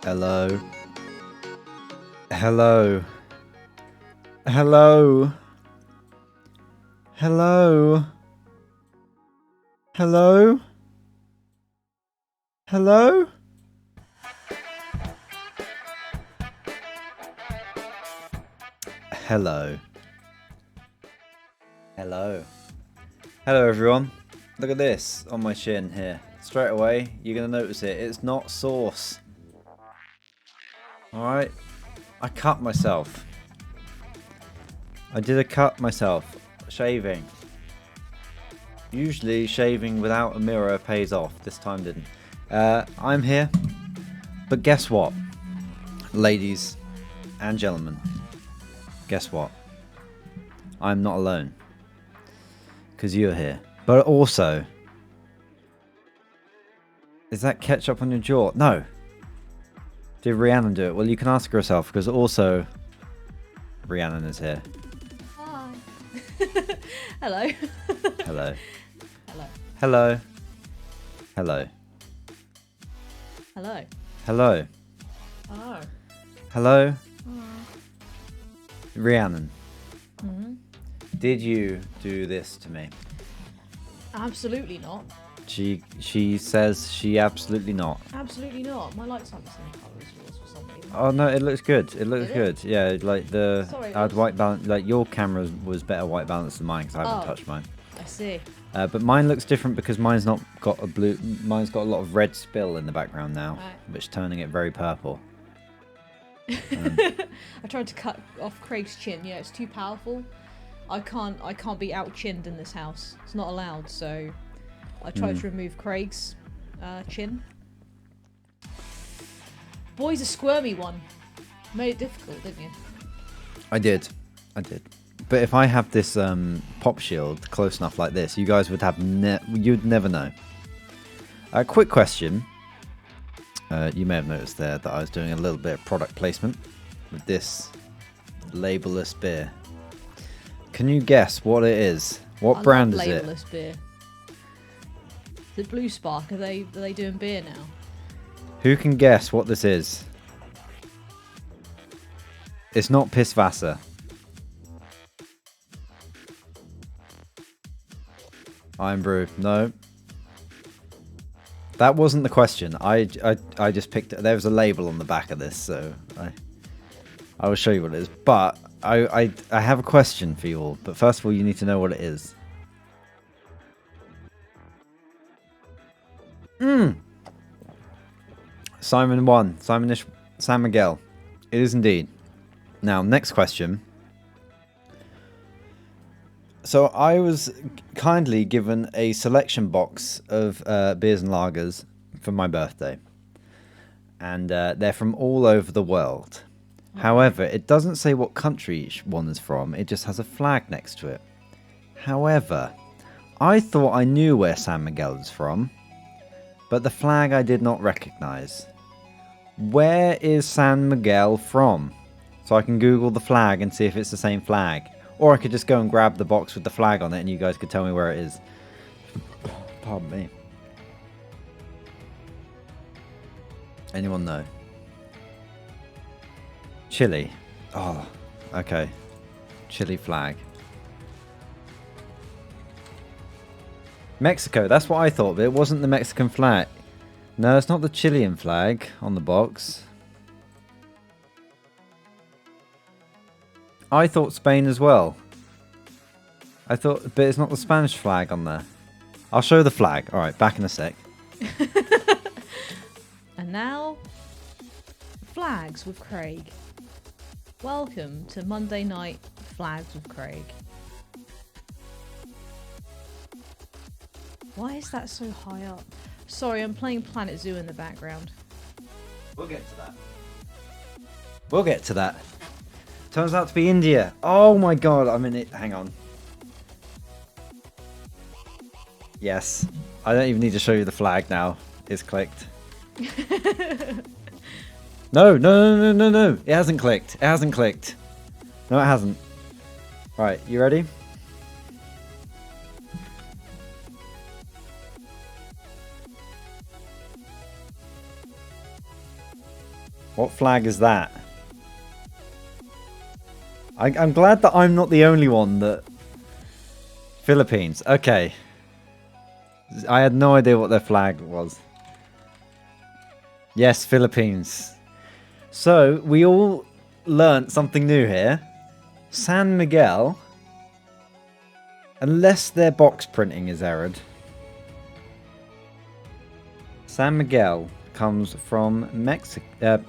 Hello. Hello. Hello. Hello. Hello. Hello. Hello. Hello. Hello everyone. Look at this on my chin here. Straight away, you're going to notice it. It's not sauce. Alright. I cut myself. I did a cut myself. Shaving. Usually shaving without a mirror pays off. This time didn't. I'm here. But guess what? Ladies and gentlemen. Guess what? I'm not alone. Because you're here. But also... Is that ketchup on your jaw? No. Did Rhiannon do it? Well, you can ask herself, because also... Rhiannon is here. Hi. Hello. Hello. Hello. Hello. Hello. Hello. Hello. Oh. Hello. Rhiannon. Hmm. Did you do this to me? Absolutely not. She says she absolutely not. Absolutely not. My lights aren't the same colour as yours for some reason. Oh no, it looks good. It looks Did good. Yeah, like the Sorry, I had it was- white balance. Like your camera was better white balance than mine because I haven't Oh. touched mine. I see. But mine looks different because mine's not got a blue. Mine's got a lot of red spill in the background now, Right. which is turning it very purple. I tried to cut off Craig's chin. Yeah, it's too powerful. I can't be out-chinned in this house. It's not allowed. So I tried to remove Craig's chin. Boy's a squirmy one. Made it difficult, didn't you? I did. But if I have this pop shield close enough like this, you guys would have you'd never know. Quick question. You may have noticed there that I was doing a little bit of product placement with this labelless beer. Can you guess what it is? What I brand love is it? labelless beer. The Blue Spark, are they doing beer now? Who can guess what this is? It's not Pisswasser. Iron Brew. No. That wasn't the question. I just picked it. There was a label on the back of this, so I will show you what it is. But I have a question for you all. But first of all, you need to know what it is. Simon won. San Miguel. It is indeed. Now, next question. So I was kindly given a selection box of beers and lagers for my birthday. And they're from all over the world. However, it doesn't say what country each one is from. It just has a flag next to it. However, I thought I knew where San Miguel is from. But the flag I did not recognize. Where is San Miguel from? So I can Google the flag and see if it's the same flag. Or I could just go and grab the box with the flag on it and you guys could tell me where it is. Pardon me. Anyone know? Chile. Oh, okay. Chile flag. Mexico, that's what I thought, but it wasn't the Mexican flag. No, it's not the Chilean flag on the box. I thought Spain as well. But it's not the Spanish flag on there. I'll show the flag. Alright, back in a sec. And now, Flags with Craig. Welcome to Monday Night Flags with Craig. Why is that so high up? Sorry, I'm playing Planet Zoo in the background. We'll get to that. Turns out to be India. Oh my god, I'm in it. Hang on. Yes. I don't even need to show you the flag now. It's clicked. No. It hasn't clicked. No, it hasn't. Right, you ready? What flag is that? I'm glad that I'm not the only one that... Philippines. Okay. I had no idea what their flag was. Yes, Philippines. So, we all learnt something new here. San Miguel, unless their box printing is errored, San Miguel comes from Mexico,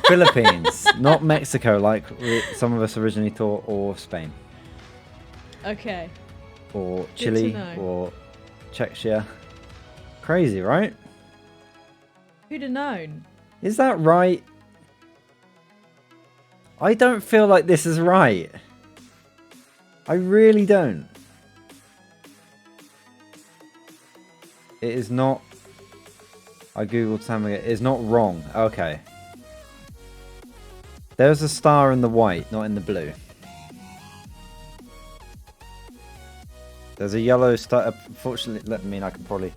Philippines, not Mexico like some of us originally thought, or Spain. Okay. Or Chile, or Czechia. Crazy, right? Who'd have known? Is that right? I don't feel like this is right. I really don't. It is not... I googled something. It is not wrong. Okay. There's a star in the white, not in the blue. There's a yellow star. Unfortunately, I mean, I can probably...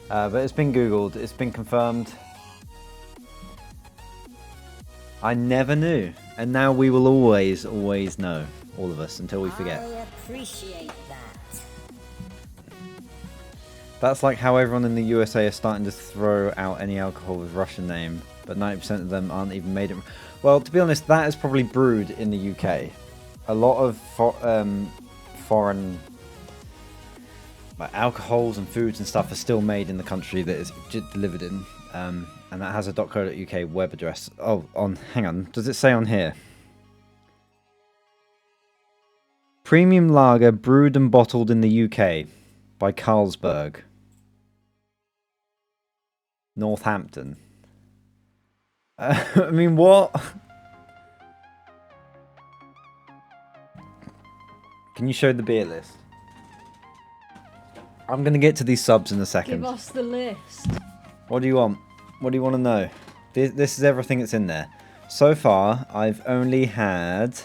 but it's been googled. It's been confirmed. I never knew. And now we will always know. All of us, until we forget. I appreciate that. That's like how everyone in the USA is starting to throw out any alcohol with Russian name, but 90% of them aren't even made it. Well, to be honest, that is probably brewed in the UK. A lot of foreign alcohols and foods and stuff are still made in the country that is delivered in, and that has a .co.uk web address. Oh, hang on, does it say on here? Premium lager brewed and bottled in the UK by Carlsberg, Northampton. I mean, what? Can you show the beer list? I'm going to get to these subs in a second. Give us the list. What do you want? What do you want to know? This is everything that's in there. So far, I've only had...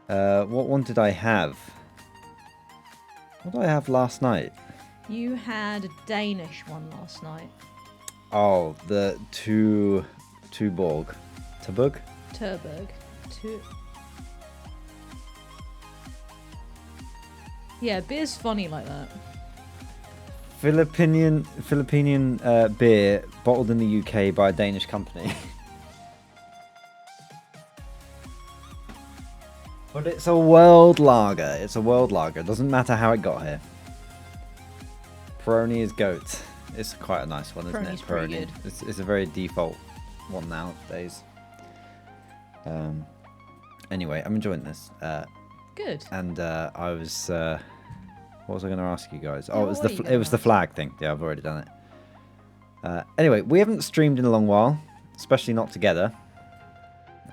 what one did I have? What did I have last night? You had a Danish one last night. Oh, the Tuborg. Tuborg? Turberg. Yeah, beer's funny like that. Philippine beer bottled in the UK by a Danish company. But it's a world lager. It's a world lager. It doesn't matter how it got here. Peroni is goat. It's quite a nice one, isn't Peroni's it? pretty good. It's a very default one nowadays. Anyway, I'm enjoying this. Good. And I was... what was I going to ask you guys? Yeah, Oh, it was the ask? flag thing. Yeah, I've already done it. Anyway, we haven't streamed in a long while, especially not together.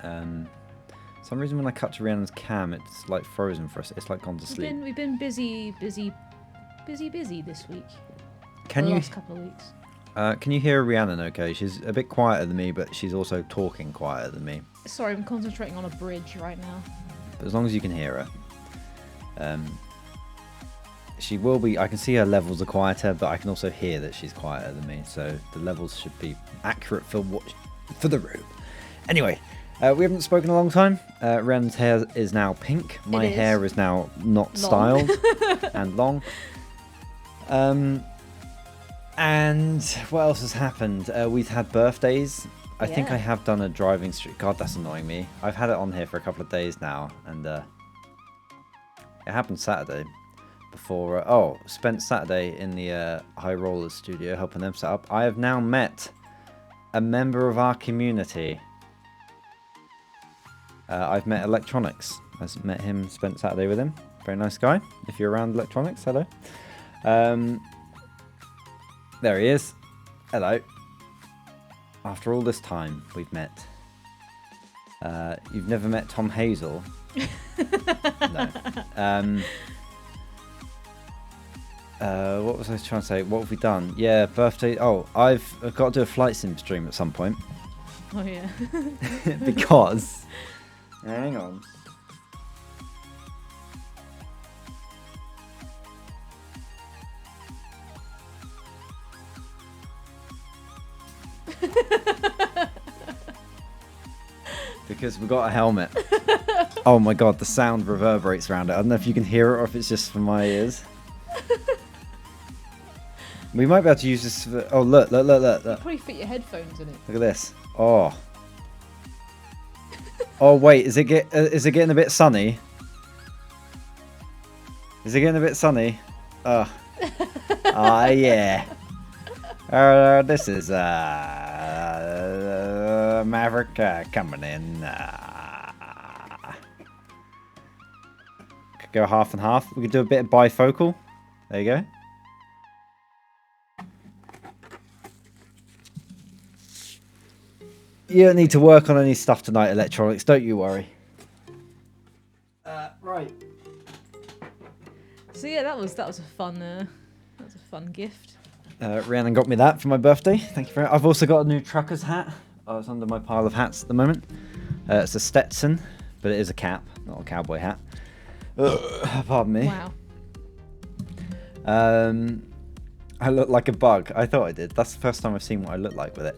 Some reason when I cut to Rhiannon's cam, it's like frozen for us. It's like gone to sleep. We've been busy this week. Can the you last couple of weeks. can you hear Rhiannon? Okay, she's a bit quieter than me, but she's also talking quieter than me. Sorry, I'm concentrating on a bridge right now. But as long as you can hear her, she will be. I can see her levels are quieter, but I can also hear that she's quieter than me. So the levels should be accurate for the room. Anyway. We haven't spoken in a long time. Ren's hair is now pink. My hair is now not styled and long. And what else has happened? We've had birthdays. I think I have done a driving streak. God, that's annoying me. I've had it on here for a couple of days now, and it happened Saturday. Before, spent Saturday in the High Rollers studio helping them set up. I have now met a member of our community. I've met Electronics. I met him, spent Saturday with him. Very nice guy. If you're around Electronics, hello. There he is. Hello. After all this time, we've met. You've never met Tom Hazel? No. What was I trying to say? What have we done? Yeah, birthday. Oh, I've got to do a flight sim stream at some point. Oh, yeah. Because... Hang on. Because we've got a helmet. Oh my god, the sound reverberates around it. I don't know if you can hear it or if it's just from my ears. We might be able to use this for... Oh, look. Probably fit your headphones in it. Look at this. Oh. Oh, wait. Is it getting a bit sunny? Is it getting a bit sunny? Oh. Ah, yeah. This is Maverick coming in. Could go half and half. We could do a bit of bifocal. There you go. You don't need to work on any stuff tonight, electronics. Don't you worry. Right. So yeah, that was a fun gift. Rhiannon got me that for my birthday. Thank you very much. I've also got a new trucker's hat. Oh, it's under my pile of hats at the moment. It's a Stetson, but it is a cap, not a cowboy hat. Pardon me. Wow. I look like a bug. I thought I did. That's the first time I've seen what I look like with it.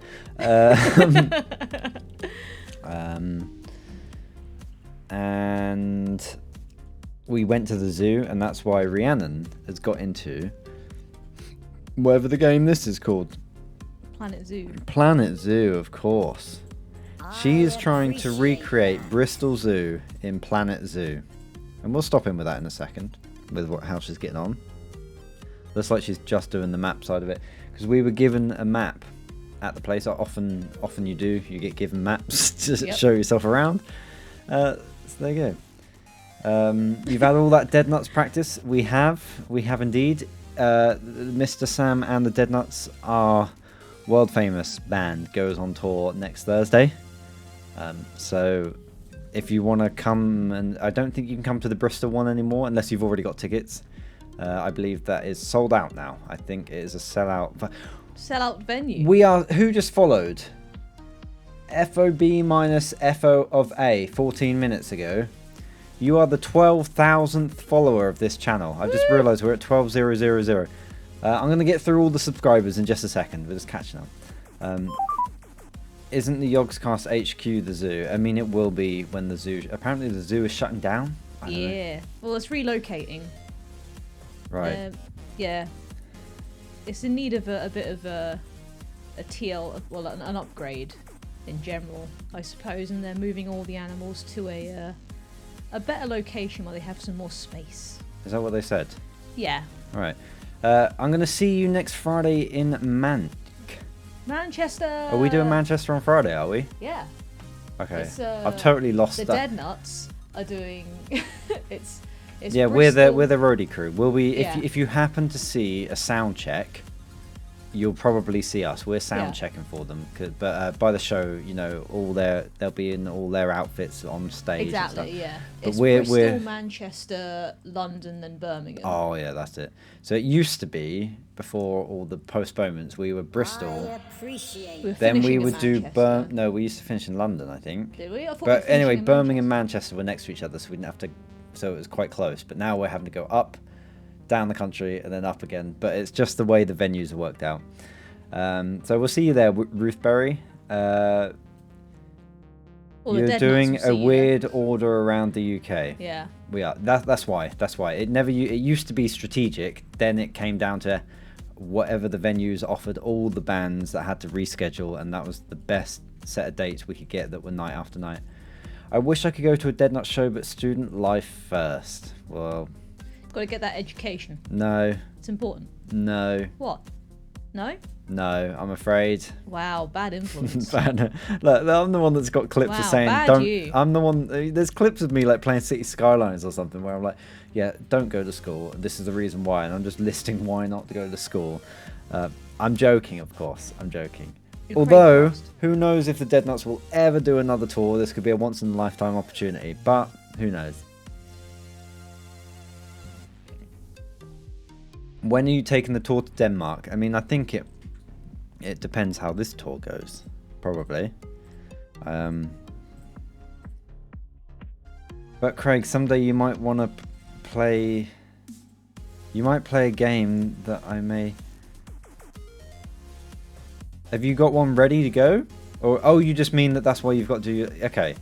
And we went to the zoo, and that's why Rhiannon has got into whatever the game this is called. Planet Zoo. Planet Zoo, of course. She is trying to appreciate recreate that. Bristol Zoo in Planet Zoo. And we'll stop in with that in a second, with how she's getting on. Looks like she's just doing the map side of it. Because we were given a map at the place. Often you do. You get given maps to show yourself around. So there you go. You've had all that Dead Nuts practice. We have indeed. Mr. Sam and the Dead Nuts, our world famous band, goes on tour next Thursday. So if you want to come, and I don't think you can come to the Bristol one anymore unless you've already got tickets. I believe that is sold out now. I think it is a sellout. Sellout venue. We are. Who just followed? FOB minus FO of A 14 minutes ago. You are the 12,000th follower of this channel. I just realised we're at 12,000. I'm going to get through all the subscribers in just a second. We're just catching up. Isn't the Yogscast HQ the zoo? I mean, it will be when the zoo... Apparently the zoo is shutting down. I don't know. Yeah. Well, it's relocating. Right. Yeah. It's in need of a bit of a TL, well, an upgrade in general, I suppose, and they're moving all the animals to a better location where they have some more space. Is that what they said? Yeah. Right. I'm going to see you next Friday in Manchester. Are we doing Manchester on Friday, are we? Yeah. Okay. It's, I've totally lost the that. Dead Nuts are doing. it's yeah, Bristol. we're the roadie crew. Will we? Yeah. If you happen to see a sound check, you'll probably see us. We're sound checking for them, but by the show, you know, they'll be in all their outfits on stage. Exactly. And stuff. Yeah. But It's we're Bristol, Manchester, London, and Birmingham. Oh yeah, that's it. So it used to be before all the postponements. We were Bristol. I appreciate We're Then we finishing in would do Manchester. No, we used to finish in London, I think. Did we? I thought we were But finishing anyway, in Birmingham and Manchester were next to each other, so we didn't have to. So it was quite close. But now we're having to go up, down the country, and then up again. But it's just the way the venues are worked out. So we'll see you there, Ruth Berry. Well, the You're Dead doing Nuts will a see you weird order around the UK. Yeah. We are. That's why. That's why. It used to be strategic. Then it came down to whatever the venues offered all the bands that had to reschedule, and that was the best set of dates we could get that were night after night. I wish I could go to a Dead Nut show, but student life first. Well, Got to get that education. no, It's important. no, What? No? no. I'm afraid. Wow, bad influence. Look, I'm the one that's got clips of Wow, saying bad don't. you. I'm the one. There's clips of me like playing City Skylines or something where I'm like, yeah, don't go to school. This is the reason why, and I'm just listing why not to go to school. I'm joking, of course. I'm joking. You're Although, crazy fast. who knows if the Dead Nuts will ever do another tour? This could be a once in a lifetime opportunity, but who knows? When are you taking the tour to Denmark? I mean, I think it depends how this tour goes. Probably. But Craig, someday you might want to play. You might play a game that I may. Have you got one ready to go? Or oh, you just mean that's why you've got to do... Okay.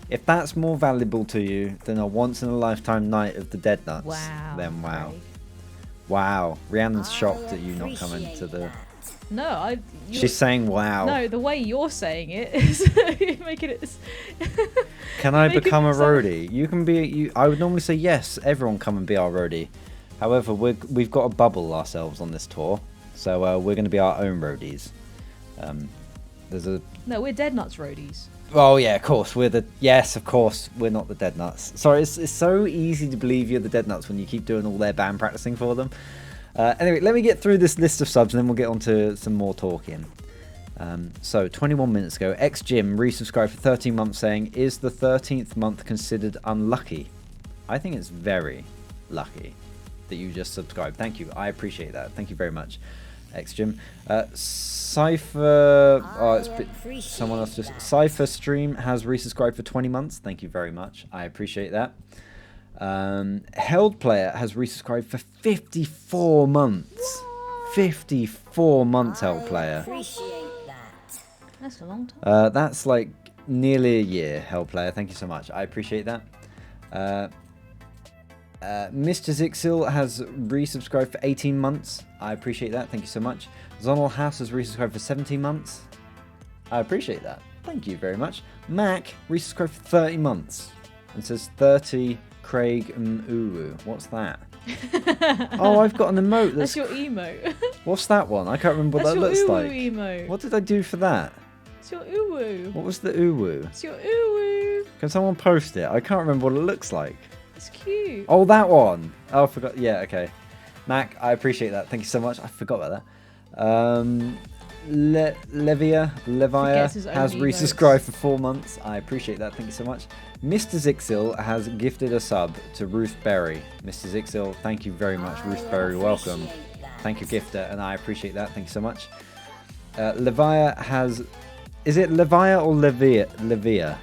If that's more valuable to you than a once-in-a-lifetime night of the Dead Nuts, Wow. then wow. Craig. Wow. Rhiannon's shocked at you not coming to the... No, She's saying wow. No, the way you're saying it is you're making it. Can I making become a it sound- roadie? You can be... I would normally say yes, everyone come and be our roadie. However, we've got to bubble ourselves on this tour. So we're going to be our own roadies. There's a... No, we're Dead Nuts roadies. Oh yeah, of course we're the... Yes, of course we're not the Dead Nuts. Sorry, it's so easy to believe you're the Dead Nuts when you keep doing all their band practicing for them. Anyway, let me get through this list of subs and then we'll get on to some more talking. So 21 minutes ago, XJim resubscribed for 13 months saying, is the 13th month considered unlucky? I think it's very lucky that you just subscribed. Thank you. I appreciate that. Thank you very much, XJim. Cypher... Oh, someone else just... Cypher Stream has resubscribed for 20 months. Thank you very much. I appreciate that. Held Player has resubscribed for 54 months. 54 months, Held Player. That's a long time. That's like nearly a year, Held Player. Thank you so much. I appreciate that. Mr. Zixil has resubscribed for 18 months. I appreciate that. Thank you so much. Zonal House has resubscribed for 17 months. I appreciate that. Thank you very much. Mac resubscribed for 30 months. It says 30 Craig Uwu. What's that? Oh, I've got an emote. That's your emote. What's that one? I can't remember what That's that your looks uwu like. emote. What did I do for that? It's your uwu. What was the Uwu? It's your uwu. Can someone post it? I can't remember what it looks like. It's cute. Oh, that one. Oh, I forgot. Yeah, okay. Mac, I appreciate that. Thank you so much. I forgot about that. Levia Forgets his own has emotes. resubscribed for 4 months. I appreciate that. Thank you so much. Mr. Zixil has gifted a sub to Ruth Berry. Mr. Zixil, thank you very much. Ruth Berry, welcome. Thank you, gifter, and I appreciate that. Thank you so much. Levia has... Is it Levia or Levia? Levia.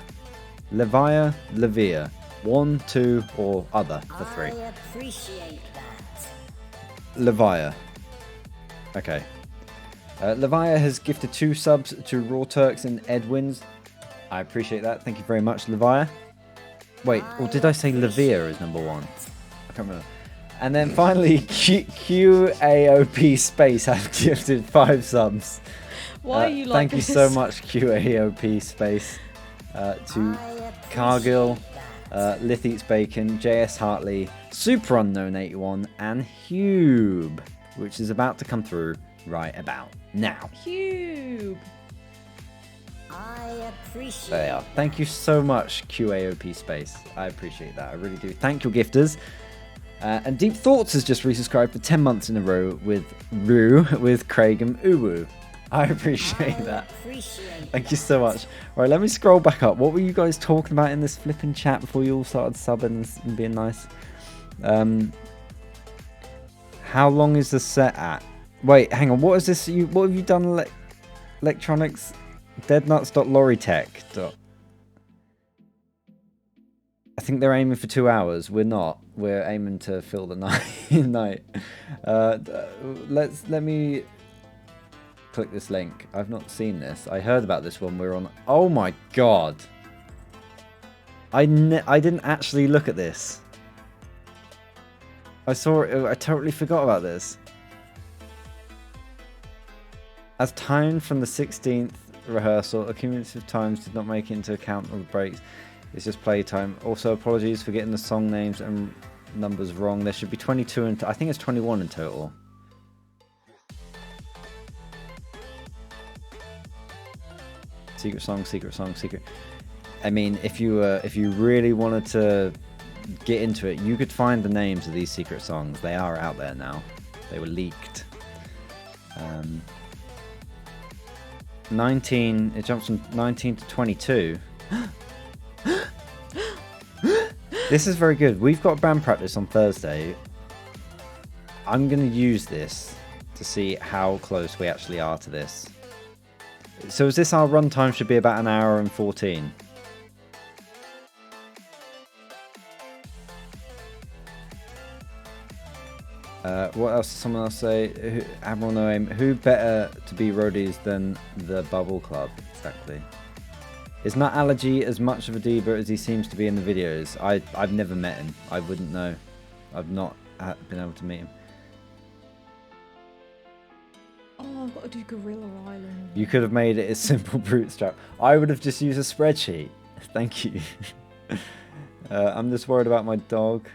Levia, Levia. 1, 2, or other for 3. I appreciate that. Levia. Okay. Levia has gifted 2 subs to Raw Turks and Edwins. I appreciate that. Thank you very much, Levia. Wait, or did I say Levia is number 1? I can't remember. And then finally, QAOP Space has gifted 5 subs. Why are you like Thank this? you so much, QAOP Space, to Cargill, Lith Eats Bacon, JS Hartley, Super Unknown 81, and Hube, which is about to come through right about now. Cube. I appreciate There they are. Thank you so much, QAOP Space. I appreciate that. I really do. Thank you, gifters. And Deep Thoughts has just resubscribed for 10 months in a row with Craig and Uwu. I appreciate that. Thank you so much. All right, let me scroll back up. What were you guys talking about in this flipping chat before you all started subbing and being nice? How long is the set at? Wait, hang on. What is this? What have you done? Electronics, deadnuts.loritech. I think they're aiming for 2 hours. We're not. We're aiming to fill the night. Let me click this link. I've not seen this. I heard about this when we were on. Oh my god! I didn't actually look at this. I saw it. I totally forgot about this. As timed from the 16th rehearsal, accumulative times did not make it into account of the breaks. It's just playtime. Also, apologies for getting the song names and numbers wrong. There should be 22 and I think it's 21 in total. Secret song, secret song, secret. I mean, if you really wanted to get into it, you could find the names of these secret songs. They are out there now. They were leaked. 19. It jumps from 19 to 22. This is very good. We've got band practice on Thursday. I'm going to use this to see how close we actually are to this. So is this our runtime should be about 1 hour and 14? What else did someone else say? Admiral No Aim. Who better to be roadies than the Bubble Club? Exactly. Is Nut Allergy as much of a diva as he seems to be in the videos? I've never met him. I wouldn't know. I've not been able to meet him. Oh, I've got to do Gorilla Island. You could have made it a simple bootstrap. I would have just used a spreadsheet. Thank you. I'm just worried about my dog.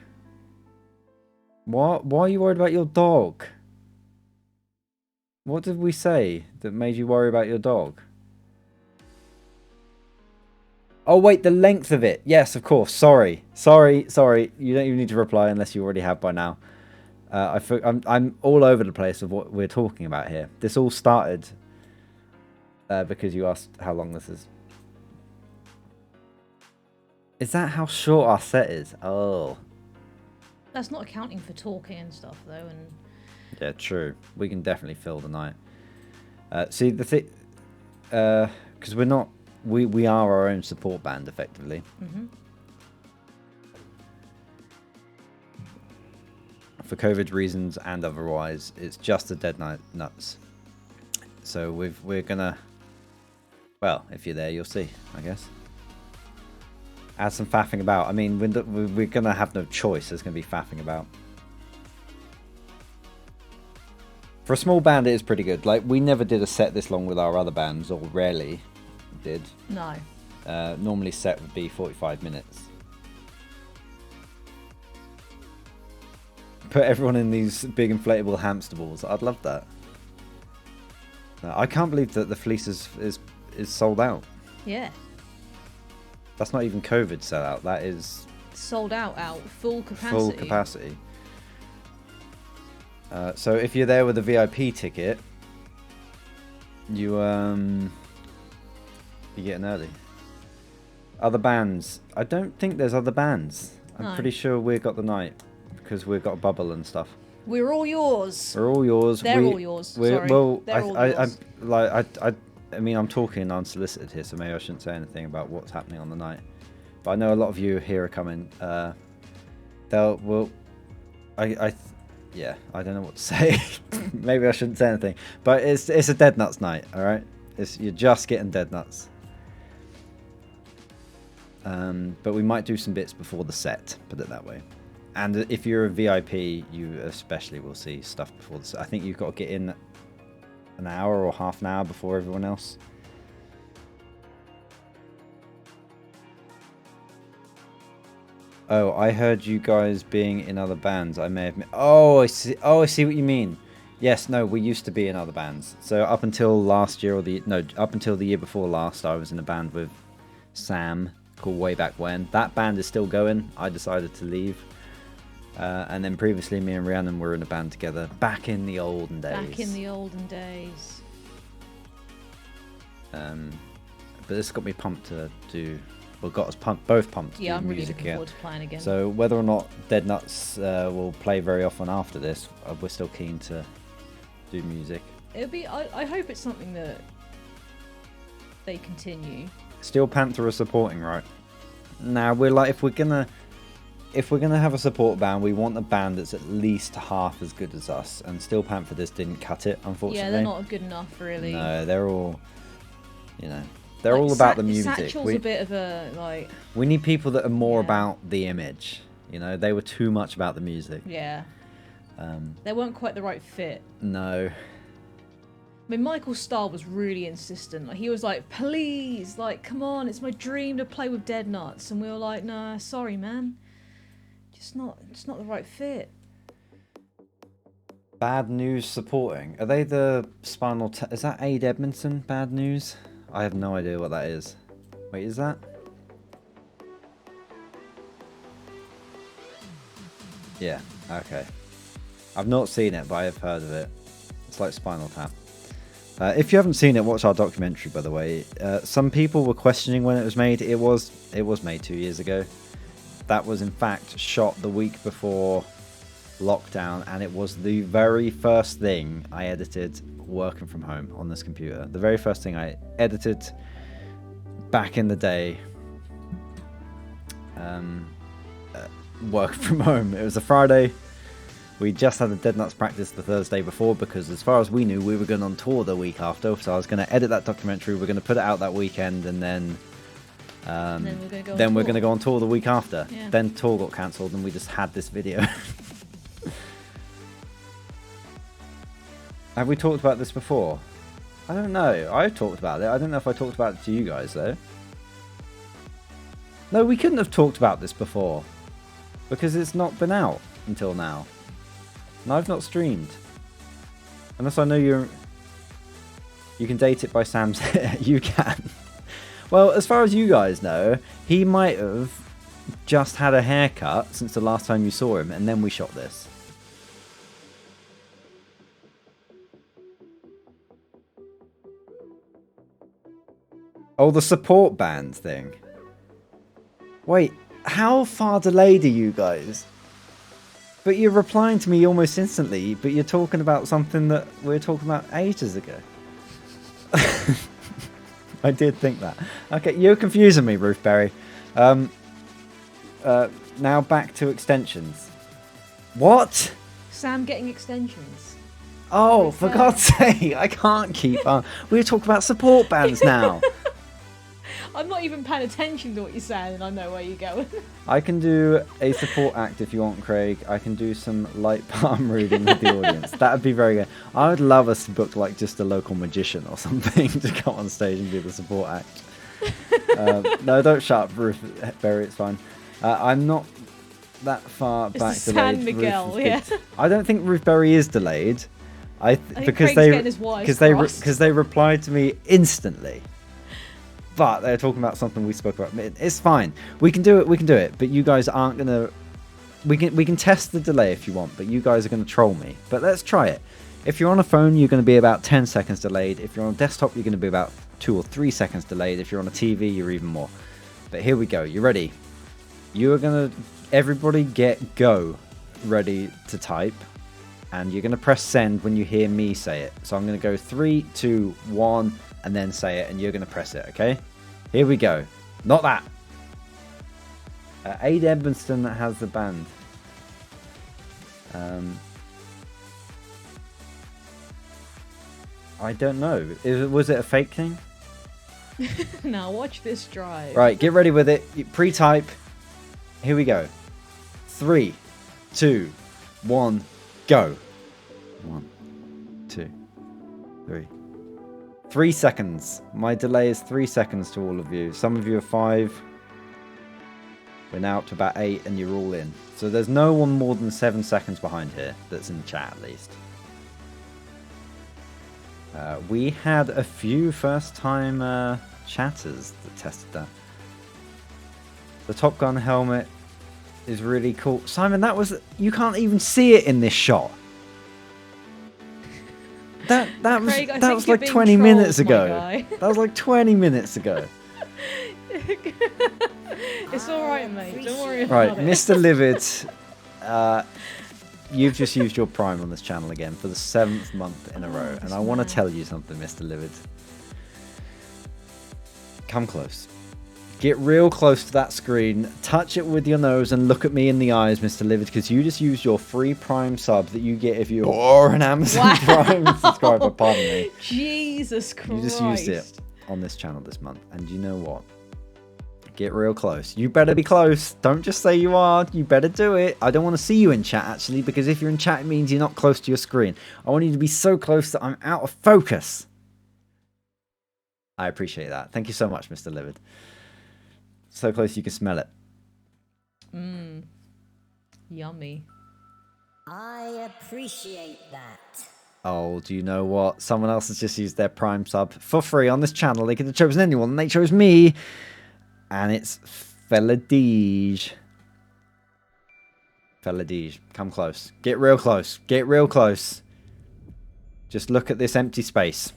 What? Why are you worried about your dog? What did we say that made you worry about your dog? Oh, wait, the length of it. Yes, of course. Sorry. You don't even need to reply unless you already have by now. I'm all over the place of what we're talking about here. This all started because you asked how long this is. Is that how short our set is? Oh. That's not accounting for talking and stuff, though. And yeah, true. We can definitely fill the night. See, the thing... because we're not... We are our own support band, effectively. Mm-hmm. For COVID reasons and otherwise, it's just the Dead Nuts. So we're gonna... Well, if you're there, you'll see, I guess. Add some faffing about. I mean, we're gonna have no choice. There's gonna be faffing about. For a small band, it is pretty good. Like, we never did a set this long with our other bands, or rarely did. no. Normally set would be 45 minutes. Put everyone in these big inflatable hamster balls. I'd love that. I can't believe that the Fleece is sold out. Yeah. That's not even COVID sellout. That is Sold out. Full capacity. full capacity. So if you're there with a VIP ticket, you get in early. Other bands. I don't think there's other bands. I'm No. pretty sure we got the night because we've got a bubble and stuff. We're all yours. We're all yours. They're all yours. Sorry. Well, They're all yours. I mean, I'm talking unsolicited here, so maybe I shouldn't say anything about what's happening on the night. But I know a lot of you here are coming. Yeah, I don't know what to say. Maybe I shouldn't say anything. But it's a Dead Nuts night, all right? You're just getting Dead Nuts. But we might do some bits before the set, put it that way. And if you're a VIP, you especially will see stuff before the set. I think you've got to get in an hour or half an hour before everyone else. Oh, I heard you guys being in other bands. I may have... Oh, I see. Oh, I see what you mean. Yes, no, we used to be in other bands. So up until last year, up until the year before last, I was in a band with Sam called Way Back When. That band is still going. I decided to leave. And then previously, me and Rhiannon were in a band together back in the olden days. Back in the olden days. But this got me pumped to do... Well, got us both pumped to Yeah, do I'm really music looking again. forward to playing again. So whether or not Dead Nuts will play very often after this, we're still keen to do music. It'll be. I hope it's something that they continue. Steel Panther are supporting, right? Now we're like, if we're gonna have a support band, we want a band that's at least half as good as us. And Steel Panther just didn't cut it, unfortunately. Yeah, they're not good enough, really. No, they're all, they're all about the music. Satchel's a bit of a like. We need people that are more Yeah. about the image. They were too much about the music. Yeah. They weren't quite the right fit. No. I mean, Michael Starr was really insistent. Like, he was like, please, like, come on, it's my dream to play with Dead Nuts. And we were like, nah, sorry, man. It's not the right fit. Bad News supporting. Are they the Spinal is that Aid Edmondson, Bad News? I have no idea what that is. Wait, is that? Yeah, okay. I've not seen it, but I have heard of it. It's like Spinal Tap. If you haven't seen it, watch our documentary, by the way. Some people were questioning when it was made. It was made 2 years ago. That was, in fact, shot the week before lockdown, and it was the very first thing I edited working from home on this computer. The very first thing I edited back in the day, working from home. It was a Friday. We just had a Dead Nuts practice the Thursday before because, as far as we knew, we were going on tour the week after. So I was going to edit that documentary. We're going to put it out that weekend, and then then we're we're going to go on tour the week after. Yeah. Then tour got cancelled, and we just had this video. Have we talked about this before? I don't know. I've talked about it. I don't know if I talked about it to you guys though. No, we couldn't have talked about this before because it's not been out until now. And I've not streamed. Unless I know you can date it by Sam's. You can. Well, as far as you guys know, he might have just had a haircut since the last time you saw him, and then we shot this. Oh, the support band thing. Wait, how far delayed are you guys? But you're replying to me almost instantly, but you're talking about something that we were talking about ages ago. I did think that. Okay, you're confusing me, Ruthberry. Now back to extensions. What? Sam getting extensions. Oh, for God's sake, I can't keep on. We're talking about support bands now. I'm not even paying attention to what you're saying, and I know where you're going. I can do a support act if you want, Craig. I can do some light palm reading with the audience. That would be very good. I would love us to book like just a local magician or something to come on stage and do the support act. No, don't shut up, Ruth Berry. It's fine. I'm not that far It's back the delayed. San Miguel, yeah. I don't think Ruth Berry is delayed. I think Craig's getting his wires crossed. because they replied to me instantly. But they're talking about something we spoke about. It's fine. We can do it. We can do it. But you guys aren't gonna. We can test the delay if you want. But you guys are gonna troll me. But let's try it. If you're on a phone, you're gonna be about 10 seconds delayed. If you're on a desktop, you're gonna be about 2 or 3 seconds delayed. If you're on a TV, you're even more. But here we go. You ready? You are gonna. Everybody get go. Ready to type. And you're gonna press send when you hear me say it. So I'm gonna go 3, 2, 1. And then say it, and you're going to press it, okay? Here we go. Not that. Aid Edmonston that has the band. I don't know. Was it a fake thing? Now watch this drive. Right, get ready with it. Pre-type. Here we go. 3, 2, 1, go. 1, 2, 3. 3 seconds. My delay is 3 seconds to all of you. Some of you are 5. We're now up to about 8 and you're all in. So there's no one more than 7 seconds behind here that's in the chat at least. We had a few first time chatters that tested that. The Top Gun helmet is really cool. Simon, that was... You can't even see it in this shot. That Craig, was like 20 minutes ago. That was like 20 minutes ago. It's alright, mate. Don't worry about Right, it. Mr. Livid, you've just used your Prime on this channel again for the 7th month in a row. And I want to tell you something, Mr. Livid. Come close. Get real close to that screen, touch it with your nose, and look at me in the eyes, Mr. Livid, because you just used your free Prime sub that you get if you're an Amazon Prime subscriber. Pardon me. Jesus Christ. You just used it on this channel this month, and you know what? Get real close. You better be close. Don't just say you are. You better do it. I don't want to see you in chat, actually, because if you're in chat, it means you're not close to your screen. I want you to be so close that I'm out of focus. I appreciate that. Thank you so much, Mr. Livid. So close you can smell it. Mmm. Yummy. I appreciate that. Oh, do you know what? Someone else has just used their Prime sub for free on this channel. They could have chosen anyone, and they chose me. And it's Feladij. Feladij, come close. Get real close. Get real close. Just look at this empty space.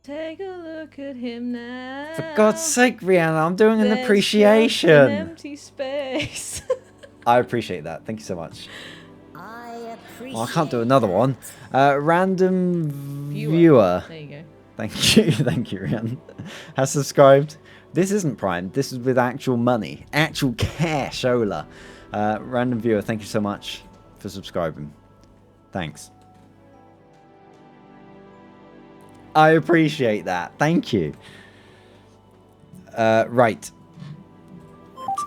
Take a look at him now. For God's sake, Rihanna, I'm doing an There's appreciation. just an empty space. I appreciate that. Thank you so much. I appreciate Oh, I can't do another one. Random viewer. There you go. Thank you. Thank you, Rihanna. Has subscribed. This isn't Prime. This is with actual money. Actual cash, Ola. Random viewer, thank you so much for subscribing. Thanks. I appreciate that. Thank you. Right.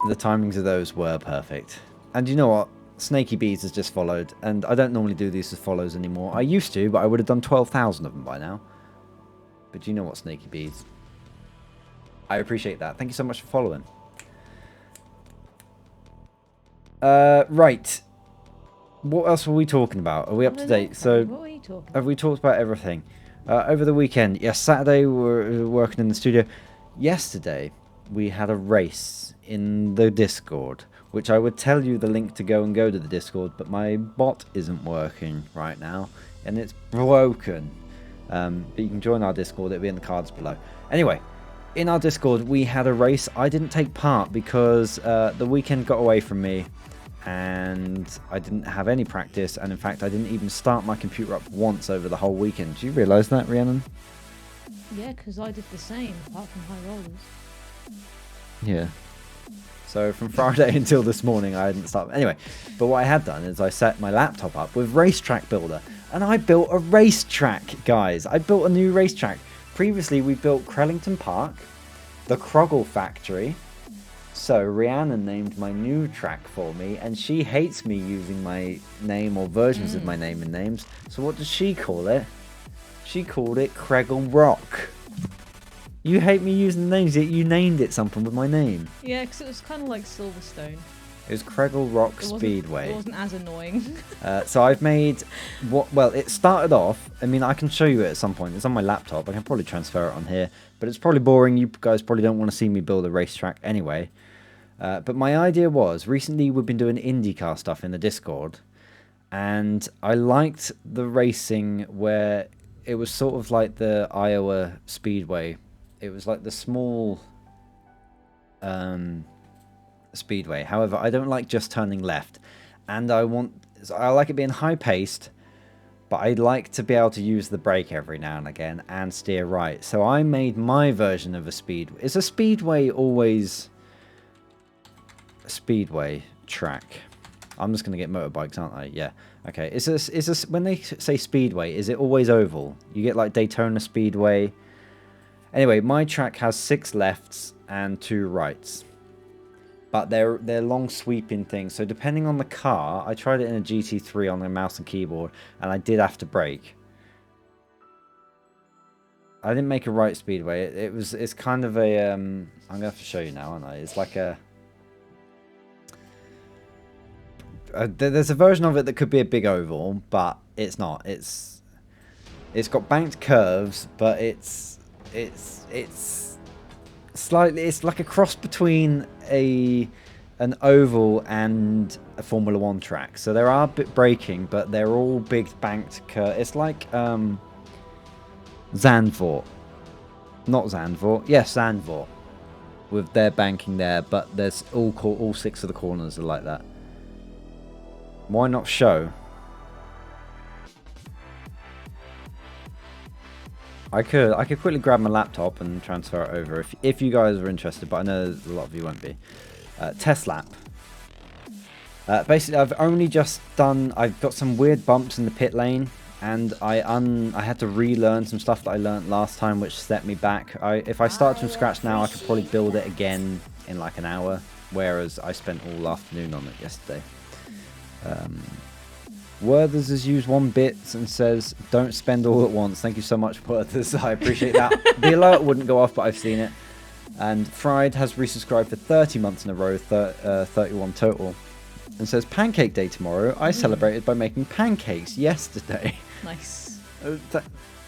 The timings of those were perfect. And you know what? Snaky Bees has just followed. And I don't normally do these as follows anymore. I used to, but I would have done 12,000 of them by now. But you know what, Snaky Bees? I appreciate that. Thank you so much for following. Right. What else were we talking about? Are we up to date? So, what were you talking about? have we talked about everything? Over the weekend, yes, Saturday we were working in the studio. Yesterday, we had a race in the Discord, which I would tell you the link to go to the Discord, but my bot isn't working right now, and it's broken. But you can join our Discord, it'll be in the cards below. Anyway, in our Discord, we had a race. I didn't take part because the weekend got away from me, and I didn't have any practice, and in fact I didn't even start my computer up once over the whole weekend. Do you realise that, Rhiannon? Yeah, because I did the same, apart from high rollers. Yeah. So from Friday until this morning I hadn't started. Anyway, but what I had done is I set my laptop up with Racetrack Builder, and I built a racetrack, guys. I built a new racetrack. Previously we built Crellington Park, the Croggle Factory. So Rhiannon named my new track for me, and she hates me using my name or versions of my name in names. So what does she call it? She called it Craggle Rock. You hate me using the names, yet you named it something with my name. Yeah, because it was kind of like Silverstone. It was Craggle Rock It Speedway. wasn't as annoying. So I've made what? Well, it started off. I mean, I can show you it at some point. It's on my laptop. I can probably transfer it on here, but it's probably boring. You guys probably don't want to see me build a racetrack anyway. But my idea was, recently we've been doing IndyCar stuff in the Discord, and I liked the racing where it was sort of like the Iowa Speedway. It was like the small speedway. However, I don't like just turning left, and I like it being high paced, but I'd like to be able to use the brake every now and again and steer right. So I made my version of a speedway. Is a speedway always a speedway track? I'm just gonna get motorbikes, aren't I? Yeah. Okay. When they say speedway, is it always oval? You get like Daytona Speedway. Anyway, my track has 6 lefts and 2 rights, but they're long sweeping things. So depending on the car, I tried it in a GT3 on the mouse and keyboard, and I did have to brake. I didn't make a right speedway. It's kind of a I'm gonna have to show you now, aren't I? It's like a there's a version of it that could be a big oval, but it's not. It's got banked curves, but it's slightly, it's like a cross between an oval and a Formula 1 track. So there are a bit braking, but they're all big banked curves. It's like Zandvoort. Not Zandvoort. Yes, Zandvoort. With their banking there, but there's all 6 of the corners are like that. Why not show? I could quickly grab my laptop and transfer it over if you guys are interested, but I know a lot of you won't be. Test lap. Basically, I've only just done. I've got some weird bumps in the pit lane, and I had to relearn some stuff that I learnt last time, which set me back. If I start from scratch now, I could probably build it again in like an hour, whereas I spent all afternoon on it yesterday. Werthers has used 1 bit and says, "Don't spend all at once." Thank you so much, Werthers. I appreciate that. The alert wouldn't go off, but I've seen it. And Fried has resubscribed for 30 months in a row, 31 total, and says, "Pancake Day tomorrow. I celebrated by making pancakes yesterday." Nice.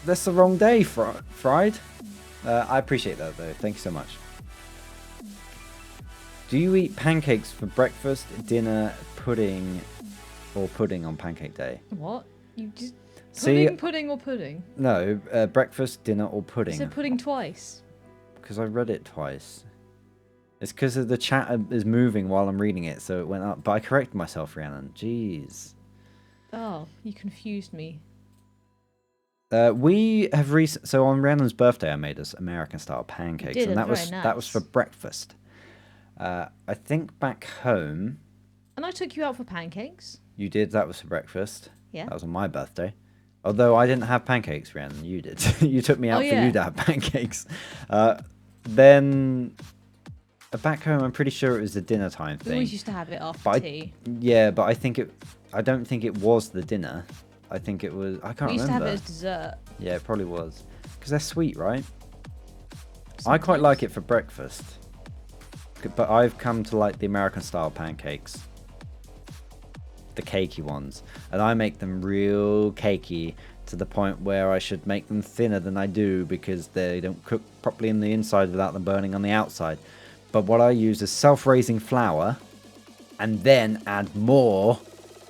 That's the wrong day, Fried. I appreciate that, though. Thank you so much. Do you eat pancakes for breakfast, dinner, pudding, or pudding on Pancake Day? What? You just See, pudding or pudding? No, breakfast, dinner, or pudding. You said pudding twice. Because I read it twice. It's because of the chat is moving while I'm reading it, so it went up. But I corrected myself, Rhiannon. Jeez. Oh, you confused me. We have so on Rhiannon's birthday, I made us American-style pancakes, and that was for breakfast. I think back home, And I took you out for pancakes. You did. That was for breakfast. Yeah. That was on my birthday. Although I didn't have pancakes, Rhiannon. You did. You took me out for yeah. you to have pancakes. Then back home, I'm pretty sure it was the dinner time We thing. always used to have it after But tea. Yeah, but I don't think it was the dinner. I think it was. I can't We used to have remember. it as dessert. Yeah, it probably was. Because they're sweet, right? I quite like it for breakfast. But I've come to like the American style pancakes. The cakey ones. And I make them real cakey to the point where I should make them thinner than I do because they don't cook properly in the inside without them burning on the outside. But what I use is self-raising flour and then add more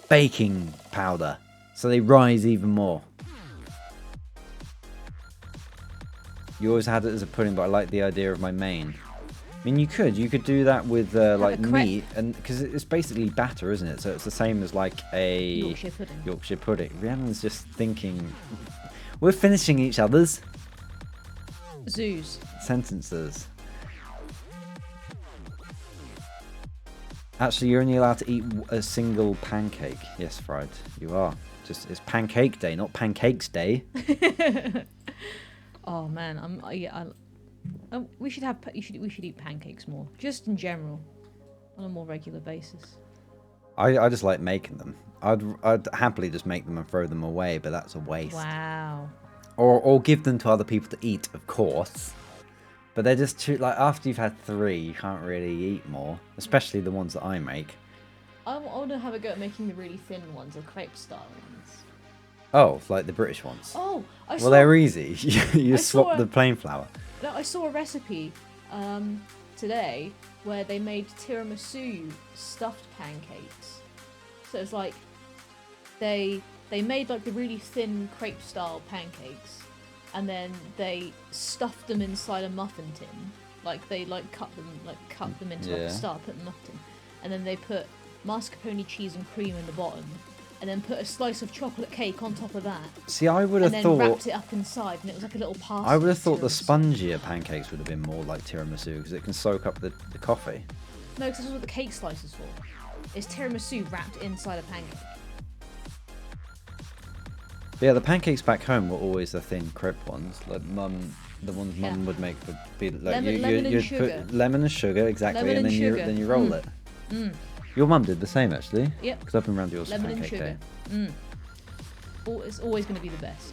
baking powder so they rise even more. You always had it as a pudding, but I like the idea of my main. I mean, you could do that with like a crepe. meat, and because it's basically batter, isn't it? So it's the same as like a Yorkshire pudding. Yorkshire pudding. Rhiannon's just thinking. We're finishing each other's Zoos. sentences. Actually, you're only allowed to eat a single pancake. Yes, Fried, you are. Just it's pancake day, not pancakes day. Oh man, we should have. We should eat pancakes more, just in general, on a more regular basis. I just like making them. I'd happily just make them and throw them away, but that's a waste. Wow. Or give them to other people to eat, of course. But they're just too, like, after you've had 3, you can't really eat more. Especially the ones that I make. I want to have a go at making the really thin ones, the crepe style ones. Oh, like the British ones. Oh, I saw. Well, they're easy. You I swap saw the plain flour. No, I saw a recipe today where they made tiramisu stuffed pancakes. So it's like they made like the really thin crepe style pancakes, and then they stuffed them inside a muffin tin. Like they cut them into like Yeah. a star, put the muffin tin, and then they put mascarpone cheese and cream in the bottom, and then put a slice of chocolate cake on top of that. See, I would And have then thought. wrapped it up inside, and it was like a little pasta. I would have thought the tiramisu. spongier pancakes would have been more like tiramisu because it can soak up the coffee. No, because this is what the cake slice is for. It's tiramisu wrapped inside a pancake. Yeah, the pancakes back home were always the thin crepe ones. Like the ones Yeah. Mum would make would be like Lemon and you'd sugar. put lemon and sugar exactly, Lemon and and then sugar. you roll it. Your mum did the same actually. Yep. Because I've been around yours for Lemon and pancake sugar. day. It's always going to be the best.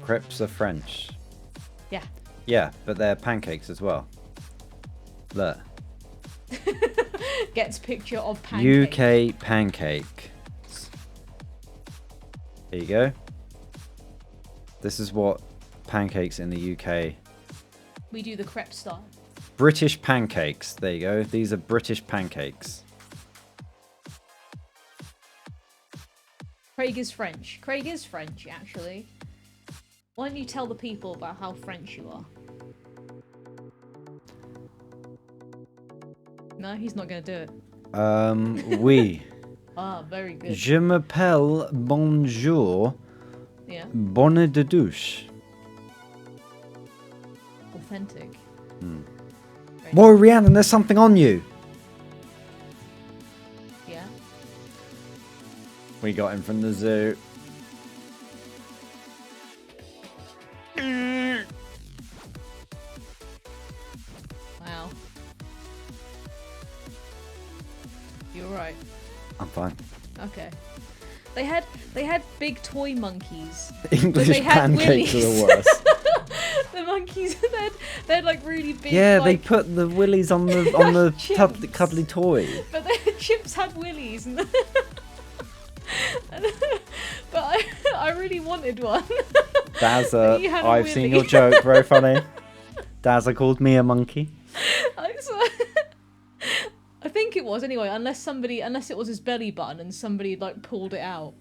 Crepes are French. Yeah. Yeah, but they're pancakes as well. Look, Gets picture of pancake. UK pancake. There you go. This is what pancakes in the UK. We do the crepe style. British pancakes. There you go. These are British pancakes. Craig is French. Craig is French, actually. Why don't you tell the people about how French you are? No, he's not going to do it. Oui. Ah, very good. Je m'appelle bonjour, Yeah, bonne de douche. authentic. Very Whoa, Rhiannon, there's something on you. Yeah. We got him from the zoo. Wow. You're right. I'm fine. Okay. They had big toy monkeys. English they had pancakes are the willies. worst. The monkeys they had like really big. Yeah, they like, put the willies on the Chimps. cuddly toy. But the chimps had willies, and but I really wanted one. Dazza, You had a I've seen willy. your joke, very funny. Dazza called me a monkey. I think it was anyway, unless it was his belly button and somebody like pulled it out.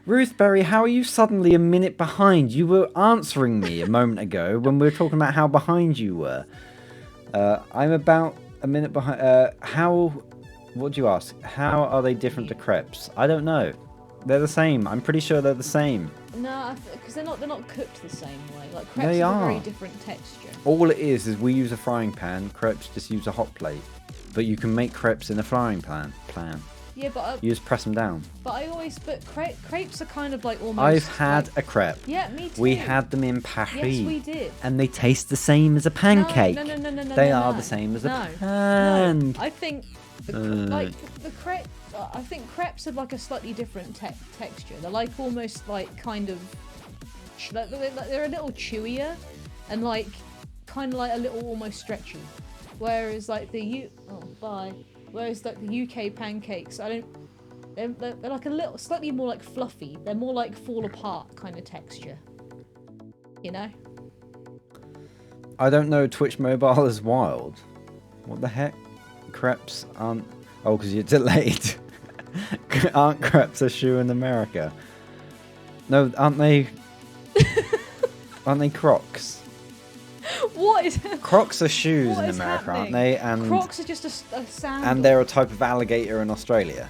Ruthberry, how are you suddenly a minute behind? You were answering me a moment ago when we were talking about how behind you were. I'm about a minute behind. What do you ask? How are they different to crepes? I don't know. They're the same. I'm pretty sure they're the same. No, because they're not cooked the same way. Like crepes They have a are. very different texture. All it is we use a frying pan. Crepes just use a hot plate. But you can make crepes in a frying pan. Yeah, but You just press them down. crepes are kind of like almost. I've had like, a crepe. Yeah, me too. We had them in Paris. Yes, we did. And they taste the same as a pancake. No. They no, are no. the same as a No, pan. No, I think the crepe. I think crepes have like a slightly different texture. They're like almost like kind of. They're a little chewier, and like kind of like a little almost stretchy. Whereas like Whereas like the UK pancakes, they're like a little slightly more like fluffy. They're more like fall apart kind of texture. You know? I don't know Twitch Mobile is wild. What the heck? Crepes aren't... Oh, because you're delayed. Aren't crepes a shoe in America? No, aren't they... aren't they Crocs? What is... Crocs are shoes What in is America, aren't happening? they? And Crocs are just a sandal. and they're a type of alligator in Australia.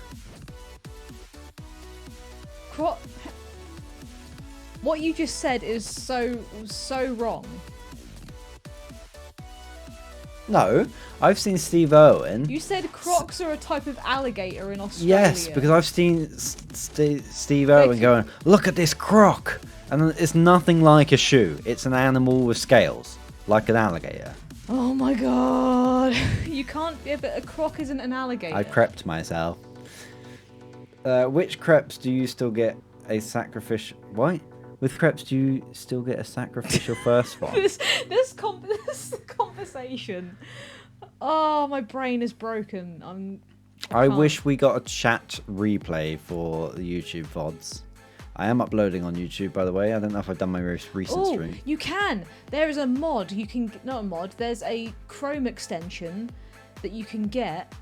What you just said is so wrong. No, I've seen Steve Irwin. You said Crocs are a type of alligator in Australia. Yes, because I've seen Steve Irwin going, look at this croc. And it's nothing like a shoe. It's an animal with scales, like an alligator. Oh my god. You can't... Yeah, but a croc isn't an alligator. I crept myself. Which crepes do you still get a sacrificial... What? With crepes, do you still get a sacrificial first one? this conversation. Oh, my brain is broken. I can't. wish we got a chat replay for the YouTube VODs. I am uploading on YouTube, by the way. I don't know if I've done my most recent Oh, stream. you can. There is a mod. You can... Not a mod. There's a Chrome extension that you can get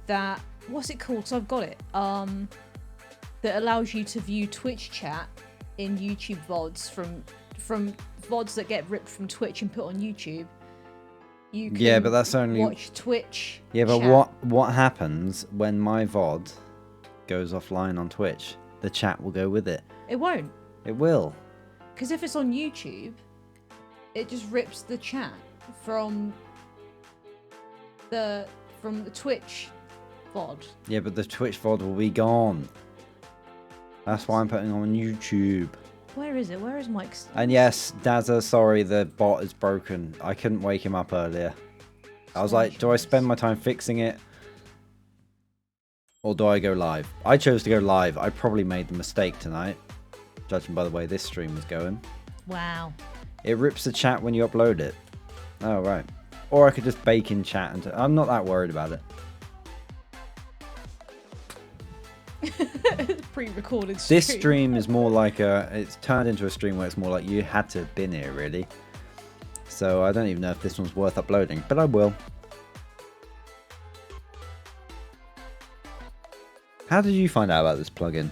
that... What's it called? So I've got it. That allows you to view Twitch chat in YouTube VODs from VODs that get ripped from Twitch and put on YouTube. You can Yeah, but that's only... watch Twitch. Yeah, but chat. what happens when my VOD goes offline on Twitch? The chat will go with it. It won't. It will. Because if it's on YouTube, it just rips the chat from the Twitch VOD. Yeah, but the Twitch VOD will be gone. That's why I'm putting on YouTube. Where is it? Where is Mike's? And yes, Dazza, sorry, the bot is broken. I couldn't wake him up earlier. I was like, do I spend my time fixing it? Or do I go live? I chose to go live. I probably made the mistake tonight, judging by the way this stream was going. Wow. It rips the chat when you upload it. Oh, right. Or I could just bake in chat. I'm not that worried about it. Pre-recorded stream. This stream is more like it's turned into a stream where it's more like you had to have been here, really. So I don't even know if this one's worth uploading, but I will. How did you find out about this plugin?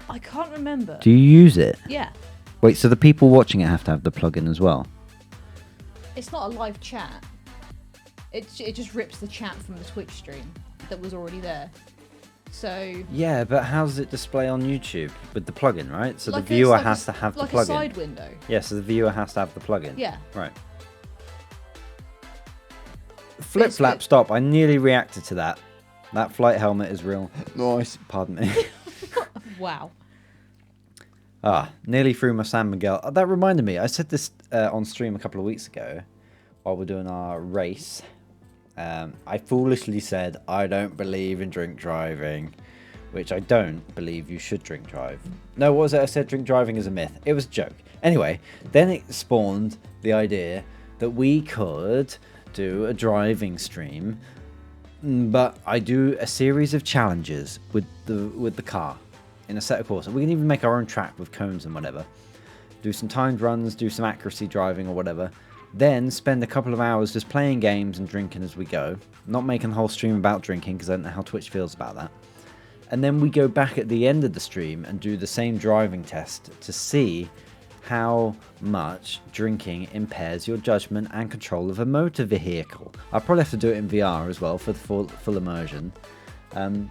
I can't remember. Do you use it? Yeah. Wait, so the people watching it have to have the plugin as well? It's not a live chat. It just rips the chat from the Twitch stream that was already there. So Yeah, but how does it display on YouTube with the plugin, right? So like the viewer it's like has a, to have like the a plugin. side window. Yeah, so the viewer has to have the plugin. Yeah. Right. Flip It's flap, good. stop. I nearly reacted to that. That flight helmet is real. Nice. Pardon me. Wow. Nearly threw my San Miguel. That reminded me. I said this on stream a couple of weeks ago while we're doing our race. I foolishly said, I don't believe in drink driving, which I don't believe you should drink drive. No, what was it? I said drink driving is a myth. It was a joke. Anyway, then it spawned the idea that we could do a driving stream, but I do a series of challenges with the car in a set of courses. We can even make our own track with cones and whatever. Do some timed runs, do some accuracy driving or whatever. Then spend a couple of hours just playing games and drinking as we go. Not making the whole stream about drinking because I don't know how Twitch feels about that. And then we go back at the end of the stream and do the same driving test to see how much drinking impairs your judgment and control of a motor vehicle. I'll probably have to do it in VR as well for the full immersion.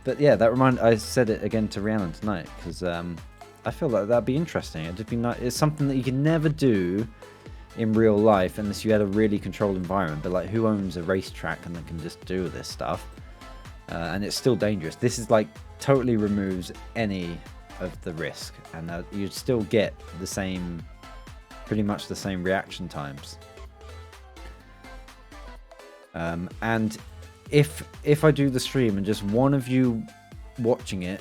But yeah, I said it again to Rhiannon tonight because I feel like that'd be interesting. It'd be nice. It's something that you can never do in real life unless you had a really controlled environment. But like, who owns a racetrack and they can just do this stuff? And it's still dangerous. This is like totally removes any of the risk, and you'd still get the same, pretty much the same reaction times. And if I do the stream and just one of you watching it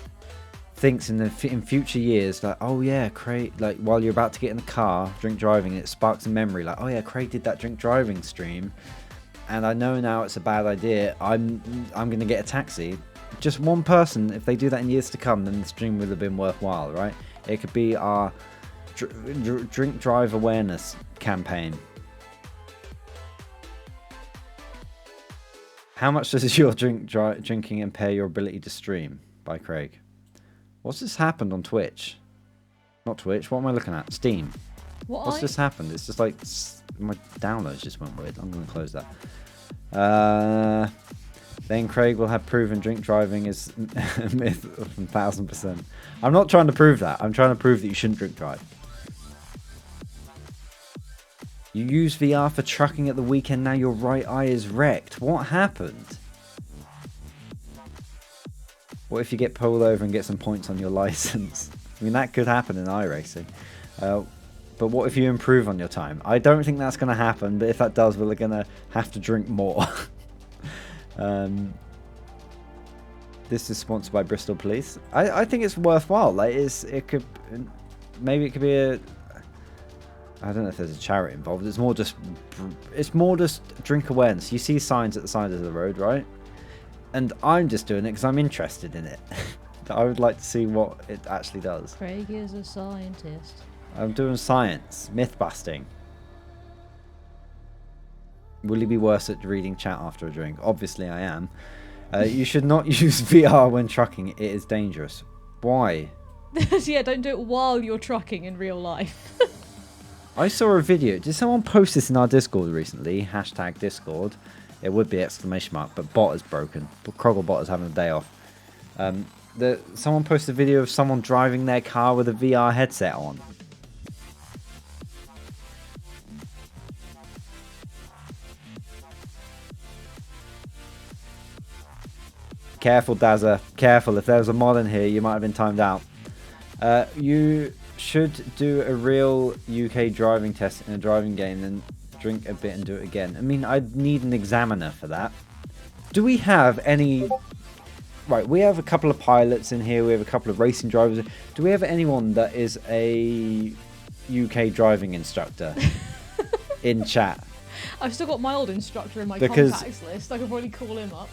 thinks in future years like, oh yeah, Craig, like while you're about to get in the car drink driving, it sparks a memory like, oh yeah, Craig did that drink driving stream, and I know now it's a bad idea, I'm gonna get a taxi. Just one person, if they do that in years to come, then the stream would have been worthwhile, right? It could be our drink drive awareness campaign. How much does your drinking impair your ability to stream? By Craig. What's this happened on Twitch? Not Twitch. What am I looking at? Steam. What's this happened? It's just like my downloads just went weird. I'm going to close that. Then Craig will have proven drink driving is a myth of 1000%. I'm not trying to prove that. I'm trying to prove that you shouldn't drink drive. You use VR for trucking at the weekend, now your right eye is wrecked. What happened? What if you get pulled over and get some points on your license? I mean, that could happen in iRacing. But what if you improve on your time? I don't think that's going to happen, but if that does, we're going to have to drink more. This is sponsored by Bristol Police. I think it's worthwhile. Like, it could be a... I don't know if there's a charity involved. It's more just drink awareness. You see signs at the side of the road, right? And I'm just doing it because I'm interested in it. I would like to see what it actually does. Craig is a scientist. I'm doing science, myth busting. Will you be worse at reading chat after a drink? Obviously I am. You should not use VR when trucking. It is dangerous. Why? Yeah, don't do it while you're trucking in real life. I saw a video. Did someone post this in our Discord recently? Hashtag Discord. It would be exclamation mark, but bot is broken. Crogglebot is having a day off. Someone posted a video of someone driving their car with a VR headset on. Careful, Dazza. Careful. If there was a mod in here, you might have been timed out. You should do a real UK driving test in a driving game, then drink a bit and do it again. I mean, I'd need an examiner for that. Do we have any... Right, we have a couple of pilots in here. We have a couple of racing drivers. Do we have anyone that is a UK driving instructor in chat? I've still got my old instructor in my contacts list. I could probably call him up.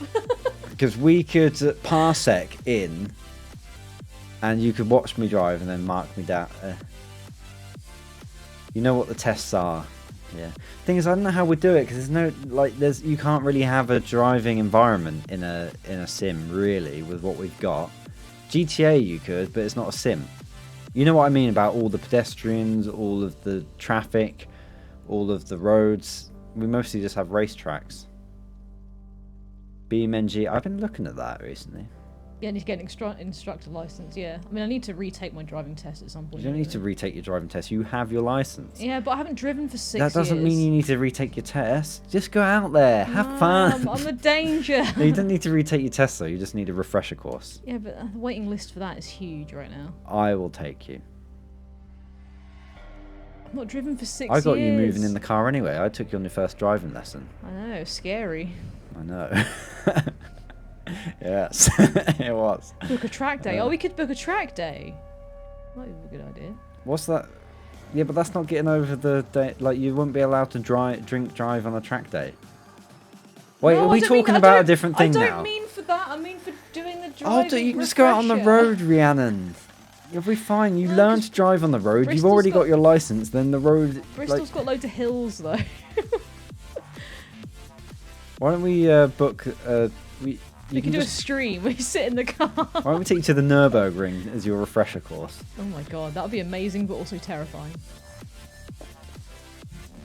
Because we could parsec in, and you could watch me drive and then mark me down. You know what the tests are. Yeah. Thing is, I don't know how we do it because you can't really have a driving environment in a sim really with what we've got. GTA you could, but it's not a sim. You know what I mean about all the pedestrians, all of the traffic, all of the roads. We mostly just have racetracks. BeamNG, I've been looking at that recently. Yeah, I need to get an instructor license, yeah. I mean, I need to retake my driving test at some point. You don't need to retake your driving test. You have your license. Yeah, but I haven't driven for 6 That years. doesn't mean you need to retake your test. Just go out there. Have fun. I'm a danger. No, you don't need to retake your test, though. You just need a refresher course. Yeah, but the waiting list for that is huge right now. I will take you. I'm not driven for 6 years. I got you moving in the car anyway. I took you on your first driving lesson. I know, scary. I know. Yes, it was. Book a track day. Oh, we could book a track day. Might be a good idea. What's that? Yeah, but that's not getting over the day. Like, you wouldn't be allowed to drive on a track day. Wait, No, are we talking about a different thing now? I don't mean for that. I mean for doing the driving. Oh, you can just go out on the road, Rhiannon. You'll be fine. You learn to drive on the road. You've already got your license. Then the road. Bristol's got loads of hills, though. Why don't we book? We can do a stream. We sit in the car. Why don't we take you to the Nürburgring as your refresher course? Oh my god, that would be amazing, but also terrifying.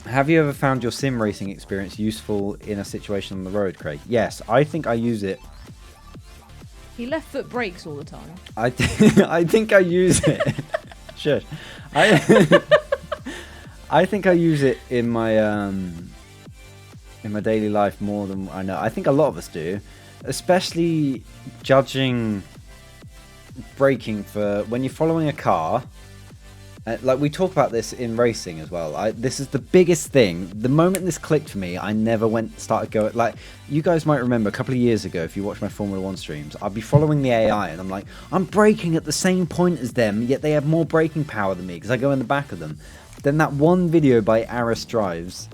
Have you ever found your sim racing experience useful in a situation on the road, Craig? Yes, I think I use it. He left foot brakes all the time. I think I use it. Shush. I think I use it in my daily life more than I know. I think a lot of us do, especially judging braking for when you're following a car. Like we talk about this in racing as well. This is the biggest thing. The moment this clicked for me, I never started going. Like you guys might remember a couple of years ago, if you watch my Formula One streams, I'd be following the AI, and I'm like, I'm braking at the same point as them, yet they have more braking power than me because I go in the back of them. Then that one video by Aris Drives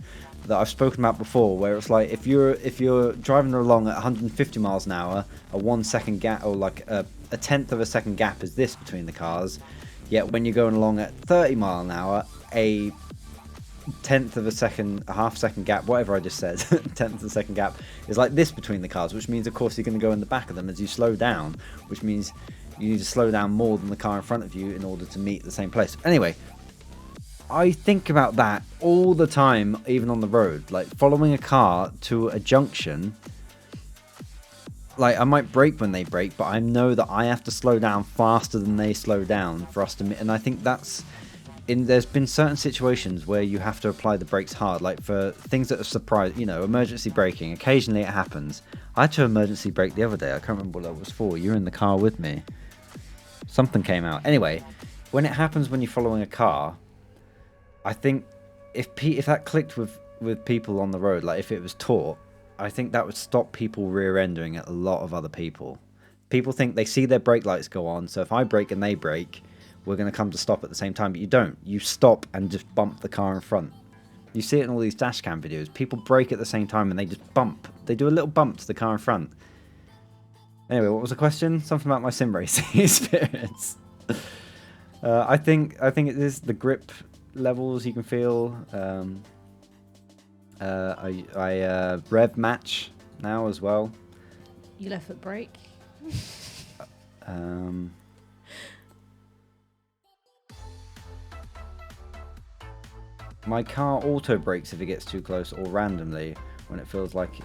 that I've spoken about before, where it's like if you're driving along at 150 miles an hour, a 1 second gap or like a tenth of a second gap is this between the cars. Yet when you're going along at 30 mile an hour, a tenth of a second, a half second gap, whatever I just said, tenth of a second gap is like this between the cars, which means of course you're going to go in the back of them as you slow down, which means you need to slow down more than the car in front of you in order to meet the same place. Anyway, I think about that all the time, even on the road, like following a car to a junction. Like I might brake when they brake, but I know that I have to slow down faster than they slow down for us to meet. And I think there's been certain situations where you have to apply the brakes hard, like for things that are surprise, emergency braking. Occasionally it happens. I had to emergency brake the other day. I can't remember what that was for. You were in the car with me. Something came out. Anyway, when it happens when you're following a car, I think if that clicked with people on the road, like if it was taught, I think that would stop people rear-ending at a lot of other people. People think they see their brake lights go on, so if I brake and they brake, we're going to come to stop at the same time. But you don't. You stop and just bump the car in front. You see it in all these dash cam videos. People brake at the same time and they just bump. They do a little bump to the car in front. Anyway, what was the question? Something about my sim racing experience. I think it is the grip levels you can feel. I rev match now as well. You left foot brake. My car auto brakes if it gets too close, or randomly when it feels like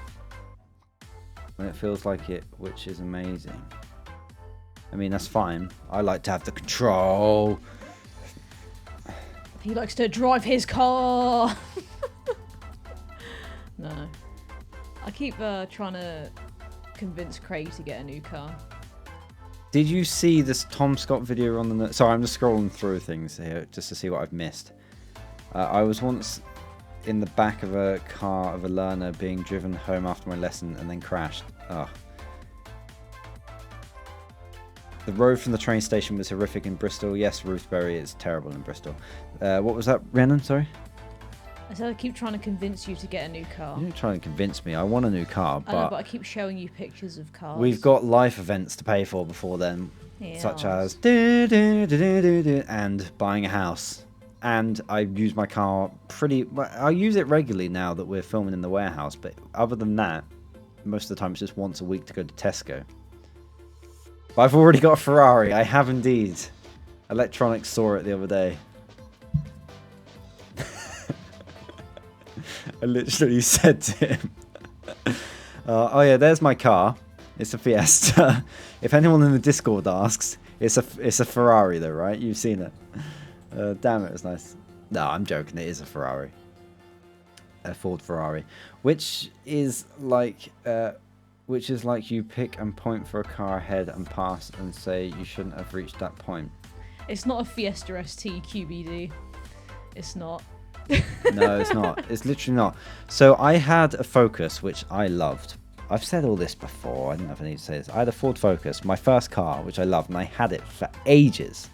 it, which is amazing. I mean, that's fine. I like to have the control. He likes to drive his car. No. I keep trying to convince Craig to get a new car. Did you see this Tom Scott video on the... Sorry, I'm just scrolling through things here just to see what I've missed. I was once in the back of a car of a learner being driven home after my lesson and then crashed. Oh. The road from the train station was horrific in Bristol. Yes, Ruthberry is terrible in Bristol. What was that, Rhiannon? Sorry? I said I keep trying to convince you to get a new car. You're trying to convince me. I want a new car, I know, but I keep showing you pictures of cars. We've got life events to pay for before then, such as and buying a house. And I use my car I use it regularly now that we're filming in the warehouse, but other than that, most of the time it's just once a week to go to Tesco. But I've already got a Ferrari. I have indeed. Electronics saw it the other day. I literally said to him, oh yeah, there's my car. It's a Fiesta. If anyone in the Discord asks, it's a Ferrari though, right? You've seen it. Damn, it was nice. No, I'm joking. It is a Ferrari. A Ford Ferrari. Which is like you pick and point for a car ahead and pass and say you shouldn't have reached that point. It's not a Fiesta ST QBD. It's not. No, it's not. It's literally not. So I had a Focus, which I loved. I've said all this before. I don't know if I need to say this. I had a Ford Focus, my first car, which I loved, and I had it for ages.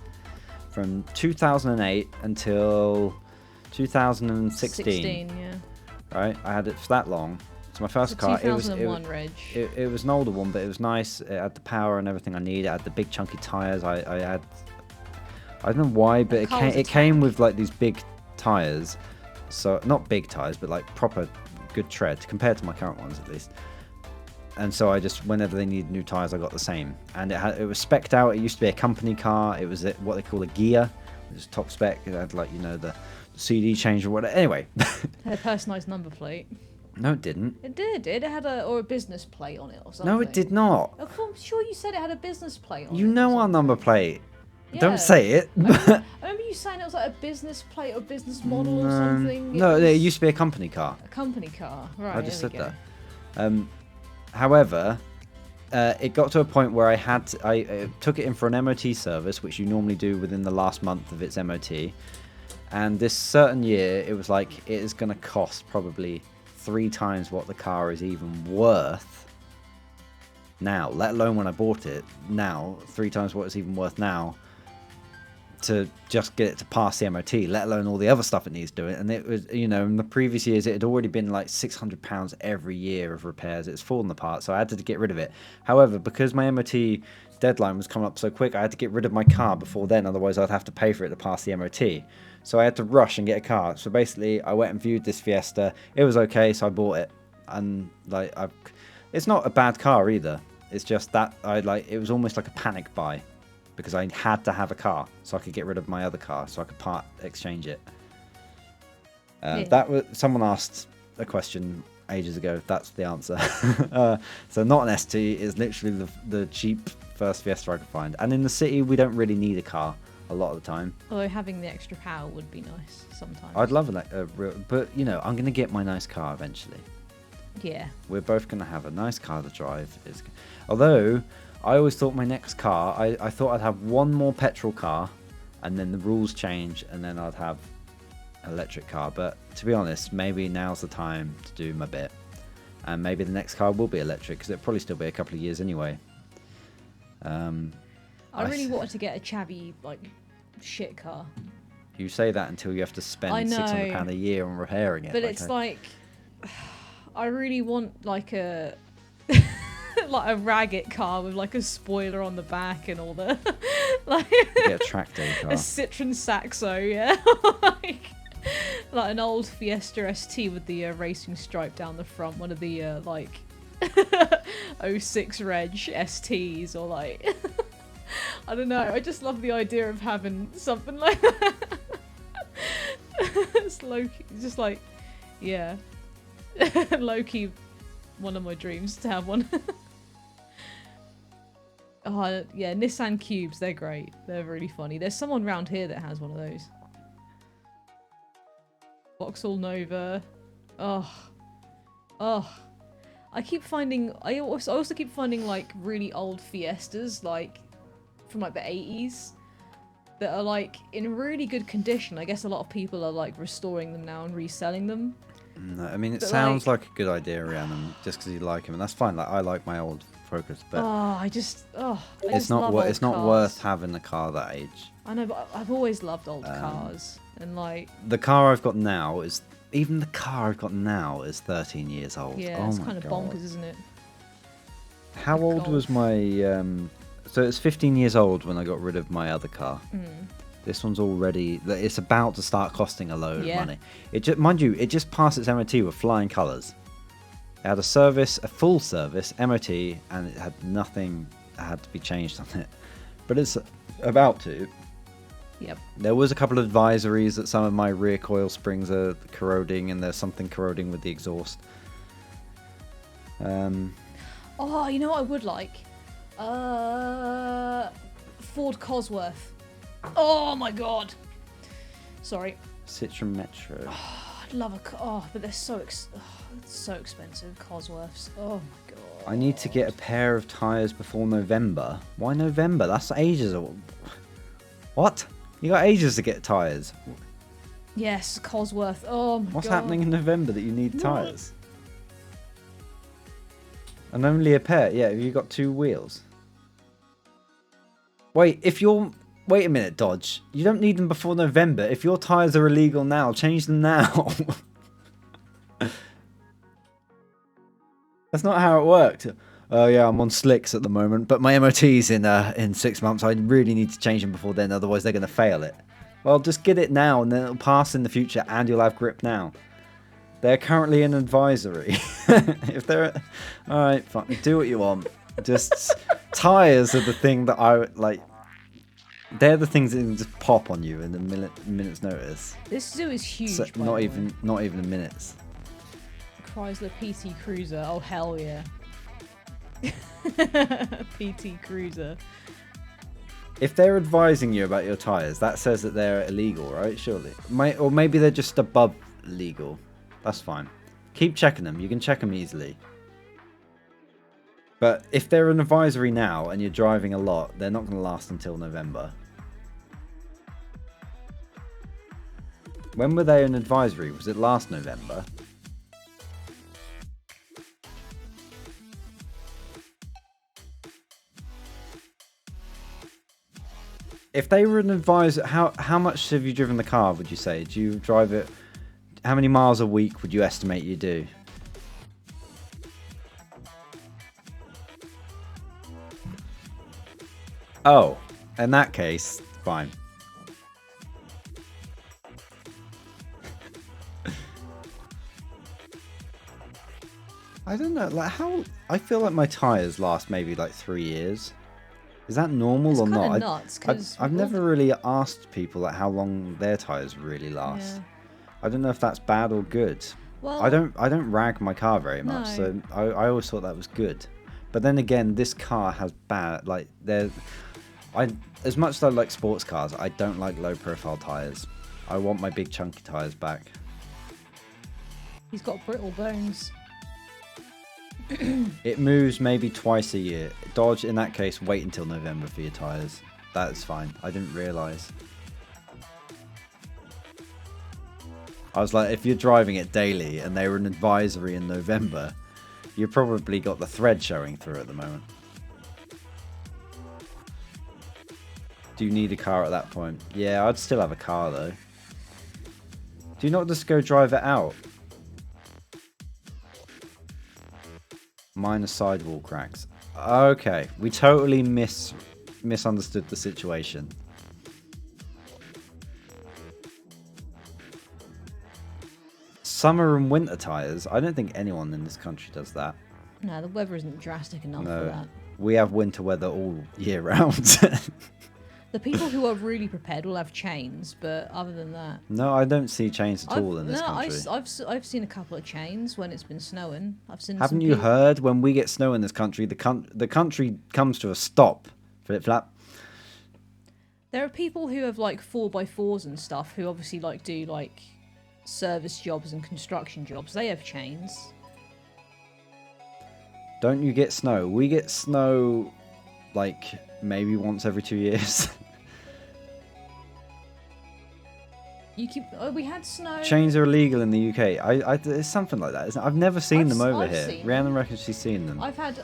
From 2008 until 2016. 16, yeah. Right? I had it for that long. It's my first car. 2001 reg. It was an older one, but it was nice. It had the power and everything I needed. It had the big chunky tyres. I don't know why, but it came with like these big tyres. So not big tyres, but like proper good tread compared to my current ones at least. And so I just, whenever they needed new tyres, I got the same. And it was spec'd out. It used to be a company car. It was what they call a Ghia. It was top spec. It had like, the CD change or whatever. Anyway. It had a personalised number plate. No, it didn't. It did. It had a business plate on it or something. No, it did not. I'm sure you said it had a business plate on it. You know our number plate. Don't say it. I remember you saying it was like a business plate or business model or something. No, was it used to be a company car. a company car. Right. I just there said we go. that. However, it got to a point where I took it in for an MOT service, which you normally do within the last month of its MOT. And this certain year, it was like it is going to cost probably 3 times what the car is even worth now, let alone when I bought it. Now, 3 times what it's even worth now to just get it to pass the MOT, let alone all the other stuff it needs doing. And it was, you know, in the previous years, it had already been like £600 every year of repairs. It's fallen apart, so I had to get rid of it. However, because my MOT deadline was coming up so quick, I had to get rid of my car before then, otherwise I'd have to pay for it to pass the MOT. So I had to rush and get a car. So basically, I went and viewed this Fiesta. It was okay, so I bought it. And like, it's not a bad car either. It's just that it was almost like a panic buy, because I had to have a car so I could get rid of my other car, so I could part exchange it. That was, someone asked a question ages ago. That's the answer. So not an ST. It's literally the cheap first Fiesta I could find. And in the city, we don't really need a car a lot of the time. Although having the extra power would be nice sometimes. I'd love a real, but you know, I'm gonna get my nice car eventually. Yeah. We're both gonna have a nice car to drive. Although I always thought my next car, I thought I'd have one more petrol car, and then the rules change, and then I'd have an electric car. But to be honest, maybe now's the time to do my bit, and maybe the next car will be electric, because it'll probably still be a couple of years anyway. I really wanted to get a chabby, like, shit car. You say that until you have to spend £600 a year on repairing it. But it's like, I really want like a like a ragged car with like a spoiler on the back and all the like get a track day car. A Citroen Saxo, yeah. like an old Fiesta ST with the racing stripe down the front, one of the like 06 reg STs, or like I don't know, I just love the idea of having something like that. It's low-key, just like, yeah. Low-key, one of my dreams to have one. Oh, yeah, Nissan Cubes, they're great. They're really funny. There's someone around here that has one of those. Vauxhall Nova. Oh. I keep finding, I also keep finding like really old Fiestas, like from like the 80s, that are like in really good condition. I guess a lot of people are like restoring them now and reselling them. No, I mean, it But, sounds like a good idea, Rhiannon, just because you like him, and that's fine. Like, I like my old Focus, but I just love it's not cars. worth having a car that age. I know, but I've always loved old cars, and like the car I've got now is 13 years old. yeah, it's kind of bonkers, isn't it? How old was my so it's 15 years old when I got rid of my other car. This one's already, it's about to start costing a load of money. Mind you, it just passed its MOT with flying colours. It had a full service, MOT, and it had nothing that had to be changed on it. But it's about to. Yep. There was a couple of advisories that some of my rear coil springs are corroding, and there's something corroding with the exhaust. Oh, you know what I would like? Ford Cosworth. Oh my god. Sorry. Citroen Metro. I'd love a but they're so so expensive, Cosworths. Oh my god. I need to get a pair of tyres before November. Why November? That's ages. What? You got ages to get tyres. Yes, Cosworth. Oh my god. What's happening in November that you need tyres? And only a pair? Yeah, have you got 2 wheels? Wait a minute, Dodge. You don't need them before November. If your tyres are illegal now, change them now. That's not how it worked. Oh yeah, I'm on slicks at the moment, but my MOT's in 6 months. I really need to change them before then, otherwise they're going to fail it. Well, just get it now, and then it'll pass in the future, and you'll have grip now. They're currently in advisory. If they're... Alright, fine. Do what you want. Just... Tyres are the thing that I like... They're the things that can just pop on you in a minute's notice. This zoo is huge. So, by not the even way. not even in minutes. Chrysler PT Cruiser. Oh hell yeah. PT Cruiser. If they're advising you about your tyres, that says that they're illegal, right? Surely. Or maybe they're just above legal. That's fine. Keep checking them. You can check them easily. But if they're an advisory now and you're driving a lot, they're not going to last until November. When were they an advisory? Was it last November? If they were an advisor, how much have you driven the car, would you say? Do you drive it? How many miles a week would you estimate you do? Oh, in that case, fine. I don't know, like how I feel like my tires last maybe like 3 years. Is that normal It's or kind not? of nuts because I've never really asked people like how long their tires really last. Yeah. I don't know if that's bad or good. Well, I don't rag my car very much, No. so I always thought that was good. But then again, this car has bad as much as I like sports cars, I don't like low profile tires. I want my big chunky tires back. he's got brittle bones. It moves maybe twice a year. Dodge, in that case, wait until November for your tyres. That's fine. I didn't realise. I was like, if you're driving it daily and they were an advisory in November, you probably got the thread showing through at the moment. Do you need a car at that point? Yeah, I'd still have a car though. Do you not just go drive it out? Minor sidewall cracks. Okay, we totally misunderstood the situation. Summer and winter tyres? I don't think anyone in this country does that. No, the weather isn't drastic enough for No, that. we have winter weather all year round. The people who are really prepared will have chains, but other than that, No, I don't see chains at all in this no, country. I've seen a couple of chains when it's been snowing. I've seen. Haven't some you people- heard? When we get snow in this country, the country comes to a stop. Flip flap. There are people who have like 4x4s and stuff who obviously like do like service jobs and construction jobs. They have chains. Don't you get snow? We get snow like maybe once every 2 years. You keep. Oh, we had snow. Chains are illegal in the UK. It's something like that, isn't it? I've never seen them over I've here. seen Rhiannon reckons she's seen them. I've had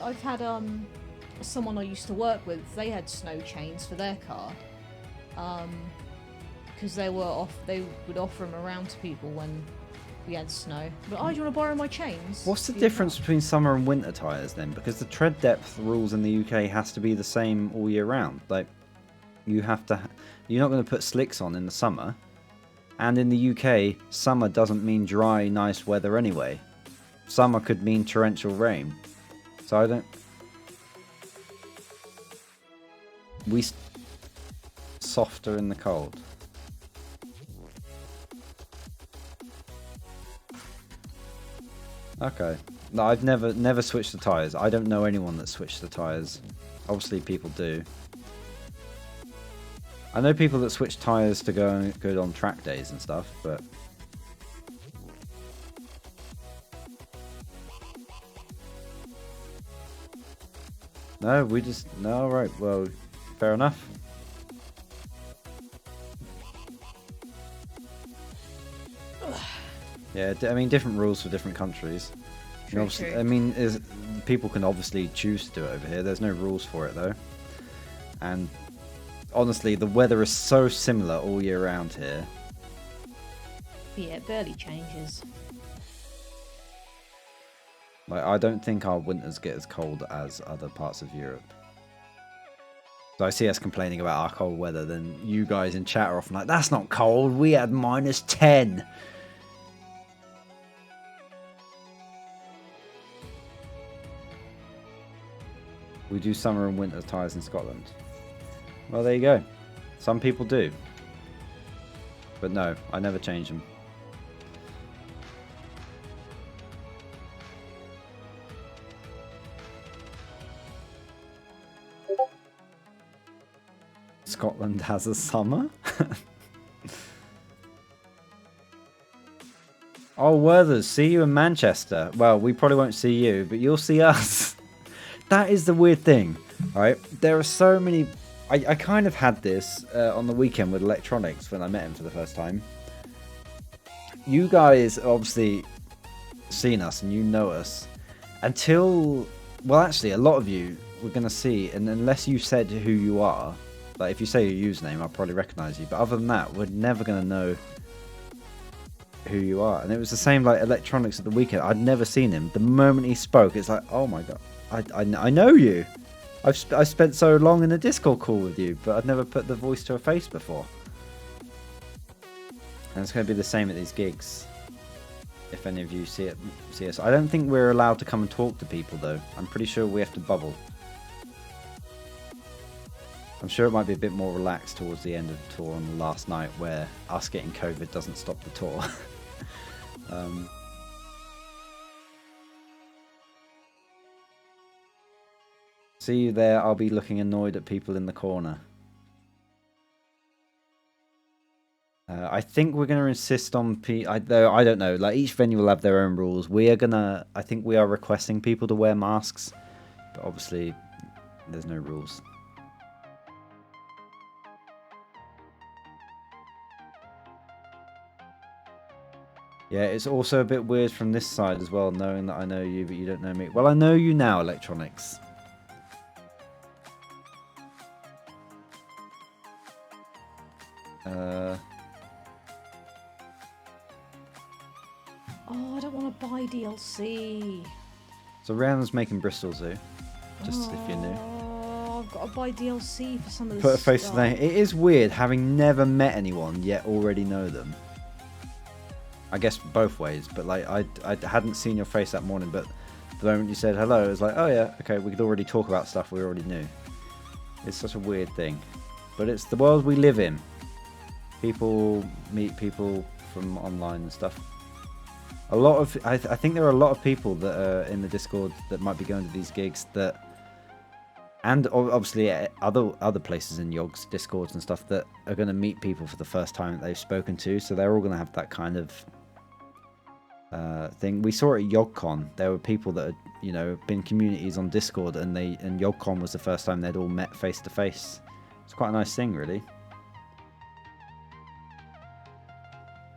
someone I used to work with. They had snow chains for their car, because they would offer them around to people when we had snow. But do you want to borrow my chains? What's the Yeah. difference between summer and winter tyres then? Because the tread depth rules in the UK has to be the same all year round. Like, you're not going to put slicks on in the summer. And in the UK, summer doesn't mean dry, nice weather anyway. Summer could mean torrential rain. So I don't... Softer in the cold. Okay. No, I've never switched the tyres. I don't know anyone that switched the tyres. Obviously people do. I know people that switch tyres to go good on track days and stuff, but... No, no, right, well, fair enough. Yeah, I mean, different rules for different countries. True, Obviously, true. I mean, people can obviously choose to do it over here. There's no rules for it, though. And honestly, the weather is so similar all year round here. Yeah, it barely changes. Like, I don't think our winters get as cold as other parts of Europe. So I see us complaining about our cold weather, then you guys in chat are often like, that's not cold, we had -10. We do summer and winter tyres in Scotland. Well, there you go. Some people do. But no, I never change them. Scotland has a summer? Oh, Werthers, see you in Manchester. Well, we probably won't see you, but you'll see us. That is the weird thing, right? There are so many... I kind of had this on the weekend with Electronics when I met him for the first time. You guys obviously seen us and you know us until... Well, actually, a lot of you we're going to see, and unless you said who you are, like if you say your username, I'll probably recognise you. But other than that, we're never going to know who you are. And it was the same like Electronics at the weekend. I'd never seen him. The moment he spoke, it's like, oh my god, I know you. I've spent so long in a Discord call with you, but I've never put the voice to a face before. And it's going to be the same at these gigs. If any of you see us. I don't think we're allowed to come and talk to people though. I'm pretty sure we have to bubble. I'm sure it might be a bit more relaxed towards the end of the tour on the last night where us getting COVID doesn't stop the tour. See you there. I'll be looking annoyed at people in the corner. I think we're going to insist on... though I don't know. Like each venue will have their own rules. We are going to... I think we are requesting people to wear masks. But obviously, there's no rules. Yeah, it's also a bit weird from this side as well, knowing that I know you, but you don't know me. Well, I know you now, Electronics. Oh, I don't want to buy DLC. So Rhiannon's making Bristol Zoo, just if you're new. Oh, I've got to buy DLC for some of this Put a face to stuff. the name. It is weird having never met anyone yet already know them. I guess both ways, but like I hadn't seen your face that morning, but the moment you said hello, it was like, oh yeah, okay, we could already talk about stuff we already knew. It's such a weird thing, but it's the world we live in. People meet people from online and stuff. A lot of I think there are a lot of people that are in the Discord that might be going to these gigs that, and obviously other places in Yogg's Discords and stuff that are going to meet people for the first time that they've spoken to. So they're all going to have that kind of thing. We saw it at YogCon. There were people that had, you know, been communities on Discord, and YogCon was the first time they'd all met face to face. It's quite a nice thing, really.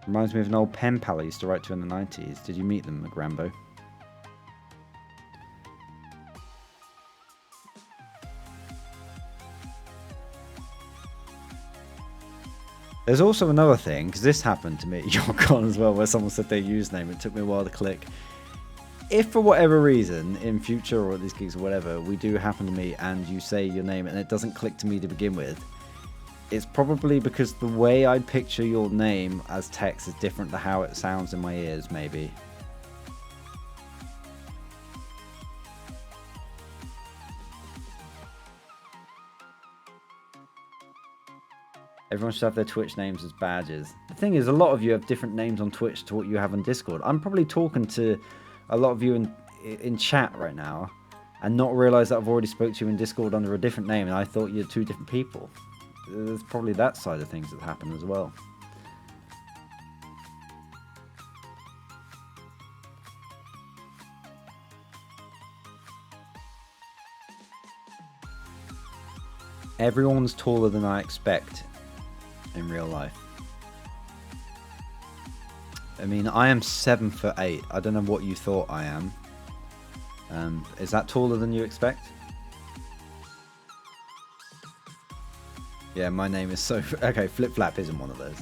Reminds me of an old pen pal I used to write to in the 90s. Did you meet them, Grambo? There's also another thing, because this happened to me at YogCon as well, where someone said their username. It took me a while to click. If for whatever reason, in future or at these gigs or whatever, we do happen to meet and you say your name and it doesn't click to me to begin with, it's probably because the way I picture your name as text is different to how it sounds in my ears, maybe. Everyone should have their Twitch names as badges. The thing is, a lot of you have different names on Twitch to what you have on Discord. I'm probably talking to a lot of you in chat right now and not realise that I've already spoke to you in Discord under a different name and I thought you're two different people. There's probably that side of things that happen as well. Everyone's taller than I expect in real life. I mean, I am 7'8". I don't know what you thought I am. Is that taller than you expect? Yeah, my name is so... Okay, Flip Flap isn't one of those.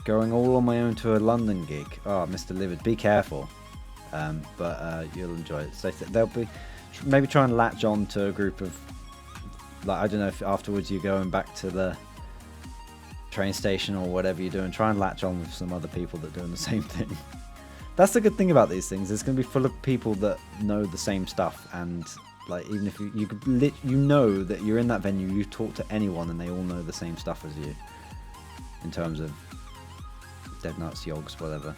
Going all on my own to a London gig. Oh, Mr. Livid, be careful. But you'll enjoy it. So they'll be... Maybe try and latch on to a group of... Like, I don't know if afterwards you're going back to the train station or whatever you're doing. Try and latch on with some other people that are doing the same thing. That's the good thing about these things. It's going to be full of people that know the same stuff and... Like, even if you know that you're in that venue, you talk to anyone and they all know the same stuff as you. In terms of Dead Nuts, Yogs, whatever.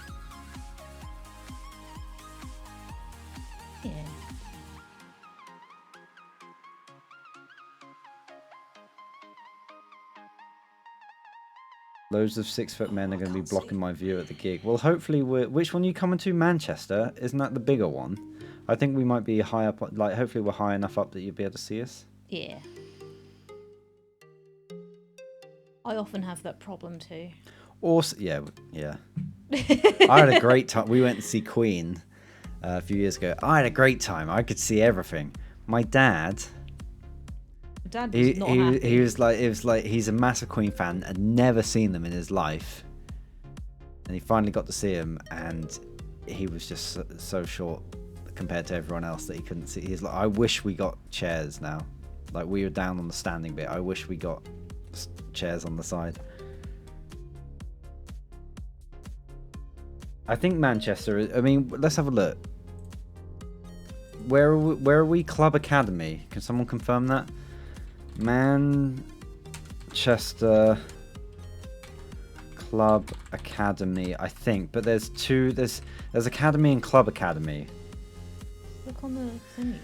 Yeah. Loads of 6-foot men are going to be blocking my view at the gig. Well, hopefully which one are you coming to? Manchester? Isn't that the bigger one? I think we might be high up. Like, hopefully we're high enough up that you'll be able to see us. Yeah. I often have that problem too. Also, yeah. I had a great time. We went to see Queen a few years ago. I had a great time. I could see everything. My dad... Dad was not happy. He was like, he's a massive Queen fan, had never seen them in his life, and he finally got to see them, and he was just so short compared to everyone else that he couldn't see. He's like, I wish we got chairs now. Like, we were down on the standing bit. I wish we got chairs on the side. I think Manchester. I mean, let's have a look. Where are we? Club Academy. Can someone confirm that? Manchester Club Academy, I think, but there's two. There's Academy and Club Academy. Look on the thingy.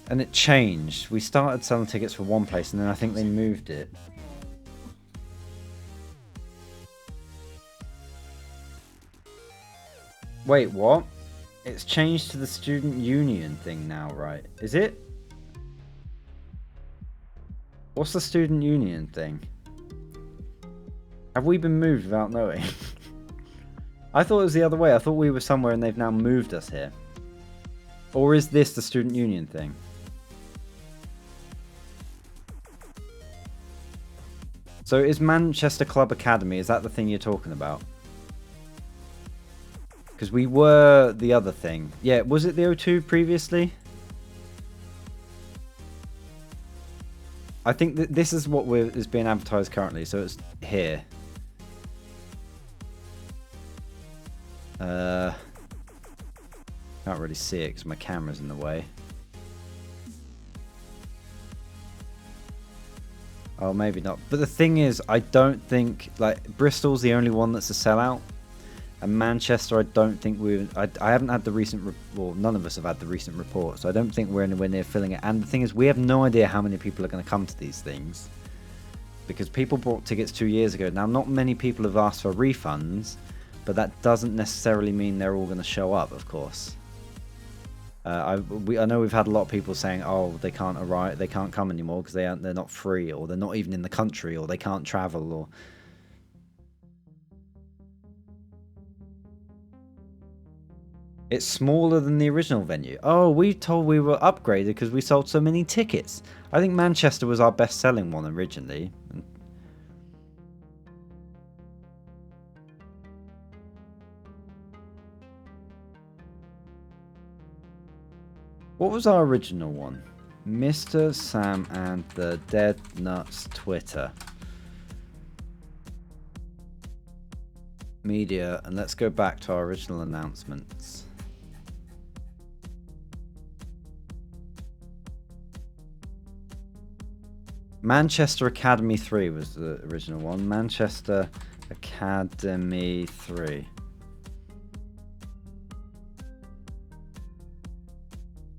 And it changed. We started selling tickets for one place, and then I think they moved it. Wait, what? It's changed to the student union thing now, right? Is it? What's the student union thing? Have we been moved without knowing? I thought it was the other way. I thought we were somewhere and they've now moved us here. Or is this the student union thing? So is Manchester Club Academy, is that the thing you're talking about? Because we were the other thing. Yeah, was it the O2 previously? I think that this is what is being advertised currently, so it's here. Can't really see it because my camera's in the way. Oh, maybe not. But the thing is, I don't think, like, Bristol's the only one that's a sellout. And Manchester, I don't think I haven't had the recent, well, none of us have had the recent report, so I don't think we're anywhere near filling it. And the thing is, we have no idea how many people are going to come to these things. Because people bought tickets 2 years ago. Now, not many people have asked for refunds, but that doesn't necessarily mean they're all going to show up, of course. I know we've had a lot of people saying, oh, they can't arrive, they can't come anymore because they're not free, or they're not even in the country, or they can't travel, or... It's smaller than the original venue. Oh, we told we were upgraded because we sold so many tickets. I think Manchester was our best selling one originally. What was our original one? Mr. Sam and the Dead Nuts Twitter. Media, and let's go back to our original announcements. Manchester Academy 3 was the original one. Manchester Academy 3.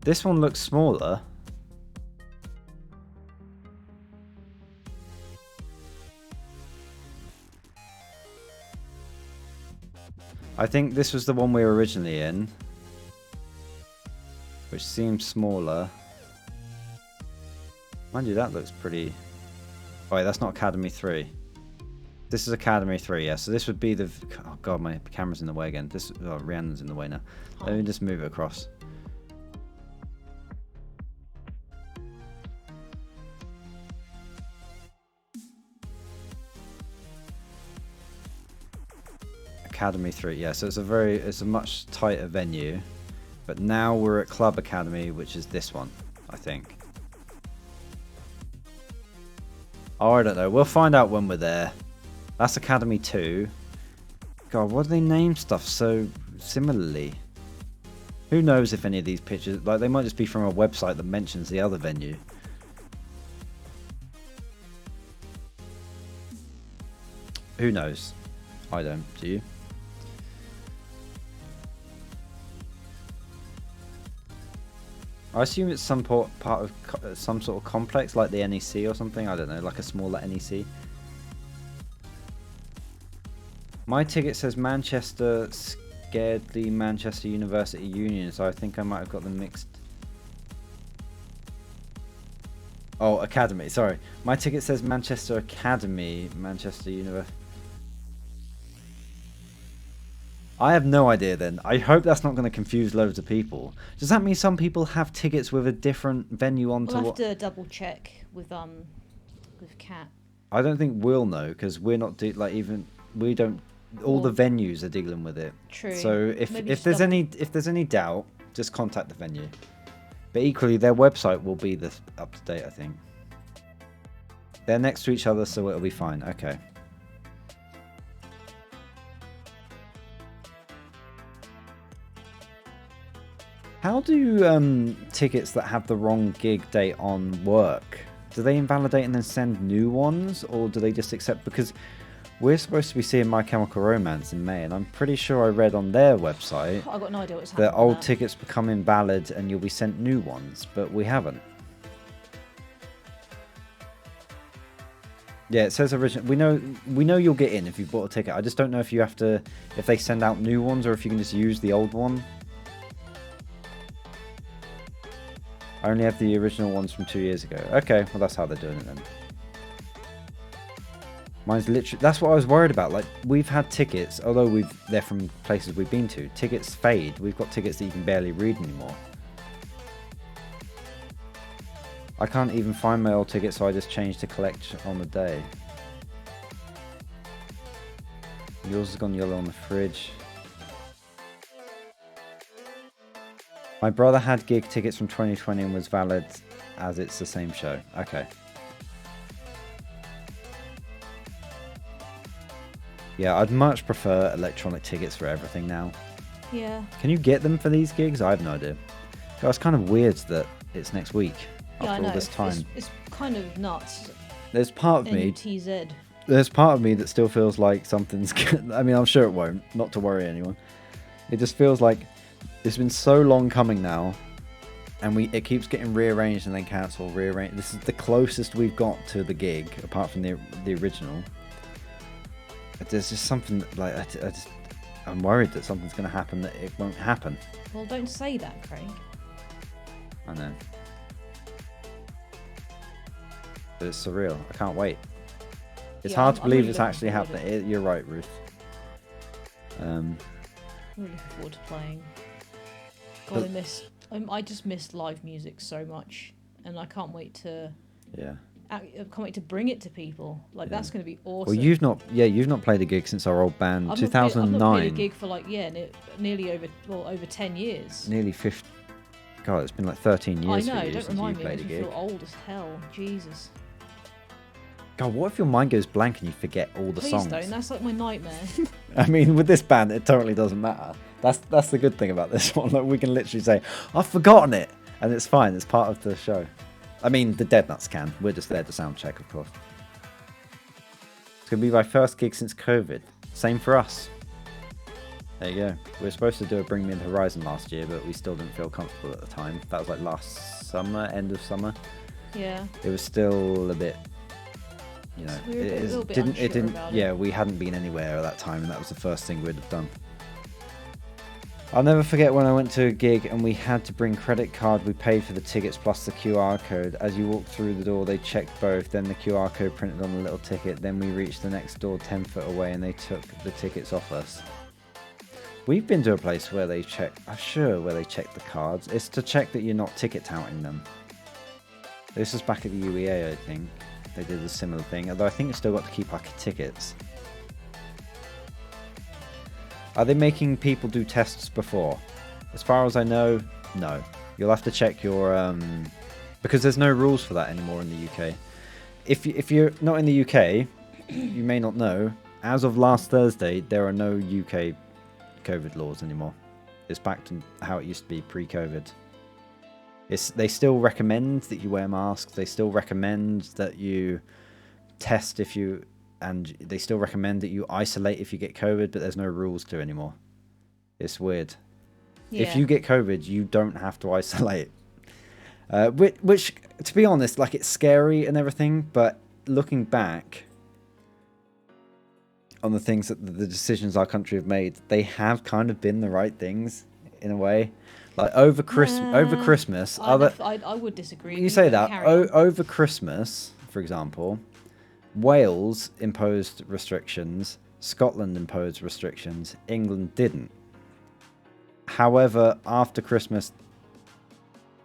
This one looks smaller. I think this was the one we were originally in, which seems smaller. Mind you, that looks pretty... Oh, wait, that's not Academy 3. This is Academy 3, yeah. So this would be the... Oh, God, my camera's in the way again. This... Oh, Rhiannon's in the way now. Let me just move it across. Academy 3, yeah. So it's a much tighter venue. But now we're at Club Academy, which is this one, I think. Oh, I don't know. We'll find out when we're there. That's Academy 2. God, why do they name stuff so similarly? Who knows if any of these pictures... Like, they might just be from a website that mentions the other venue. Who knows? I don't. Do you? I assume it's some part of some sort of complex, like the NEC or something. I don't know, like a smaller NEC. My ticket says Manchester scared the Manchester University Union, so I think I might have got them mixed. Oh, Academy, sorry. My ticket says Manchester Academy, Manchester University. I have no idea then. I hope that's not going to confuse loads of people. Does that mean some people have tickets with a different venue onto We'll have what? to double check with Kat. I don't think we'll know because we're not we don't. All the venues are dealing with it. True. So if Maybe there's any doubt, just contact the venue. But equally, their website will be up to date. I think they're next to each other, so it'll be fine. Okay. How do tickets that have the wrong gig date on work? Do they invalidate and then send new ones, or do they just accept? Because we're supposed to be seeing My Chemical Romance in May, and I'm pretty sure I read on their website I've got no idea what's happening. that old tickets become invalid and you'll be sent new ones, but we haven't. Yeah, it says original. We know you'll get in if you've bought a ticket. I just don't know if you have to, if they send out new ones or if you can just use the old one. I only have the original ones from 2 years ago. Okay, well that's how they're doing it then. Mine's literally, that's what I was worried about. Like, we've had tickets, although they're from places we've been to. Tickets fade. We've got tickets that you can barely read anymore. I can't even find my old ticket, so I just changed to collect on the day. Yours has gone yellow on the fridge. My brother had gig tickets from 2020 and was valid as it's the same show. Okay. Yeah, I'd much prefer electronic tickets for everything now. Yeah. Can you get them for these gigs? I have no idea. God, it's kind of weird that it's next week after all this time. It's kind of nuts. There's part of me. NTZ. There's part of me that still feels like something's. I mean, I'm sure it won't. Not to worry anyone. It just feels like it's been so long coming now, and it keeps getting rearranged and then cancelled, rearranged. This is the closest we've got to the gig, apart from the original. There's just something like I'm worried that something's going to happen that it won't happen. Well, don't say that, Craig. I know. But it's surreal. I can't wait. It's hard to believe really it's looking actually forward to happening. You're right, Ruth. I'm really looking forward to playing. God, I just miss live music so much, and I can't wait to. Yeah. I can't wait to bring it to people. Like, that's going to be awesome. Well, you've not played a gig since our old band, I've 2009. I've not played a gig for nearly over 10 years. Nearly 50. God, it's been like 13 years. I know. For you Don't since remind you me. played I a gig. feel old as hell. Jesus. God, what if your mind goes blank and you forget all the Please songs? don't. That's like my nightmare. I mean, with this band, it totally doesn't matter. That's the good thing about this one. Like, we can literally say, "I've forgotten it," and it's fine. It's part of the show. I mean, the Dead Nuts can. We're just there to sound check, of course. It's gonna be my first gig since COVID. Same for us. There you go. We were supposed to do a Bring Me the Horizon last year, but we still didn't feel comfortable at the time. That was like last summer, end of summer. Yeah. It was still a bit, you know, We were a little bit it unsure didn't. about Yeah, it. we hadn't been anywhere at that time, and that was the first thing we'd have done. I'll never forget when I went to a gig and we had to bring credit card. We paid for the tickets plus the QR code. As you walked through the door, they checked both. Then the QR code printed on the little ticket. Then we reached the next door 10 foot away and they took the tickets off us. We've been to a place where they check, I'm sure, where they check the cards. It's to check that you're not ticket touting them. This was back at the UEA, I think. They did a similar thing, although I think you still got to keep our tickets. Are they making people do tests before? As far as I know, no. You'll have to check your because there's no rules for that anymore in the UK. If you're not in the UK, you may not know. As of last Thursday, there are no UK COVID laws anymore. It's back to how it used to be pre-COVID. They still recommend that you wear masks. They still recommend that you test and they still recommend that you isolate if you get COVID, but there's no rules to anymore. It's weird. Yeah. If you get COVID, you don't have to isolate. Which, to be honest, like, it's scary and everything, but looking back, on the things that the decisions our country have made, they have kind of been the right things in a way. Like over Christmas, I would disagree. you say that Carry on. over Christmas, for example, Wales imposed restrictions, Scotland imposed restrictions, England didn't. However, after Christmas,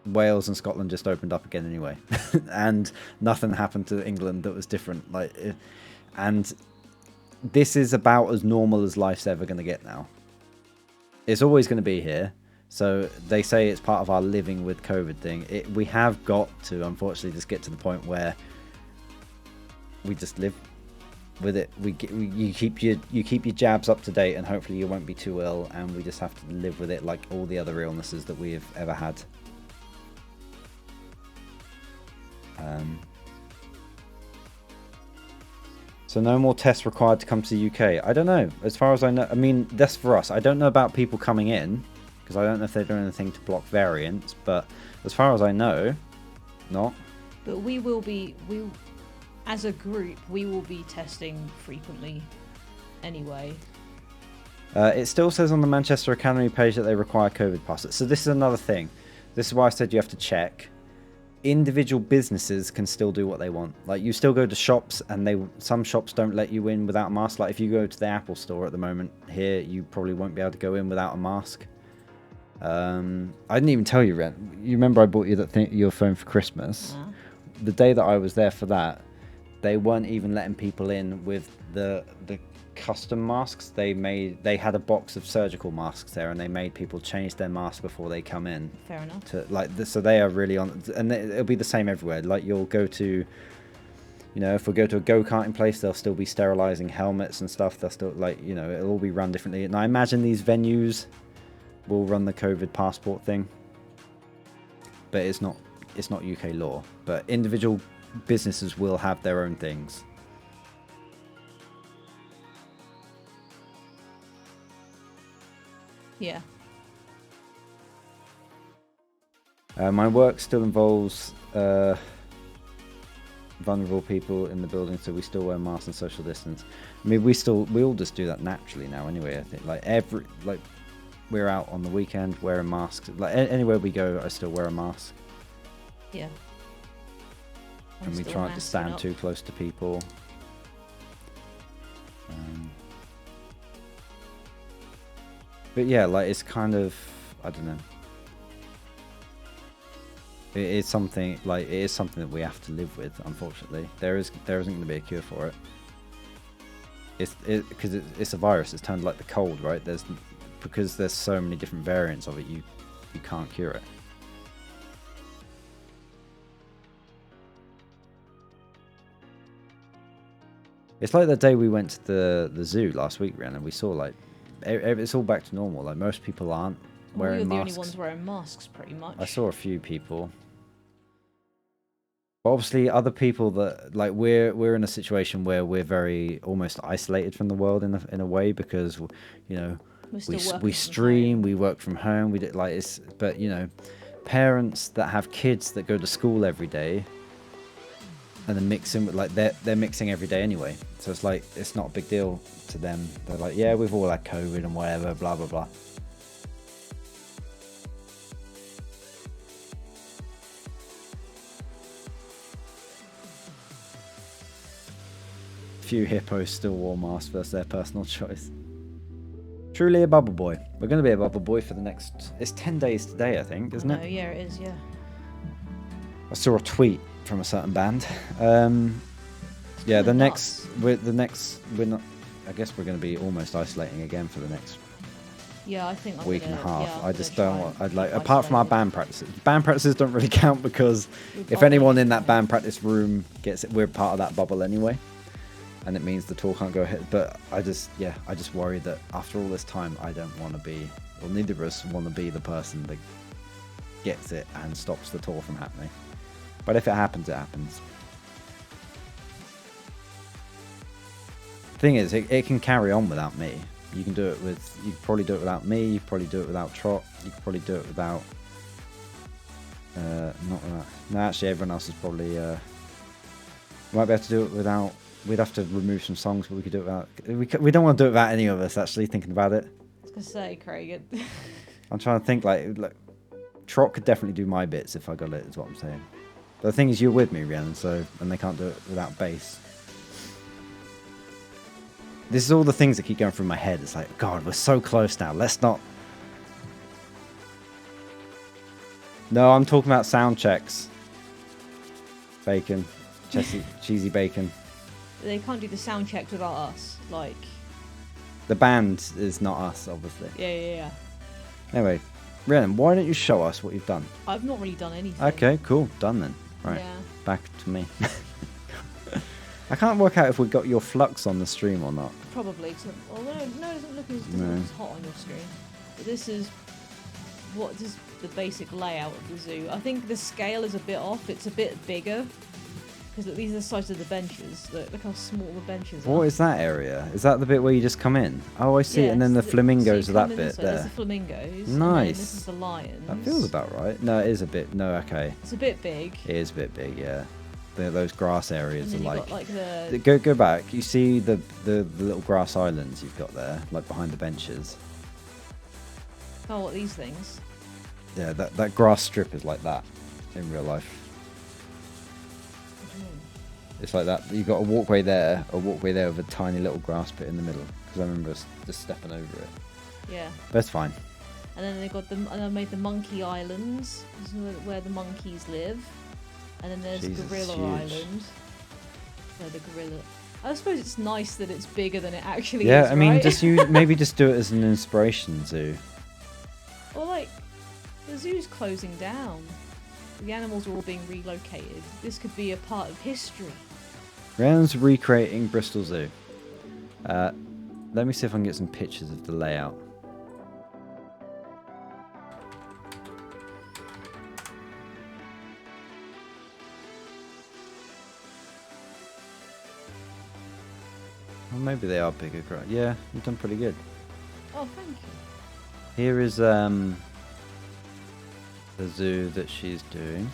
Wales and Scotland just opened up again anyway, and nothing happened to England that was different. And this is about as normal as life's ever going to get now. It's always going to be here. So they say it's part of our living with COVID thing. We have got to, unfortunately, just get to the point where we just live with it. You keep your jabs up to date, and hopefully you won't be too ill. And we just have to live with it like all the other illnesses that we have ever had. So no more tests required to come to the UK. I don't know. As far as I know, I mean, that's for us. I don't know about people coming in, because I don't know if they're doing anything to block variants, but as far as I know, not. But as a group, we will be testing frequently anyway. It still says on the Manchester Academy page that they require COVID passes. So this is another thing. This is why I said you have to check. Individual businesses can still do what they want. Like, you still go to shops, and some shops don't let you in without a mask. Like, if you go to the Apple store at the moment here, you probably won't be able to go in without a mask. I didn't even tell you, Ren. You remember I bought you your phone for Christmas? Yeah. The day that I was there for that, they weren't even letting people in with the custom masks. They had a box of surgical masks there, and they made people change their mask before they come in. Fair enough. So they are really on, and it'll be the same everywhere. Like, you'll go to, if we go to a go-karting place, they'll still be sterilizing helmets and stuff. They'll still, it'll all be run differently. And I imagine these venues will run the COVID passport thing, but it's not UK law. But individual businesses will have their own things. Yeah. My work still involves vulnerable people in the building, so we still wear masks and social distance. I mean, we all just do that naturally now anyway. I think we're out on the weekend wearing masks. Like, anywhere we go, I still wear a mask. Yeah. And we try not to stand too close to people. But yeah, like, it's kind of, I don't know. It is something that we have to live with. Unfortunately, there isn't going to be a cure for it. Because it's a virus. It's turned like the cold, right? Because there's so many different variants of it. You can't cure it. It's like the day we went to the zoo last week, Ren, and we saw it's all back to normal. Like, most people aren't wearing masks. You're the only ones wearing masks, pretty much. I saw a few people. But obviously, other people that, like, we're in a situation where we're very almost isolated from the world in a way, because we stream, we work from home, we do but parents that have kids that go to school every day, and then mixing with, they're mixing every day anyway. So it's not a big deal to them. They're like, yeah, we've all had COVID and whatever, blah, blah, blah. Few hippos still wore masks, that's their personal choice. Truly a bubble boy. We're going to be a bubble boy for the next... It's 10 days today, I think, isn't it? Yeah, it is, yeah. I saw a tweet from a certain band. Yeah, we're not... I guess we're going to be almost isolating again for the next Yeah, I think week and a half. I just don't want... apart from our band practices. Band practices don't really count, because if anyone in that band practice room gets it, we're part of that bubble anyway. And it means the tour can't go ahead. But I just worry that after all this time, I don't want to be, or neither of us want to be the person that gets it and stops the tour from happening. But if it happens, it happens. The thing is, it can carry on without me. You can probably do it without me. You can probably do it without Trot. You can probably do it without, not without. No, actually, everyone else is probably. Might be able to do it without We'd have to remove some songs, but we could do it without. We don't want to do it without any of us actually thinking about it. I was gonna say, Craig. I'm trying to think like Trot could definitely do my bits if I got it. Is what I'm saying. But the thing is, you're with me, Rhiannon, and they can't do it without bass. This is all the things that keep going through my head. It's like, God, we're so close now. Let's not. No, I'm talking about sound checks. Bacon, cheesy bacon. They can't do the sound checks without us. Like. The band is not us, obviously. Yeah. Anyway, Rhiannon, why don't you show us what you've done? I've not really done anything. Okay, cool, done then. Right, Yeah. back to me. I can't work out if we got your flux on the stream or not. Probably. Although no, it doesn't look as hot on your screen. But this is the basic layout of the zoo. I think the scale is a bit off. It's a bit bigger because these are the size of the benches. Look how small the benches are. What is that area? Is that the bit where you just come in? Oh, I see. Yeah, and then the so flamingos so are you come that in bit this way, There's there. the flamingos. Nice. And this is the lions. That feels about right. No, it is a bit. No, okay. It's a bit big. It is a bit big, yeah. Those grass areas And are then like. you've got like Go back. You see the little grass islands you've got there, like behind the benches. oh, what these things? Yeah, that grass strip is like that in real life. What do you mean? It's like that. You've got a walkway there with a tiny little grass bit in the middle. Because I remember just stepping over it. Yeah. But it's fine. And then they got and I made the Monkey Islands, this is where the monkeys live. And then there's Jesus, Gorilla huge. Island, where the gorilla. I suppose it's nice that it's bigger than it actually is. Yeah, I mean, right? maybe just do it as an inspiration zoo. Or like, the zoo's closing down. The animals are all being relocated. This could be a part of history. Rhiannon's recreating Bristol Zoo. Let me see if I can get some pictures of the layout. Well, maybe they are bigger. Yeah, you've done pretty good. Oh, thank you. Here is the zoo that she's doing.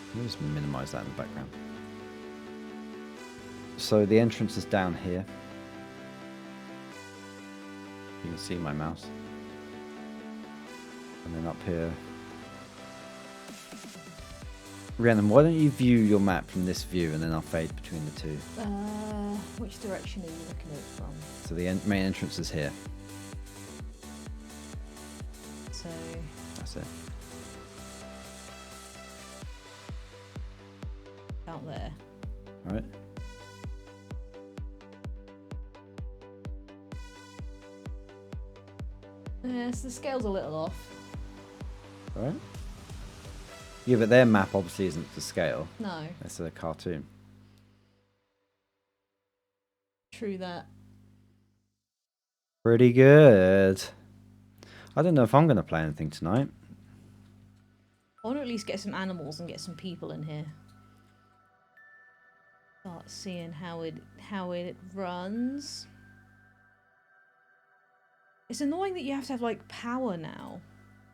Let me just minimize that in the background. So the entrance is down here. You can see my mouse. And then up here. Rhiannon, why don't you view your map from this view and then I'll fade between the two. Which direction are you looking at it from? So the main entrance is here. So, That's it. out there. Alright. Yes, the scale's a little off. Alright. Yeah, but their map obviously isn't to scale. No, It's a cartoon. true that. Pretty good. I don't know if I'm going to play anything tonight. I want to at least get some animals and get some people in here. Start seeing how it runs. It's annoying that you have to have like power now.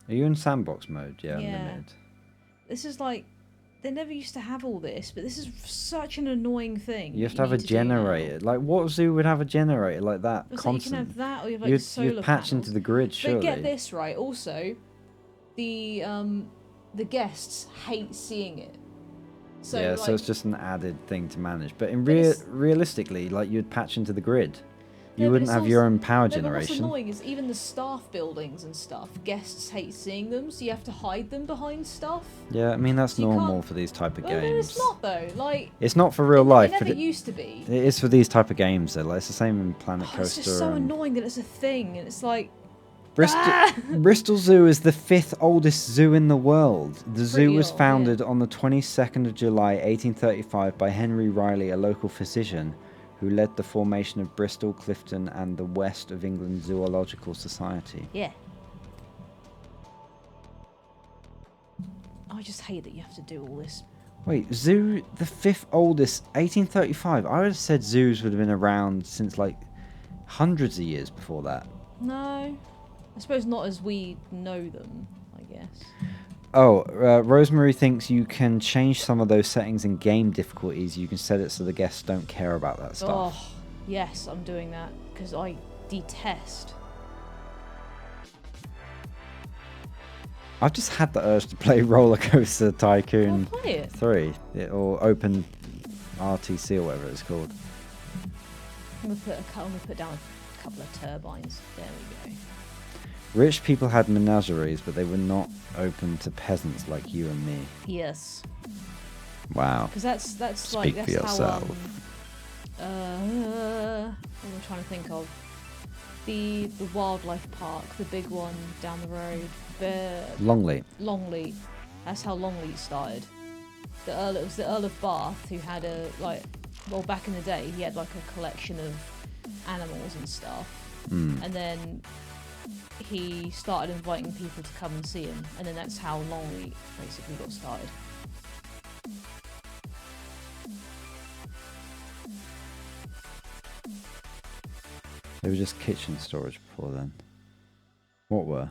Are you in sandbox mode? Yeah, Yeah. unlimited. This is like they never used to have all this, but this is such an annoying thing. You have that to have a need do now. generator. Like, what zoo would have a generator like that? It's like you Constant. can have that, or you have like you'd solar patch panels. into the grid, surely. But get this right. Also, the guests hate seeing it. So yeah, like, so it's just an added thing to manage. But in But it's- realistically, like, you'd patch into the grid. You Yeah, but wouldn't it's have your also- own power No, but what's generation. annoying is even the staff buildings and stuff. Guests hate seeing them, so you have to hide them behind stuff. Yeah, I mean, that's So you normal can't- for these type of Well, games. no, it's not though. Like It's not for real life, it but never it used to be. is for these type of games, though. Like, it's the same in Planet Oh, it's Coaster. just so and- annoying that it's a thing, and it's like Bristol, Bristol Zoo is the 5th oldest zoo in the world. The zoo Pretty was old, founded yeah. on the 22nd of July 1835 by Henry Riley, a local physician who led the formation of Bristol, Clifton and the West of England Zoological Society. yeah. I just hate that you have to do all this. Wait, zoo, the 5th oldest, 1835? I would have said zoos would have been around since like hundreds of years before that. No, I suppose not as we know them. I guess. Oh, Rosemary thinks you can change some of those settings in game difficulties. You can set it so the guests don't care about that stuff. Oh, yes, I'm doing that because I detest. I've just had the urge to play Roller Coaster Tycoon I'll play it. 3 or Open RTC or whatever it's called. I'm gonna put down a couple of turbines. There we go. Rich people had menageries, but they were not open to peasants like you and me. Yes, Wow. because that's Speak like for that's yourself. how what am I trying to think of? The wildlife park, the big one down the road, Longleat. Longleat. That's how Longleat started. It was the Earl of Bath who had back in the day he had like a collection of animals and stuff, and then he started inviting people to come and see him, and then that's how Longleat basically got started. They were just kitchen storage before then. What were?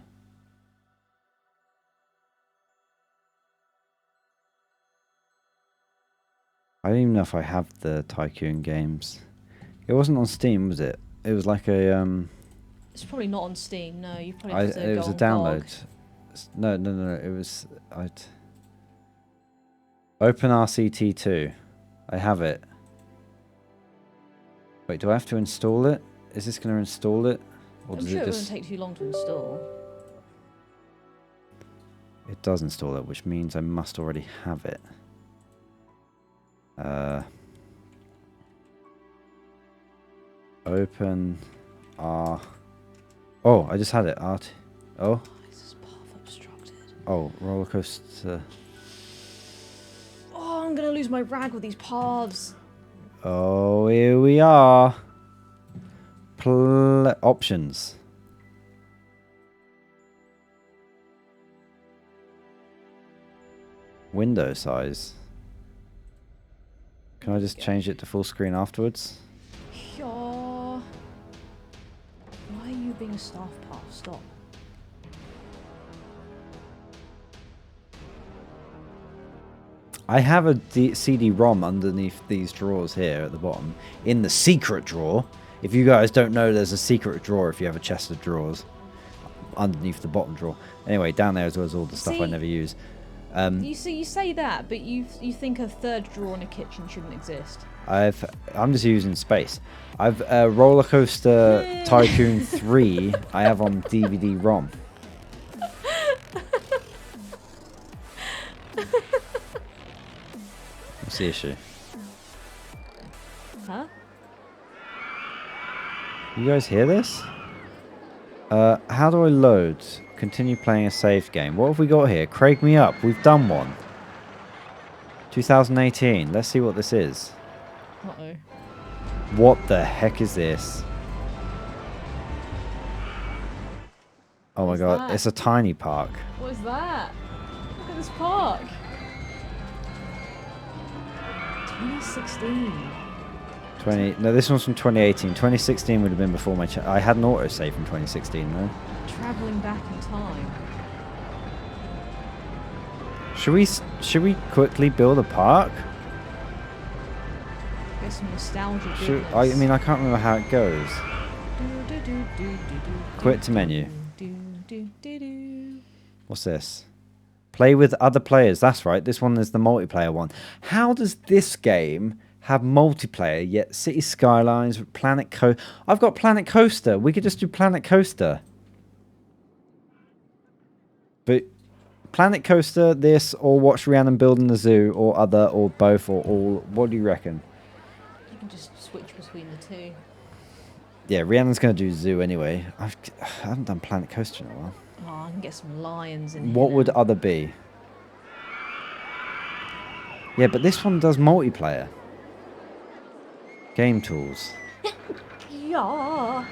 I don't even know if I have the Tycoon games. It wasn't on Steam, was it? It was like a It's probably not on Steam. No, you probably have to it go was a on download. GOG. No. It was Open RCT2. I have it. Wait, do I have to install it? Is this going to install it, or I'm does sure it it just? wouldn't take too long to install. It does install it, which means I must already have it. Open R. Oh, I just had it. Art. Oh. Is this path obstructed? Oh, roller coaster. Oh, I'm gonna lose my rag with these paths. Oh, here we are. Options. Window size. Can I just change it to full screen afterwards? Yeah. Why are you being a staff path? Stop. I have a CD-ROM underneath these drawers here at the bottom. In the secret drawer. If you guys don't know, there's a secret drawer if you have a chest of drawers. Underneath the bottom drawer. Anyway, down there as well as all the stuff I See? never use. You say that, but you think a third drawer in a kitchen shouldn't exist. I'm just using space. I've Roller Coaster Tycoon 3. I have on DVD-ROM. What's the issue? Huh? You guys hear this? How do I load? Continue playing a saved game. What have we got here? Craig me up. We've done one. 2018. Let's see what this is. Uh-oh. What the heck is this? Oh my What's god, that? it's a tiny park. What is that? Look at this park. 2016. No, this one's from 2018. 2016 would have been before my I had an autosave from 2016, though. Traveling back in time. Should we quickly build a park? Get some nostalgia. I mean, I can't remember how it goes. Quit to menu. What's this? Play with other players. That's right. This one is the multiplayer one. How does this game have multiplayer yet City Skylines, Planet Coaster? I've got Planet Coaster. We could just do Planet Coaster. But Planet Coaster, this, or watch Rhiannon building the zoo, or other, or both, or all. What do you reckon? You can just switch between the two. Yeah, Rhiannon's going to do zoo anyway. I haven't done Planet Coaster in a while. Oh, I can get some lions in here. What would now. other be? Yeah, but this one does multiplayer. Game tools. Yeah.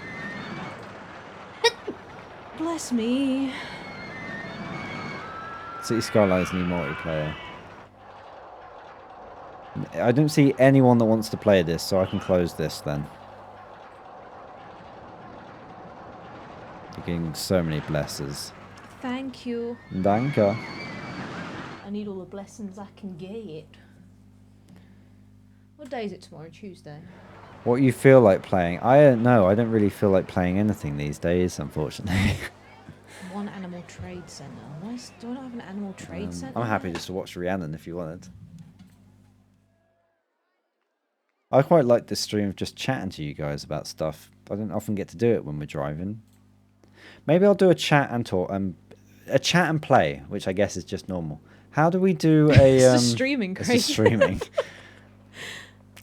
Bless me. City Skylines need multiplayer. I don't see anyone that wants to play this, so I can close this then. You're getting so many blesses. Thank you. Danke. need all the blessings I can get. What day is it tomorrow? Tuesday. What you feel like playing? I don't know. I don't really feel like playing anything these days, unfortunately. One animal trade center. Do I not have an animal trade center? I'm happy just to watch Rhiannon if you wanted. I quite like this stream of just chatting to you guys about stuff. I don't often get to do it when we're driving. Maybe I'll do a chat and talk, a chat and play, which I guess is just normal. How do we do a? It's just streaming, Craig. It's just streaming.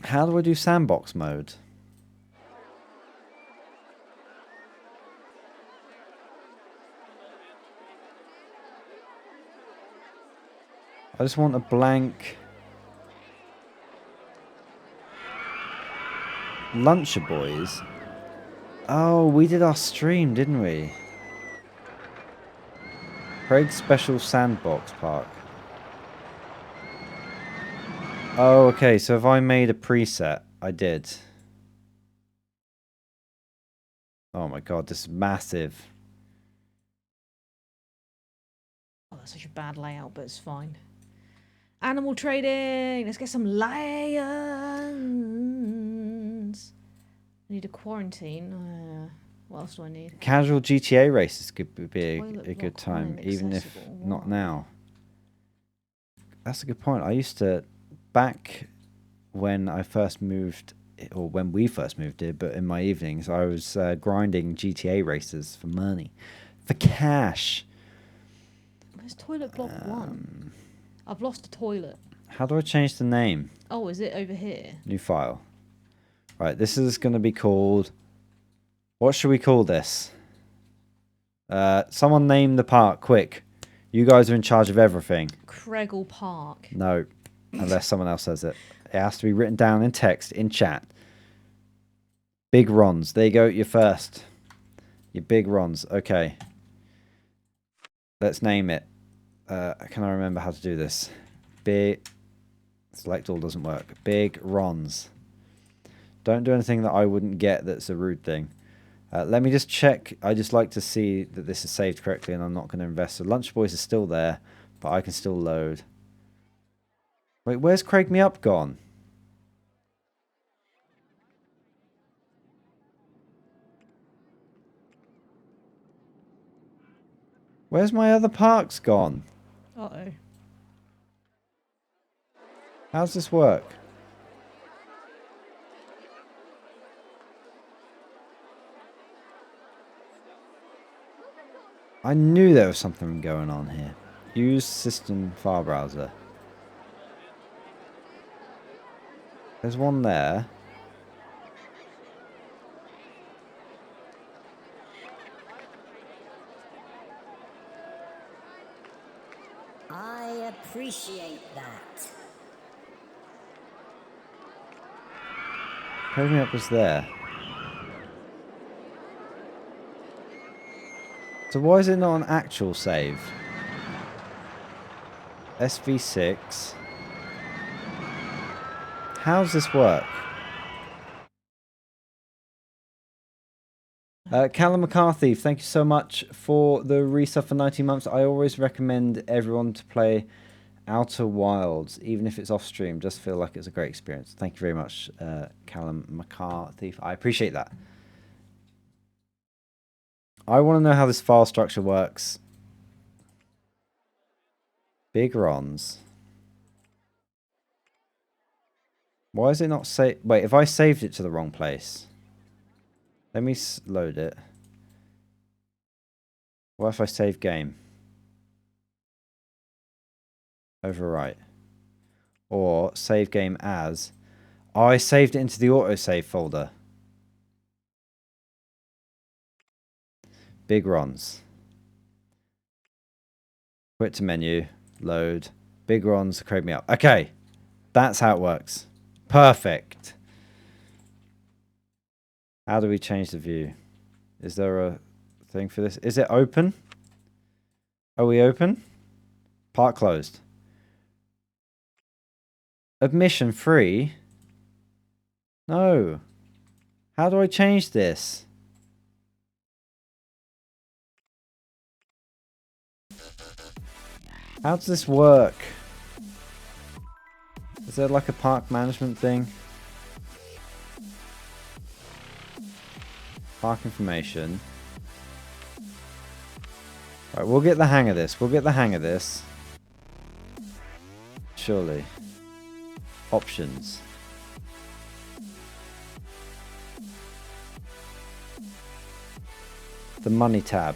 How do I do sandbox mode? I just want a blank Luncher Boys. Oh, we did our stream, didn't we? Craig's Special Sandbox Park. Oh, okay, so if I made a preset, I did. Oh my god, this is massive. Oh, that's such a bad layout, but it's fine. Animal trading! Let's get some lions! I need a quarantine. What else do I need? Casual GTA races could be a good block time, even if inaccessible. not What? now. That's a good point. I used to, back when I first moved, or when we first moved here, but in my evenings, I was grinding GTA races for money, for cash. Where's toilet block 1? I've lost a toilet. How do I change the name? Oh, is it over here? New file. Right, this is going to be called... What should we call this? Someone name the park, quick. You guys are in charge of everything. Craigle Park. No, unless someone else says it. It has to be written down in text, in chat. Big Rons. There you go, you're first. Your Big Rons. Okay. Let's name it. Can I remember how to do this? Big... Select all doesn't work. Big Rons. Don't do anything that I wouldn't get that's a rude thing. Let me just check. I just like to see that this is saved correctly and I'm not going to invest. So Lunch Boys is still there, but I can still load. Wait, where's Craig Me Up gone? Where's my other parks gone? Uh-oh. How's this work? I knew there was something going on here. Use system file browser. There's one there. I appreciate that. Craig Me Up was there. So why is it not an actual save? SV6. How's this work? Callum McCarthy, thank you so much for the resub for 19 months. I always recommend everyone to play Outer Wilds, even if it's off stream. Just feel like it's a great experience. Thank you very much, Callum McCarthy. I appreciate that. I want to know how this file structure works. Big Rons. Why is it not saved? Wait, if I saved it to the wrong place. Let me load it. What if I save game? Overwrite. Or save game as. Oh, I saved it into the autosave folder. Big Rons. Quit to menu. Load. Big Rons. Craig Me Up. Okay. That's how it works. Perfect. How do we change the view? Is there a thing for this? Is it open? Are we open? Park closed. Admission free? No. How do I change this? How does this work? Is there like a park management thing? Park information. Right, we'll get the hang of this. We'll get the hang of this. Surely. Options. The money tab.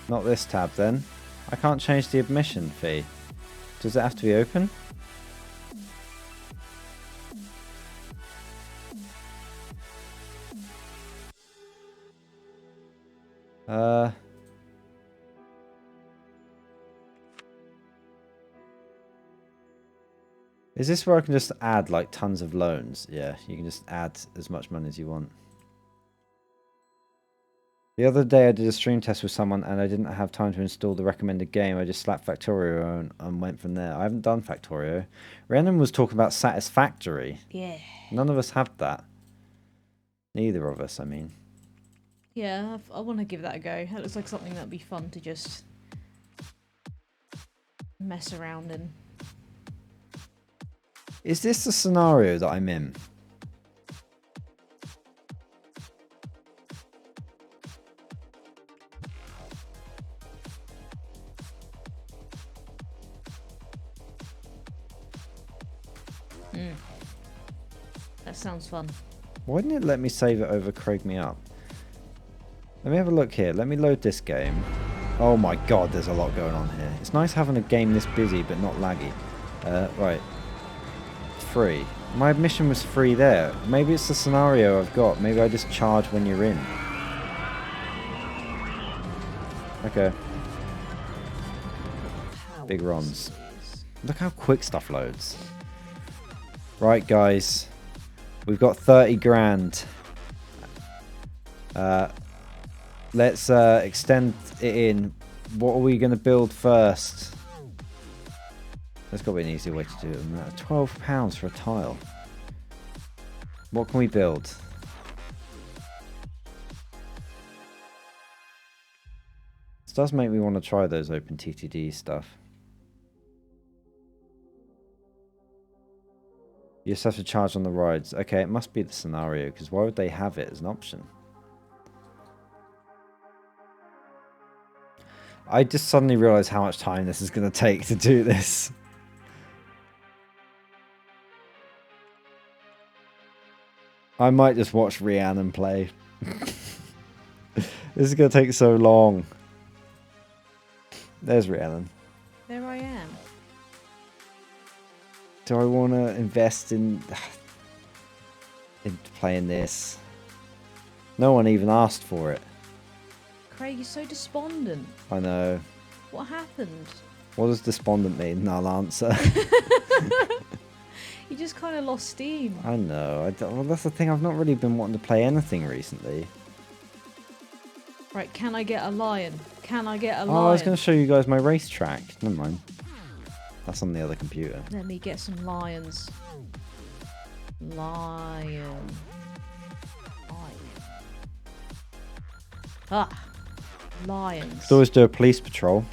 Not this tab then. I can't change the admission fee. Does it have to be open? Is this where I can just add like tons of loans? Yeah, you can just add as much money as you want. The other day I did a stream test with someone and I didn't have time to install the recommended game. I just slapped Factorio and went from there. I haven't done Factorio. Rhiannon was talking about Satisfactory. Yeah. None of us have that. Neither of us, I mean. Yeah, I want to give that a go. That looks like something that'd be fun to just mess around in. Is this the scenario that I'm in? That sounds fun. Why didn't it let me save it over Craig Me Up? Let me have a look here. Let me load this game. Oh my god, there's a lot going on here. It's nice having a game this busy but not laggy. Right. Free. My admission was free there. Maybe it's the scenario I've got. Maybe I just charge when you're in. Okay. Big Rons. Look how quick stuff loads. Right, guys. We've got 30 grand. Let's extend it in. What are we going to build first? There's got to be an easier way to do it than that. £12 for a tile. What can we build? This does make me want to try those OpenTTD stuff. You just have to charge on the rides. Okay, it must be the scenario, because why would they have it as an option? I just suddenly realised how much time this is going to take to do this. I might just watch Rhiannon play. This is going to take so long. There's Rhiannon. There I am. Do I want to invest in playing this? No one even asked for it. Craig, you're so despondent. I know. What happened? What does despondent mean? I'll answer. You just kind of lost steam. I know. Well, that's the thing. I've not really been wanting to play anything recently. Right, can I get a lion? Can I get a lion? Oh, I was going to show you guys my racetrack. Never mind. That's on the other computer. Let me get some lions. Lion. Ah, lions. Could always do a police patrol.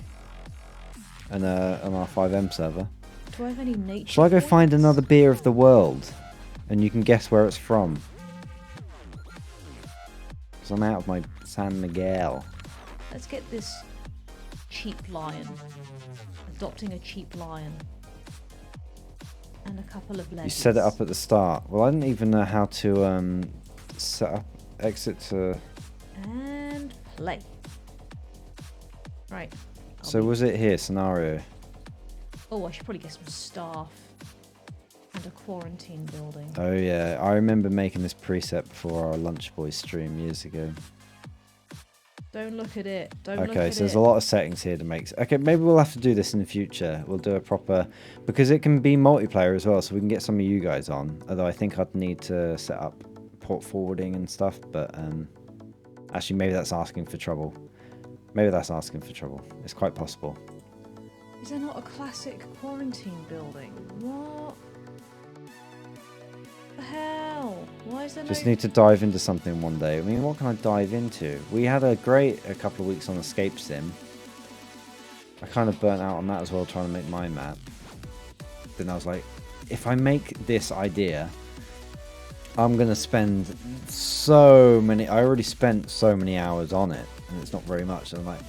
And on our 5M server. Do I have any nature? Shall I go points? find another beer of the world? And you can guess where it's from. Because I'm out of my San Miguel. Let's get this cheap lion. Adopting a cheap lion. And a couple of legs. You set it up at the start. Well, I didn't even know how to set up exit to... And play. Right. So was it here, scenario? Oh, I should probably get some staff. And a quarantine building. Oh yeah, I remember making this preset before our Lunch Boys stream years ago. Don't look at it. Don't look at it. Okay, so there's a lot of settings here to make... Okay, maybe we'll have to do this in the future. We'll do a proper... Because it can be multiplayer as well, so we can get some of you guys on. Although I think I'd need to set up port forwarding and stuff, but... Actually, maybe that's asking for trouble. Maybe that's asking for trouble. It's quite possible. Is there not a classic quarantine building? What? The hell? Why is there Just no... need to dive into something one day. I mean, what can I dive into? We had a couple of weeks on Escape Sim. I kind of burnt out on that as well, trying to make my map. then I was like, if I make this idea, I'm gonna spend so many. I already spent so many hours on it, and it's not very much. And I'm like,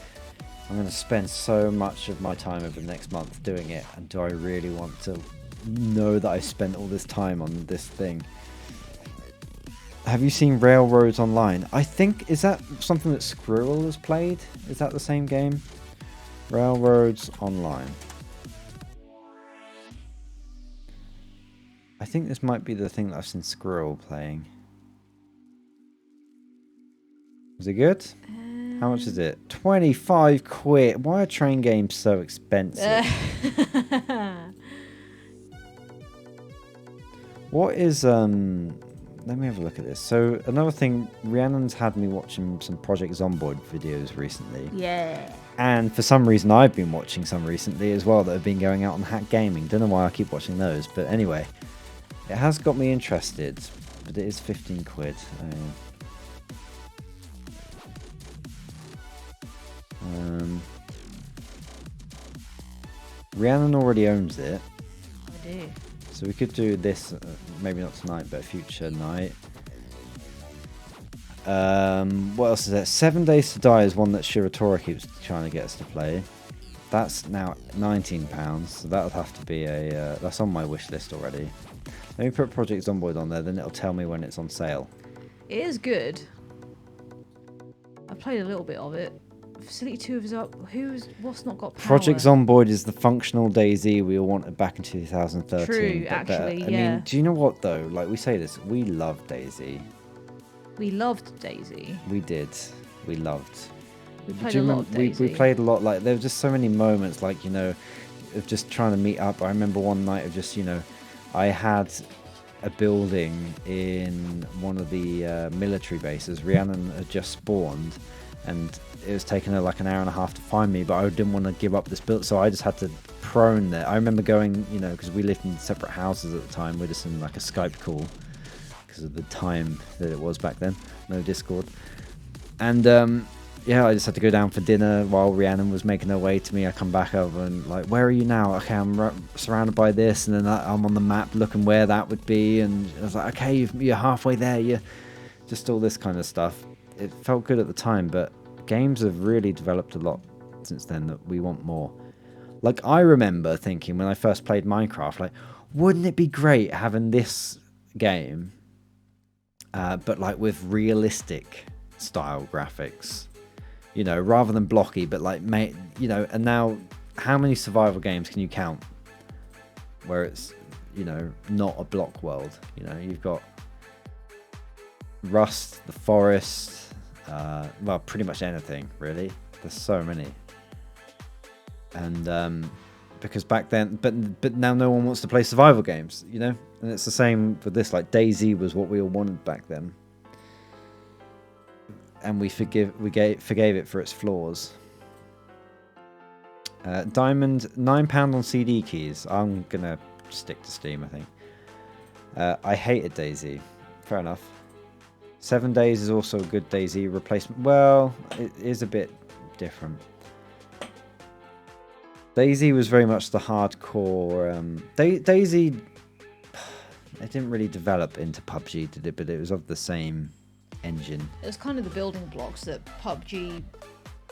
I'm gonna spend so much of my time over the next month doing it, and do I really want to know that I spent all this time on this thing? Have you seen Railroads Online? I think, is that something that Squirrel has played? Is that the same game? Railroads Online. I think this might be the thing that I've seen Squirrel playing. Was it good? How much is it? 25 quid. Why are train games so expensive? What is let me have a look at this. So another thing, Rhiannon's had me watching some Project Zomboid videos recently. Yeah. And for some reason I've been watching some recently as well that have been going out on Hack Gaming. Don't know why I keep watching those, but anyway. It has got me interested, but it is 15 quid. Rhiannon already owns it. I do. So we could do this, maybe not tonight, but a future night. What else is there? 7 Days to Die is one that Shiratora keeps trying to get us to play. That's now £19, so that would have to be a... that's on my wish list already. Let me put Project Zomboid on there, then it'll tell me when it's on sale. It is good. I played a little bit of it. Facility 2 is up. What's not got power? Project Zomboid is the functional DayZ we all wanted back in 2013. True, but actually, better. yeah. I mean, do you know what though? Like we say this, we love DayZ. We loved DayZ. We did. We loved. We played Do you a lot remember, of DayZ. we played a lot. Like there were just so many moments, like, you know, of just trying to meet up. I remember one night of just, you know, I had a building in one of the military bases. Rhiannon had just spawned, and it was taking her like an hour and a half to find me, but I didn't want to give up this build, so I just had to prone there. I remember going, you know, because we lived in separate houses at the time, we're just in like a Skype call because of the time that it was back then, no Discord. And yeah, I just had to go down for dinner while Rhiannon was making her way to me. I come back over and like, where are you now? Okay, I'm surrounded by this, and then I'm on the map looking where that would be, and I was like, okay, you're halfway there. You're just all this kind of stuff. It felt good at the time, but games have really developed a lot since then that we want more. Like I remember thinking when I first played Minecraft, like, wouldn't it be great having this game, but like with realistic style graphics? You know, rather than blocky, but like, you know, and now how many survival games can you count where it's, you know, not a block world? You know, you've got Rust, The Forest, well, pretty much anything, really. There's so many. And because back then, but now no one wants to play survival games, you know? And it's the same with this, like DayZ was what we all wanted back then. And we forgave it for its flaws. Diamond, £9 on CD keys. I'm gonna stick to Steam, I think. I hated DayZ. Fair enough. 7 Days is also a good DayZ replacement. Well, it is a bit different. DayZ was very much the hardcore. DayZ, it didn't really develop into PUBG, did it? But it was of the same engine. It was kind of the building blocks that PUBG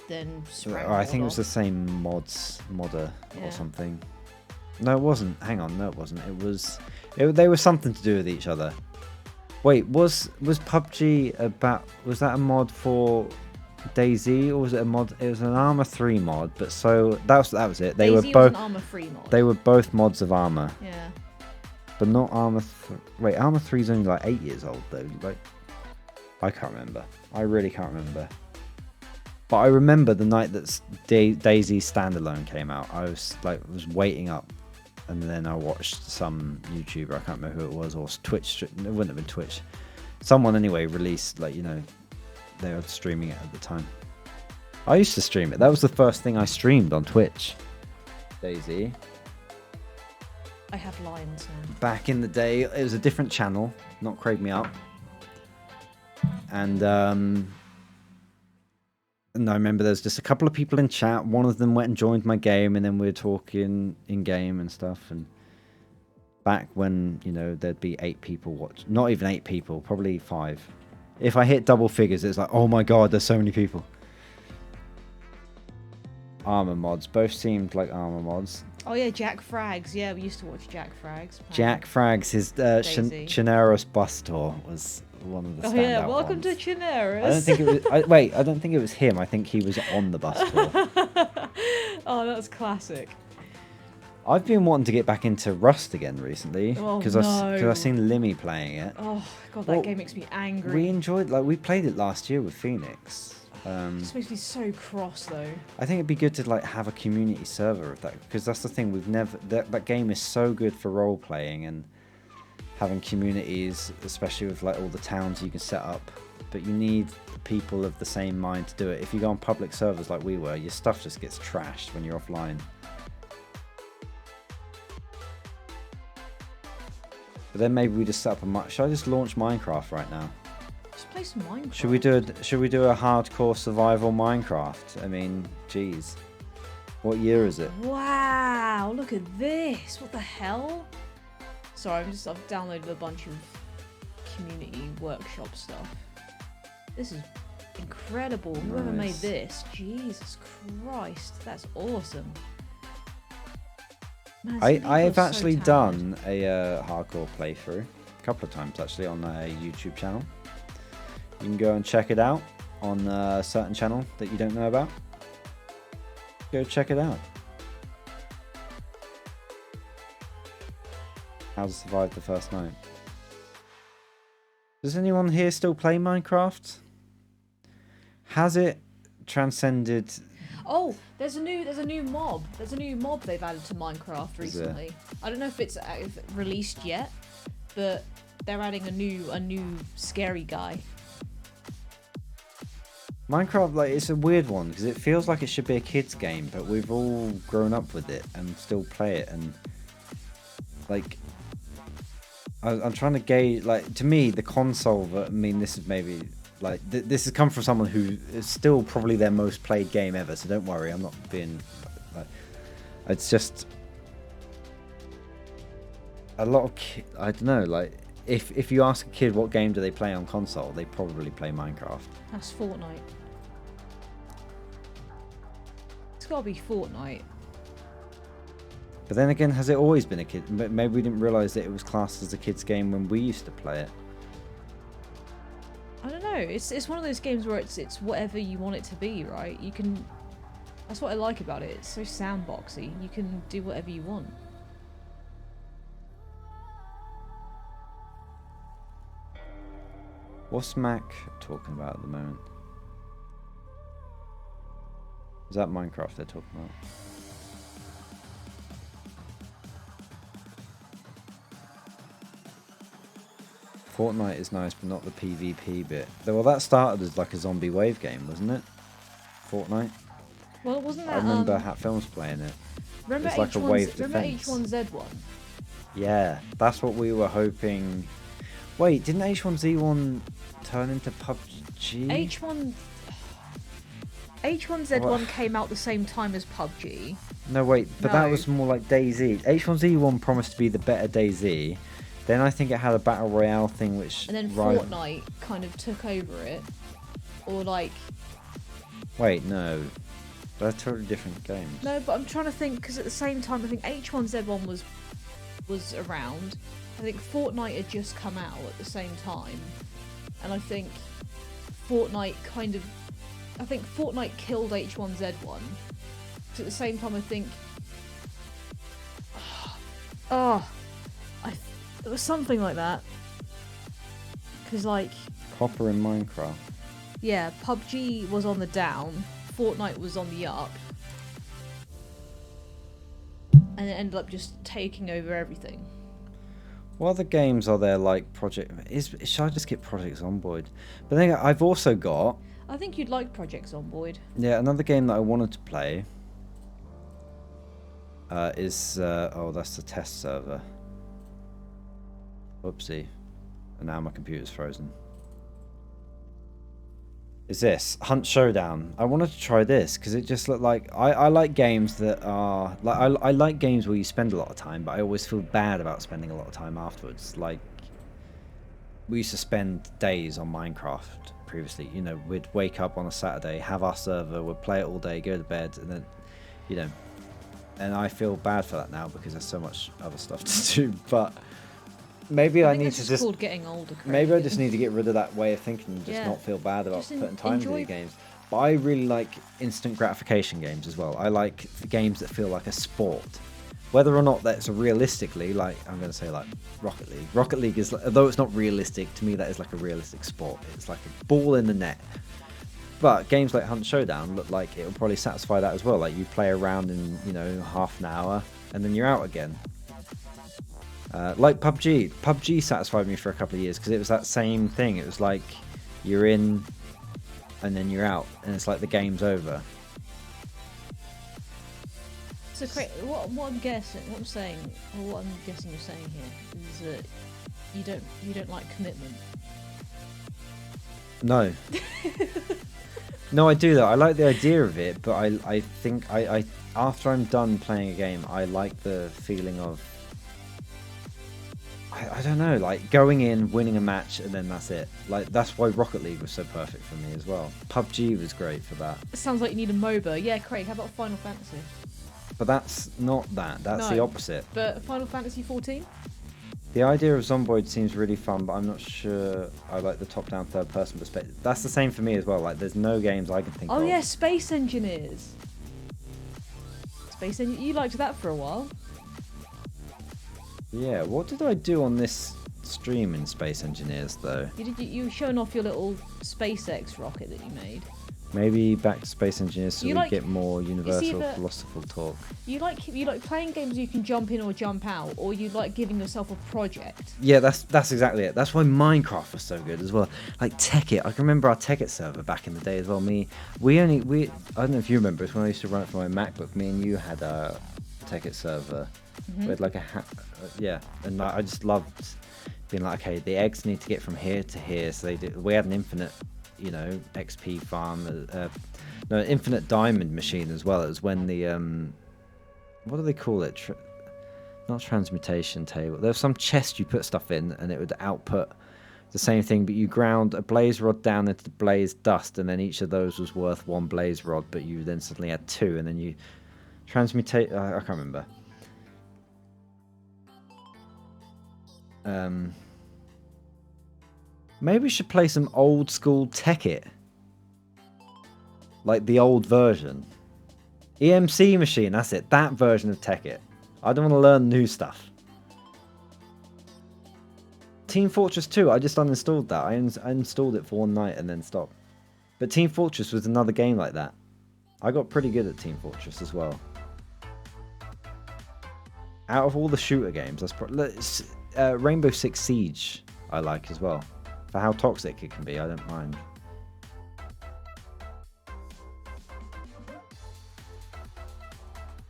then sprang I think it out was the of. same modder Yeah. or something. No, it wasn't. Hang on, no, it wasn't. They were something to do with each other. Wait, was PUBG was that a mod for DayZ, or was it a mod? It was an Arma 3 mod, but so that was it. They DayZ were was both an Arma 3 mod. They were both mods of Arma, Yeah. but not Arma. Wait, Arma 3 is only like 8 years old though. Like, I can't remember. I really can't remember. But I remember the night that DayZ standalone came out. I was waiting up, and then I watched some YouTuber. I can't remember who it was, or Twitch. It wouldn't have been Twitch. Someone anyway released, like, you know, they were streaming it at the time. I used to stream it. That was the first thing I streamed on Twitch. DayZ. I have lions now. Back in the day, it was a different channel, not Craig Me Up. And I remember there's just a couple of people in chat. One of them went and joined my game, and then we were talking in game and stuff. And back when, you know, there'd be 8 people watch. Not even 8 people, probably 5. If I hit double figures, it's like, oh my god, there's so many people. Armor mods. Both seemed like armor mods. Oh yeah, Jack Frags. Yeah, we used to watch Jack Frags. Jack Frags, his Daisy. Chineros bus tour was one of the standout Oh yeah, welcome ones. to Chineris. I don't think it was. Wait, I don't think it was him. I think he was on the bus tour. Oh, that's classic. I've been wanting to get back into Rust again recently Oh, because no. I've seen Limmy playing it. Oh god, that Well, game makes me angry. We enjoyed, like, we played it last year with Phoenix. This makes me so cross though. I think it'd be good to like have a community server of that, because that's the thing, we've never, that game is so good for role playing and having communities, especially with like all the towns you can set up, but you need people of the same mind to do it. If you go on public servers like we were, your stuff just gets trashed when you're offline. But then maybe we just set up a should I just launch Minecraft right now? Just play some Minecraft. Should we do a hardcore survival Minecraft? I mean, geez. What year is it? Wow, look at this. What the hell? Sorry, I've downloaded a bunch of community workshop stuff. This is incredible. Whoever made Nice. this, Jesus Christ, that's awesome. Man, some I people have are so actually talented. done a hardcore playthrough a couple of times actually on a YouTube channel. You can go and check it out on a certain channel that you don't know about. Go check it out. How to survive the first night. Does anyone here still play Minecraft? Has it transcended? Oh, there's a new mob. There's a new mob they've added to Minecraft Is there? recently. I don't know if it's released yet, but they're adding a new scary guy. Minecraft, like, it's a weird one because it feels like it should be a kid's game, but we've all grown up with it and still play it. And like, I'm trying to gauge, like, to me, the console. I mean, this is maybe like this has come from someone who is still probably their most played game ever. So don't worry, I'm not being like. It's just a lot of I don't know, like. If you ask a kid what game do they play on console, they probably play Minecraft. That's Fortnite. It's gotta be Fortnite. But then again, has it always been a kid? Maybe we didn't realise that it was classed as a kid's game when we used to play it. I don't know. It's one of those games where it's whatever you want it to be, right? You can. That's what I like about it. It's so sandboxy. You can do whatever you want. What's Mac talking about at the moment? Is that Minecraft they're talking about? Fortnite is nice, but not the PvP bit. Well, that started as like a zombie wave game, wasn't it? Fortnite? Well, wasn't that? I remember Hat Films playing it. Remember it's like a H1's wave remember defense. H1Z1? Yeah, that's what we were hoping. Wait, didn't H1Z1 turn into PUBG? H1Z1 What? came out the same time as PUBG. No, wait, but that No. was more like DayZ. H1Z1 promised to be the better DayZ. Then I think it had a battle royale thing, which And then rival- Fortnite kind of took over it. Or like... Wait, no, they're totally different games. No, but I'm trying to think, because at the same time, I think H1Z1 was around. I think Fortnite had just come out at the same time. And I think Fortnite killed H1Z1. So at the same time, I think... it was something like that. Because, like, Copper in Minecraft. yeah, PUBG was on the down, Fortnite was on the up. And it ended up just taking over everything. What other games are there like Project? Should I just get Project Zomboid? But then I've also got I think you'd like Project Zomboid. another game that I wanted to play. Is that's the test server. Oopsie, and now my computer's frozen. is this Hunt Showdown. I wanted to try this because it just looked like I like games that are like I like games where you spend a lot of time, but I always feel bad about spending a lot of time afterwards. Like we used to spend days on Minecraft previously. You know, we'd wake up on a Saturday, have our server, we'd play it all day, go to bed, and then, you know, and I feel bad for that now because there's so much other stuff to do. But maybe I think need that's to just just called getting older. Craig. maybe I just need to get rid of that way of thinking and just Yeah. not feel bad about Just putting time into enjoy- the games. But I really like instant gratification games as well. I like the games that feel like a sport. Whether or not that's realistically, like, I'm going to say like Rocket League. Rocket League is, although it's not realistic, to me that is like a realistic sport. It's like a ball in the net. But games like Hunt Showdown look like it'll probably satisfy that as well. Like you play around in, you know, half an hour and then you're out again. Like PUBG. PUBG satisfied me for a couple of years because it was that same thing. It was like you're in and then you're out and it's like the game's over. So, Craig, what I'm guessing, what I'm saying, or what I'm guessing you're saying here is that you don't like commitment. No. No, I do though. I like the idea of it, but I think I after I'm done playing a game, I like the feeling of I don't know, like going in, winning a match, and then that's it. Like that's why Rocket League was so perfect for me as well. PUBG was great for that, It sounds like you need a MOBA. Yeah, Craig, how about Final Fantasy? but that's not that. That's the No. opposite. But Final Fantasy 14? The idea of Zomboid seems really fun, but I'm not sure I like the top-down third-person perspective. That's the same for me as well. Like, there's no games I can think of. Oh yeah, Space Engineers. You liked that for a while. Yeah, what did I do on this stream in Space Engineers, though? You were showing off your little SpaceX rocket that you made. Maybe back to Space Engineers so You we like- get more universal either- philosophical talk. You like playing games you can jump in or jump out, or you like giving yourself a project. Yeah, that's exactly it. That's why Minecraft was so good as well. Like Tekkit, I can remember our Tekkit server back in the day as well. I don't know if you remember, it's when I used to run it for my MacBook. Me and you had a Tekkit server with like and I just loved being like, okay, the eggs need to get from here to here. So we had an infinite, you know, XP farm, infinite diamond machine as well. It was when the what do they call it? Not transmutation table. There was some chest you put stuff in, and it would output the same thing, but you ground a blaze rod down into the blaze dust, and then each of those was worth one blaze rod, but you then suddenly had two, and then you transmutate. I can't remember. Maybe we should play some old school Tekkit. Like the old version. EMC machine, that's it. That version of Tekkit. I don't want to learn new stuff. Team Fortress 2, I just uninstalled that. I installed it for one night and then stopped. But Team Fortress was another game like that. I got pretty good at Team Fortress as well. Out of all the shooter games, that's Rainbow Six Siege I like as well. For how toxic it can be, I don't mind.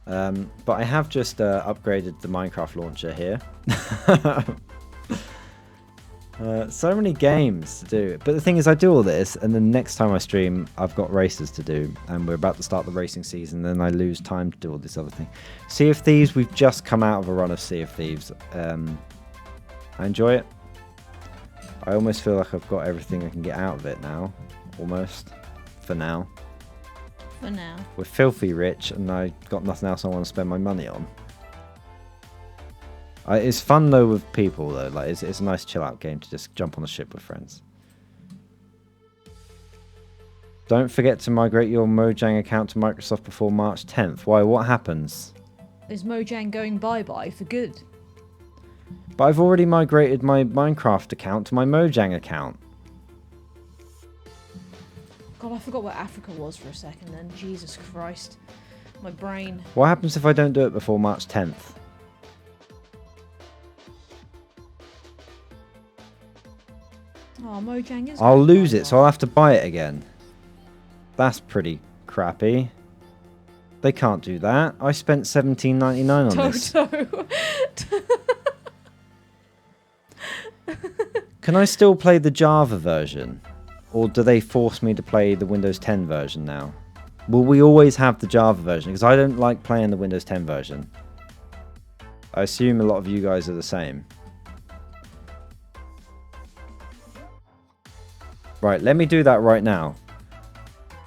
But I have just upgraded the Minecraft launcher here. So many games to do. But the thing is, I do all this, and then next time I stream, I've got races to do, and we're about to start the racing season, then I lose time to do all this other thing. Sea of Thieves, we've just come out of a run of Sea of Thieves. I enjoy it. I almost feel like I've got everything I can get out of it now. Almost. For now. For now. We're filthy rich, and I got nothing else I want to spend my money on. It's fun though with people though. Like it's a nice chill out game to just jump on a ship with friends. Don't forget to migrate your Mojang account to Microsoft before March 10th. Why? What happens? Is Mojang going bye-bye for good? But I've already migrated my Minecraft account to my Mojang account. God, I forgot what Africa was for a second then. Jesus Christ. My brain. What happens if I don't do it before March 10th? Oh, Mojang is. I'll going lose it, bye-bye. so I'll have to buy it again. That's pretty crappy. They can't do that. I spent $17.99 on this. Toto. Can I still play the Java version? Or do they force me to play the Windows 10 version now? Will we always have the Java version? Because I don't like playing the Windows 10 version. I assume a lot of you guys are the same. Right, let me do that right now.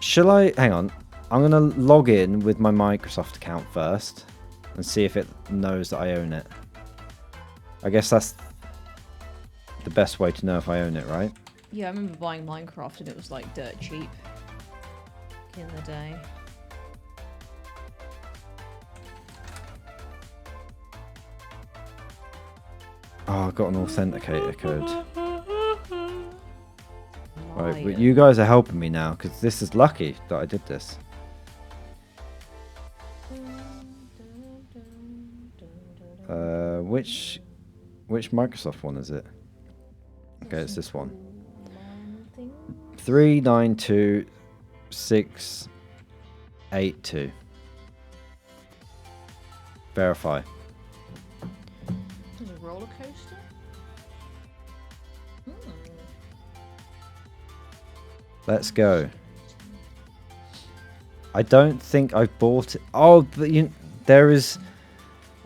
Shall I... Hang on. I'm going to log in with my Microsoft account first and see if it knows that I own it. I guess that's the best way to know if I own it, right? Yeah, I remember buying Minecraft and it was like dirt cheap in the day. Oh, I've got an authenticator code. Right, but Liar. you guys are helping me now because this is lucky that I did this. Which Microsoft one is it? Okay, it's this one. 392682. Verify. There's a roller coaster? Let's go. I don't think I've bought it. Oh, but there is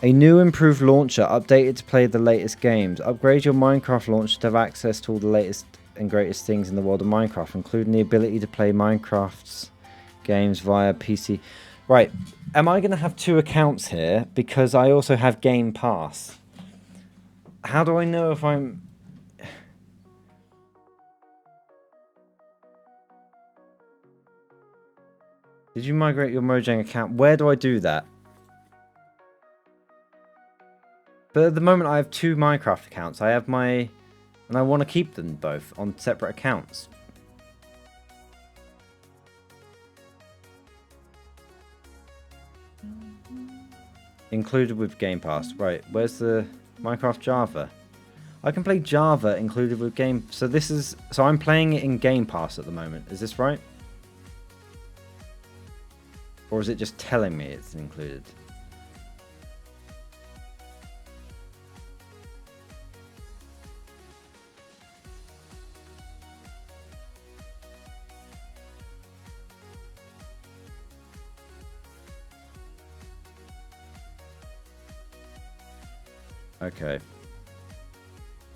a new improved launcher updated to play the latest games. Upgrade your Minecraft launcher to have access to all the latest and greatest things in the world of Minecraft, including the ability to play Minecraft's games via PC. Right, am I going to have 2 accounts here? Because I also have Game Pass. How do I know if I'm... Did you migrate your Mojang account? Where do I do that? But at the moment I have 2 Minecraft accounts. I have my... And I want to keep them both on separate accounts. Included with Game Pass. Right, where's the Minecraft Java? I can play Java included with Game... So this is... So I'm playing it in Game Pass at the moment. Is this right? Or is it just telling me it's included? Okay.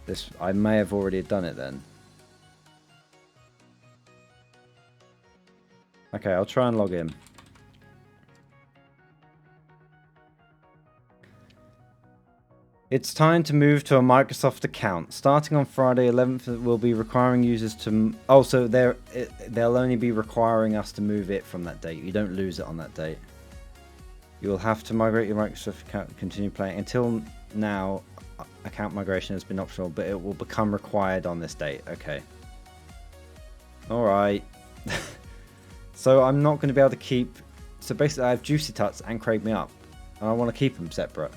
This, I may have already done it then. Okay, I'll try and log in. It's time to move to a Microsoft account. Starting on Friday 11th, we'll be requiring users to... Oh, so they'll only be requiring us to move it from that date. You don't lose it on that date. You will have to migrate your Microsoft account to continue playing. Until now, account migration has been optional, but it will become required on this date. Okay. Alright. So I'm not going to be able to keep... So basically I have Juicy Tuts and Craig Me Up. And I want to keep them separate.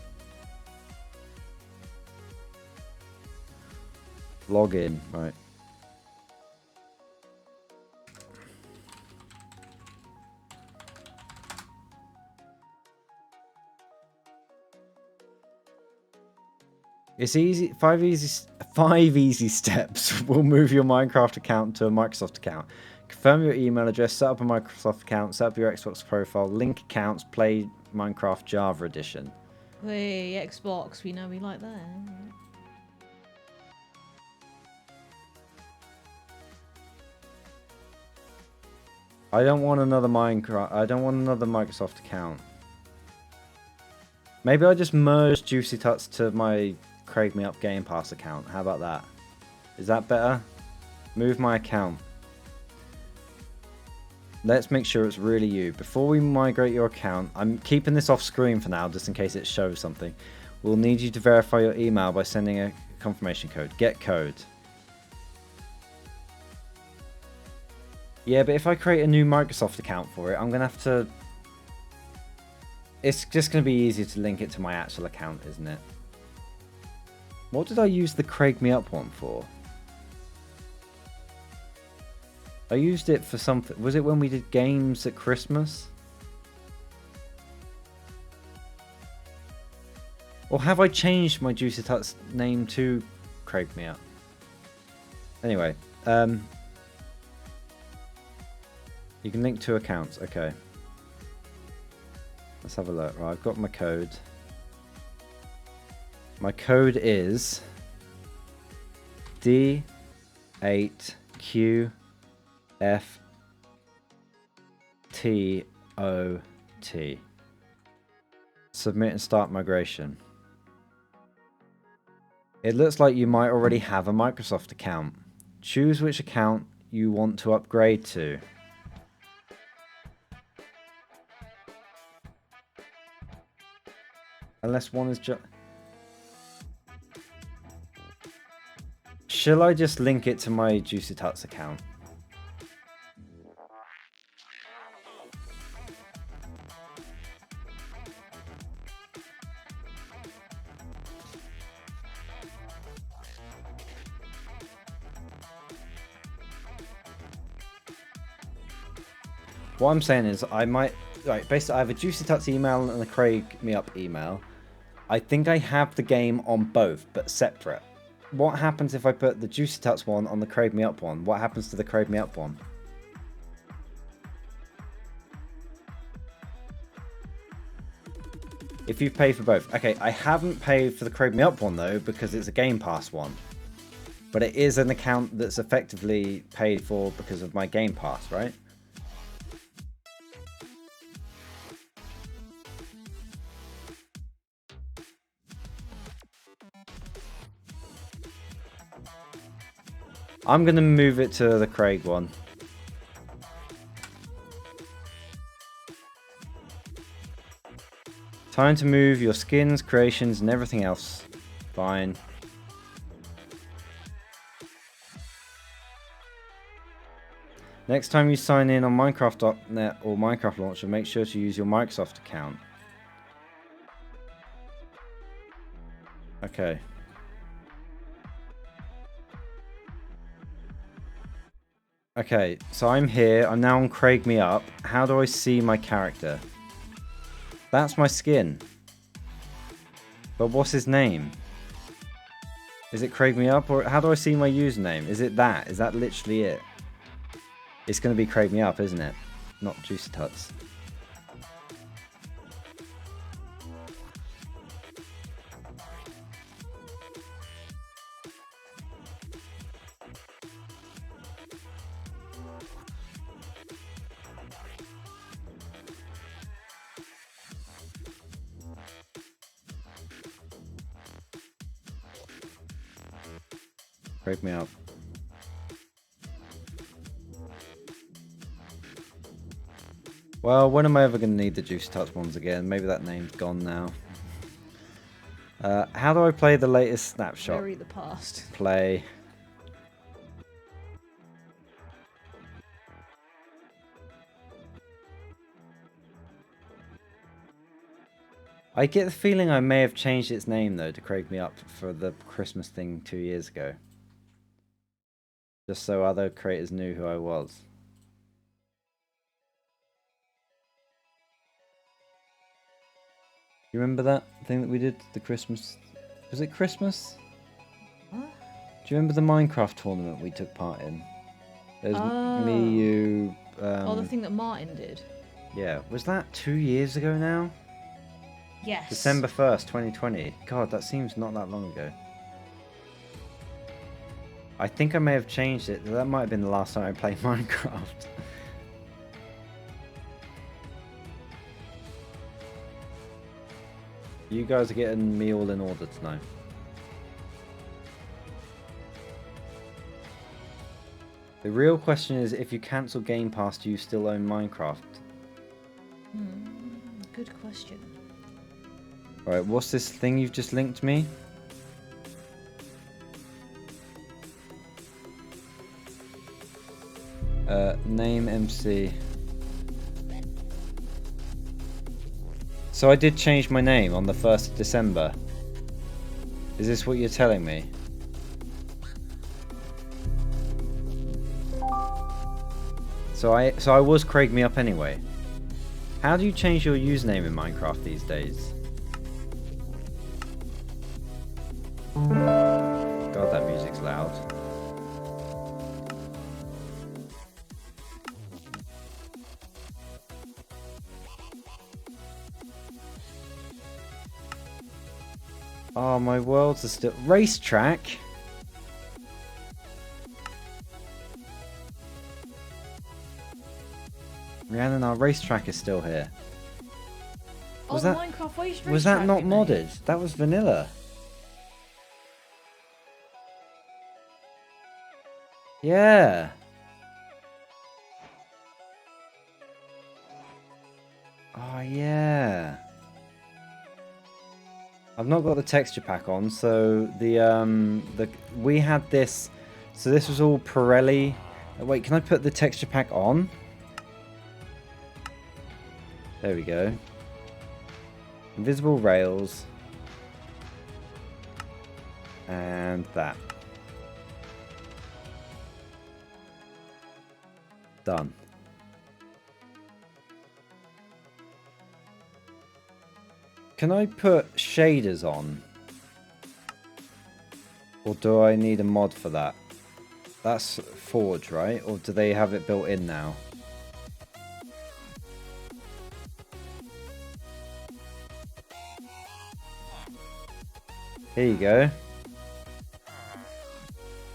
Log in, right. It's easy. Five easy steps will move your Minecraft account to a Microsoft account. Confirm your email address, set up a Microsoft account, set up your Xbox profile, link accounts, play Minecraft Java Edition. Hey, Xbox, we know we like that. I don't want another Minecraft. I don't want another Microsoft account. Maybe I just merge Juicy Tuts to my Craig Me Up Game Pass account. How about that? Is that better? Move my account. Let's make sure it's really you. Before we migrate your account, I'm keeping this off screen for now just in case it shows something. We'll need you to verify your email by sending a confirmation code. Get code. Yeah, but if I create a new Microsoft account for it, I'm going to have to... It's just going to be easier to link it to my actual account, isn't it? What did I use the Craig Me Up one for? I used it for something... Was it when we did games at Christmas? Or have I changed my Juicy Tuts name to Craig Me Up? Anyway, You can link 2 accounts. Okay. Let's have a look. Right, I've got my code. My code is D8QFTOT. Submit and start migration. It looks like you might already have a Microsoft account. Choose which account you want to upgrade to. Unless one is just... Shall I just link it to my Juicy Tuts account? What I'm saying is I might... Right, basically I have a Juicy Tuts email and a Craig Me Up email. I think I have the game on both, but separate. What happens if I put the Juicy Tuts one on the Craig Me Up one? What happens to the Craig Me Up one? If you pay for both. Okay, I haven't paid for the Craig Me Up one though, because it's a Game Pass one. But it is an account that's effectively paid for because of my Game Pass, right? I'm going to move it to the Craig one. Time to move your skins, creations, and everything else. Fine. Next time you sign in on Minecraft.net or Minecraft Launcher, make sure to use your Microsoft account. Okay. Okay, so I'm here. I'm now on Craig Me Up. How do I see my character? That's my skin. But what's his name? Is it Craig Me Up? Or how do I see my username? Is it that? Is that literally it? It's going to be Craig Me Up, isn't it? Not Juicy Tuts. Craig Me Up. Well, when am I ever going to need the Juicy Tuts ones again? Maybe that name's gone now. How do I play the latest snapshot? Bury the past. Play. I get the feeling I may have changed its name though to Craig Me Up for the Christmas thing 2 years ago. Just so other creators knew who I was. You remember that thing that we did? The Christmas... Was it Christmas? What? Do you remember the Minecraft tournament we took part in? There's me, you... Oh, the thing that Martin did. Yeah, was that 2 years ago now? Yes. December 1st, 2020. God, that seems not that long ago. I think I may have changed it. That might have been the last time I played Minecraft. You guys are getting me all in order tonight. The real question is, if you cancel Game Pass, do you still own Minecraft? Good question. Alright, what's this thing you've just linked me? Name MC. So I did change my name on the 1st of December. Is this what you're telling me? So I was Craig Me Up anyway. How do you change your username in Minecraft these days? God, that music's loud. Oh, my worlds are still... Racetrack? Rhiannon, our racetrack is still here. Oh, Was the that- Minecraft race Was that racetrack not we made. modded? That was vanilla. Yeah. Oh, yeah. I've not got the texture pack on, so we had this, so this was all Pirelli. Wait, can I put the texture pack on? There we go. Invisible rails. And that. Done. Can I put shaders on? Or do I need a mod for that? That's Forge, right? Or do they have it built in now? Here you go.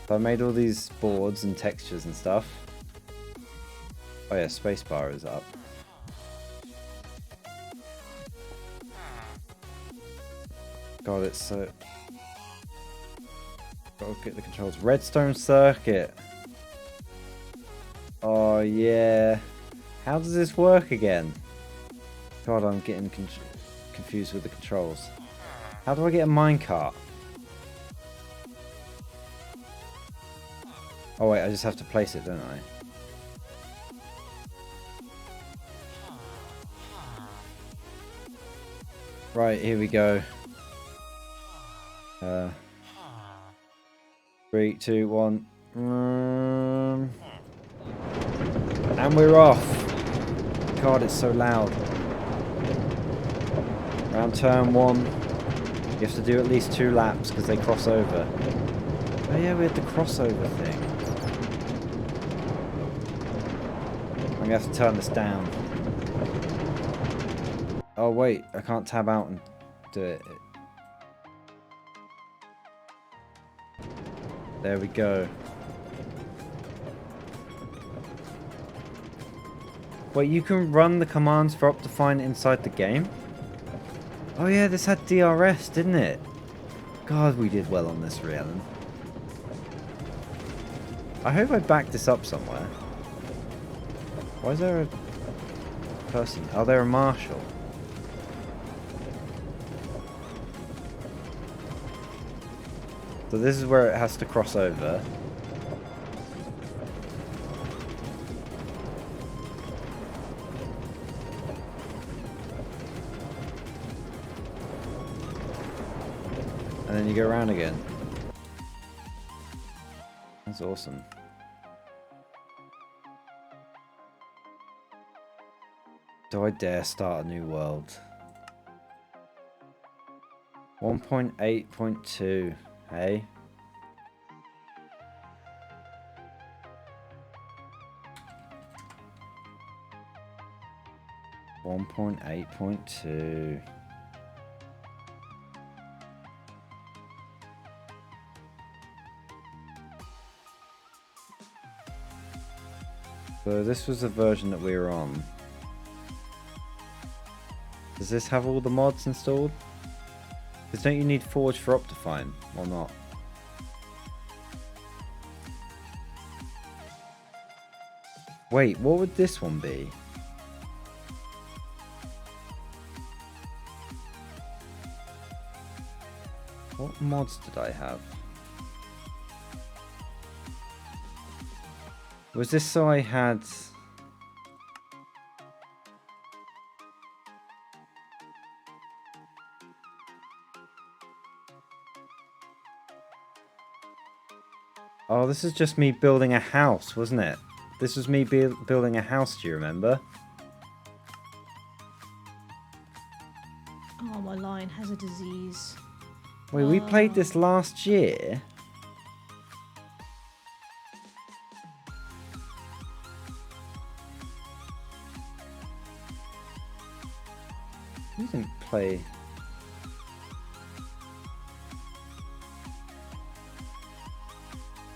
So I made all these boards and textures and stuff. Oh yeah, spacebar is up. God, it's so... Gotta get the controls. Redstone circuit. Oh yeah. How does this work again? God, I'm getting confused with the controls. How do I get a minecart? Oh wait, I just have to place it, don't I? Right, here we go. 3, 2, 1. And we're off. God, it's so loud. Around turn 1. You have to do at least 2 laps because they cross over. Oh yeah, we had the crossover thing. I'm gonna have to turn this down. Oh wait, I can't tab out and do it. There we go. Wait, you can run the commands for Optifine inside the game? Oh yeah, this had DRS, didn't it? God, we did well on this, Rhiannon. I hope I backed this up somewhere. Why is there a person? Oh, they're a marshal. So this is where it has to cross over. And then you go around again. That's awesome. Do I dare start a new world? 1.8.2, hey? One 1.8.2. So this was the version that we were on. Does this have all the mods installed? Because don't you need Forge for Optifine, or not? Wait, what would this one be? What mods did I have? Was this so I had... Oh, this is just me building a house, wasn't it? This was me building a house, do you remember? Oh, my line has a disease. Wait, we played this last year? We didn't play...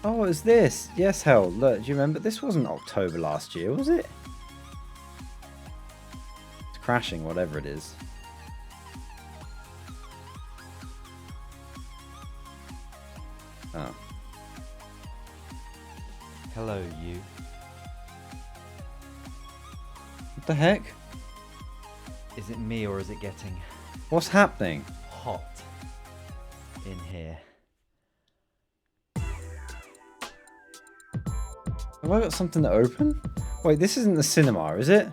Oh, it's this. Yes, hell. Look, do you remember? This wasn't October last year, was it? It's crashing, whatever it is. Oh. Hello, you. What the heck? Is it me or is it getting What's happening? hot in here? Have I got something to open? Wait, this isn't the cinema, is it?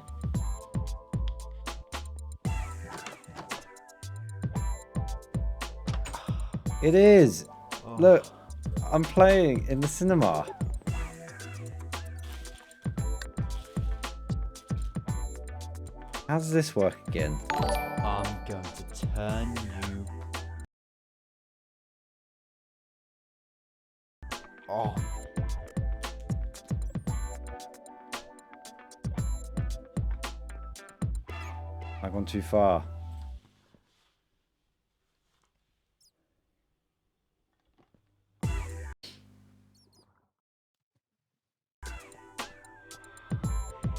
It is. Oh. Look, I'm playing in the cinema. How does this work again? I'm going to turn you on. I've gone too far.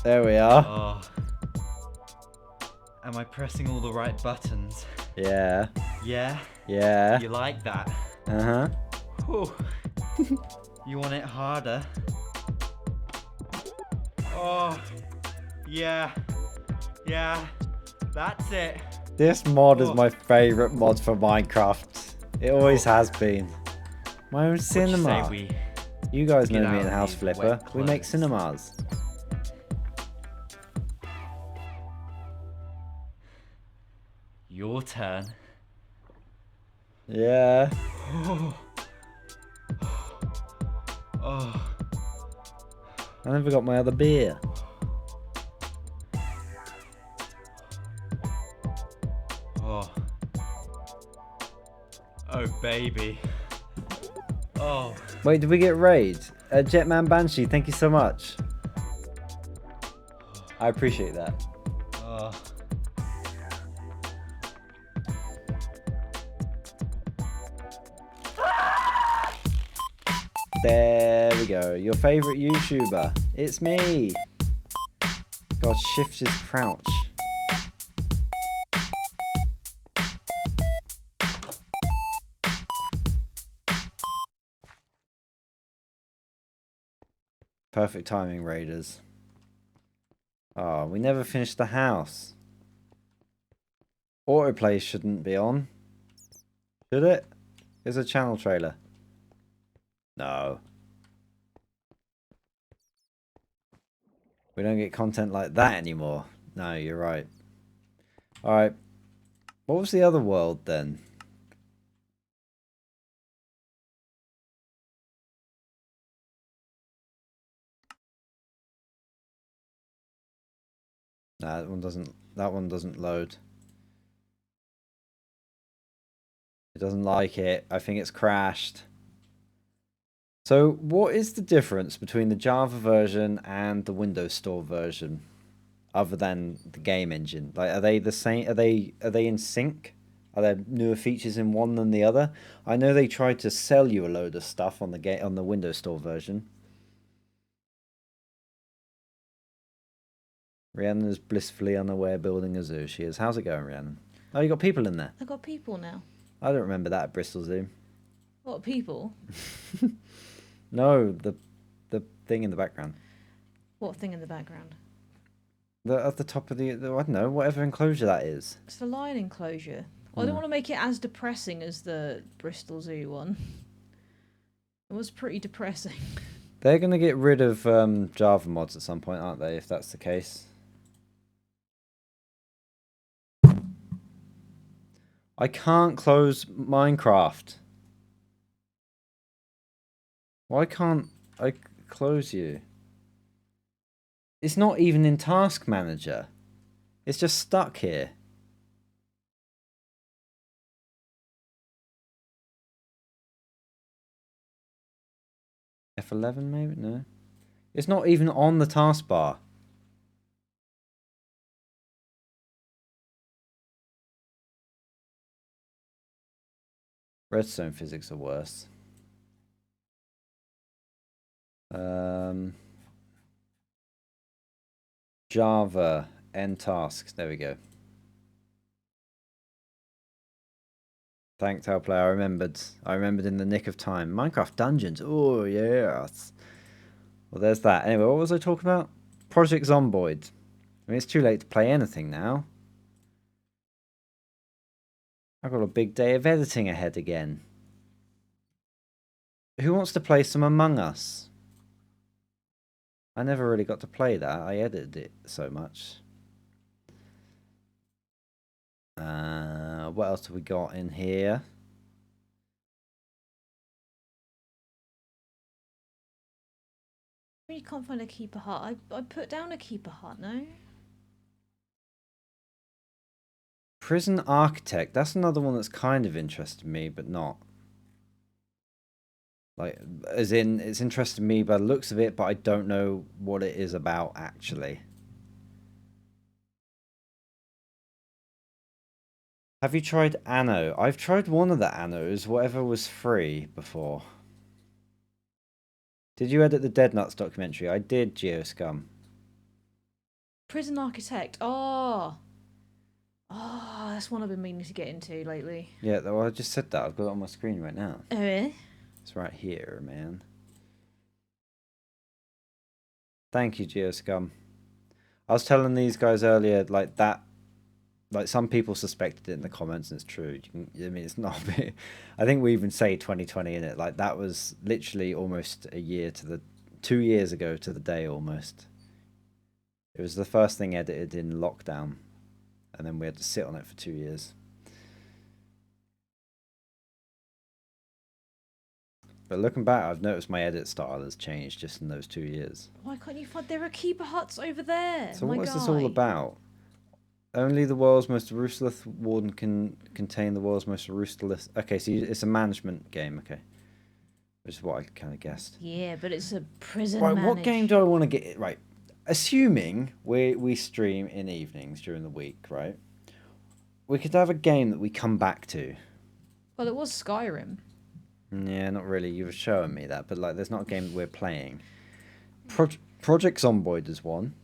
There we are. Oh. Am I pressing all the right buttons? Yeah. Yeah? Yeah. You like that? Uh-huh. Whew. You want it harder? Oh. Yeah. Yeah. That's it. This mod is Oh. my favourite mod for Minecraft. It always has been. My own What cinema. do you say You guys get know me out in of House these Flipper. wet We make clothes? cinemas. Your turn. Yeah. Oh. I never got my other beer. Oh. Oh, baby. Oh. Wait, did we get raid? Jetman Banshee, thank you so much. I appreciate that. Oh. There we go. Your favourite YouTuber. It's me. God, shift is crouch. Perfect timing, Raiders. Oh, we never finished the house. Autoplay shouldn't be on. Should it? It's a channel trailer. No. We don't get content like that anymore. No, you're right. Alright. What was the other world then? Nah, that one doesn't load. It doesn't like it. I think it's crashed. So what is the difference between the Java version and the Windows Store version? Other than the game engine? Like, are they the same? Are they in sync? Are there newer features in one than the other? I know they tried to sell you a load of stuff on the Windows Store version. Rhiannon's blissfully unaware building a zoo. She is. How's it going, Rhiannon? Oh, you got people in there. I got people now. I don't remember that at Bristol Zoo. What people? No, the thing in the background. What thing in the background? At the top of the I don't know, whatever enclosure that is. It's the lion enclosure. Well, I don't want to make it as depressing as the Bristol Zoo one. It was pretty depressing. They're going to get rid of Java mods at some point, aren't they, if that's the case? I can't close Minecraft. Why can't I close you? It's not even in Task Manager. It's just stuck here. F11 maybe? No. It's not even on the taskbar. Redstone physics are worse. Java end tasks. There we go. Thanks, Outplay. I remembered. I remembered in the nick of time. Minecraft Dungeons. Oh yes. Well, there's that. Anyway, what was I talking about? Project Zomboid. I mean, it's too late to play anything now. I've got a big day of editing ahead again. Who wants to play some Among Us? I never really got to play that. I edited it so much. What else have we got in here? You can't find a keeper hut. I put down a keeper hut, no? Prison Architect. That's another one that's kind of interested me, but not. Like, as in, it's interested me by the looks of it, but I don't know what it is about, actually. Have you tried Anno? I've tried one of the Annos, whatever was free before. Did you edit the Dead Nuts documentary? I did, Geoscum. Prison Architect. Oh. Oh, that's one I've been meaning to get into lately. Yeah, well, I just said that. I've got it on my screen right now. Oh, really? It's right here, man. Thank you, Geoscum. I was telling these guys earlier, like that, like some people suspected it in the comments, and it's true. I mean, it's not. I think we even say 2020 in it. Like that was literally almost a year to the 2 years ago to the day almost. It was the first thing edited in lockdown, and then we had to sit on it for 2 years. But looking back, I've noticed my edit style has changed just in those 2 years. Why can't you find? There are keeper huts over there. So my what is guy. this all about? Only the world's most ruthless warden can contain the world's most ruthless... Okay, so it's a management game, okay. Which is what I kind of guessed. Yeah, but it's a prison Right, manage. what game do I want to get... Right, assuming we stream in evenings during the week, right? We could have a game that we come back to. Well, it was Skyrim. Yeah, not really. You were showing me that, but like, there's not a game that we're playing. Project Zomboid is one.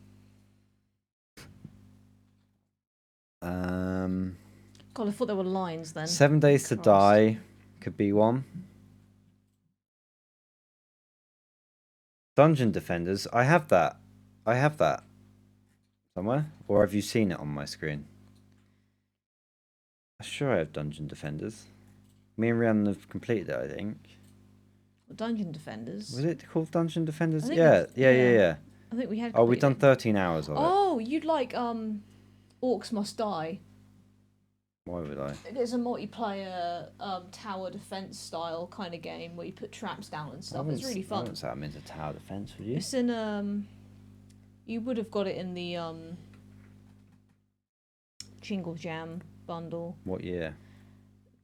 God, I thought there were lines then. 7 Days to Christ. Die could be one. Dungeon Defenders. I have that. I have that somewhere. Or have you seen it on my screen? I'm sure I have Dungeon Defenders. Me and Rhiannon have completed it, I think. Dungeon Defenders. Was it called Dungeon Defenders? I think Yeah, it's- yeah, yeah. yeah, yeah. I think we had. Oh, we've done completed 13 hours of it. it. Oh, you'd like Orcs Must Die. Why would I? It's a multiplayer tower defense style kind of game where you put traps down and I stuff. wouldn't It's really I fun. wouldn't say I'm into tower defense, would you? It's in you would have got it in the Jingle Jam bundle What year?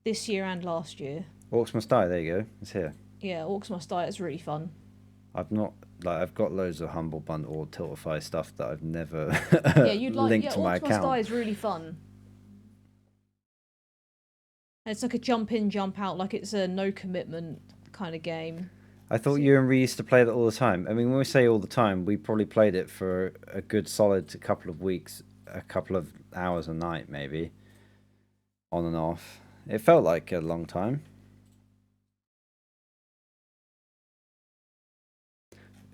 this year and last year. Orcs Must Die, there you go. It's here. Yeah, Orcs Must Die. It's really fun. I've not, like, I've got loads of Humble Bundle or Tiltify stuff that I've never Yeah, you'd like. linked Yeah, to my Orcs Must Die account. is really fun. And it's like a jump in, jump out, like it's a no commitment kind of game. I thought you and Ree used to play that all the time. I mean, when we say all the time, we probably played it for a good solid couple of weeks, a couple of hours a night, maybe. On and off. It felt like a long time.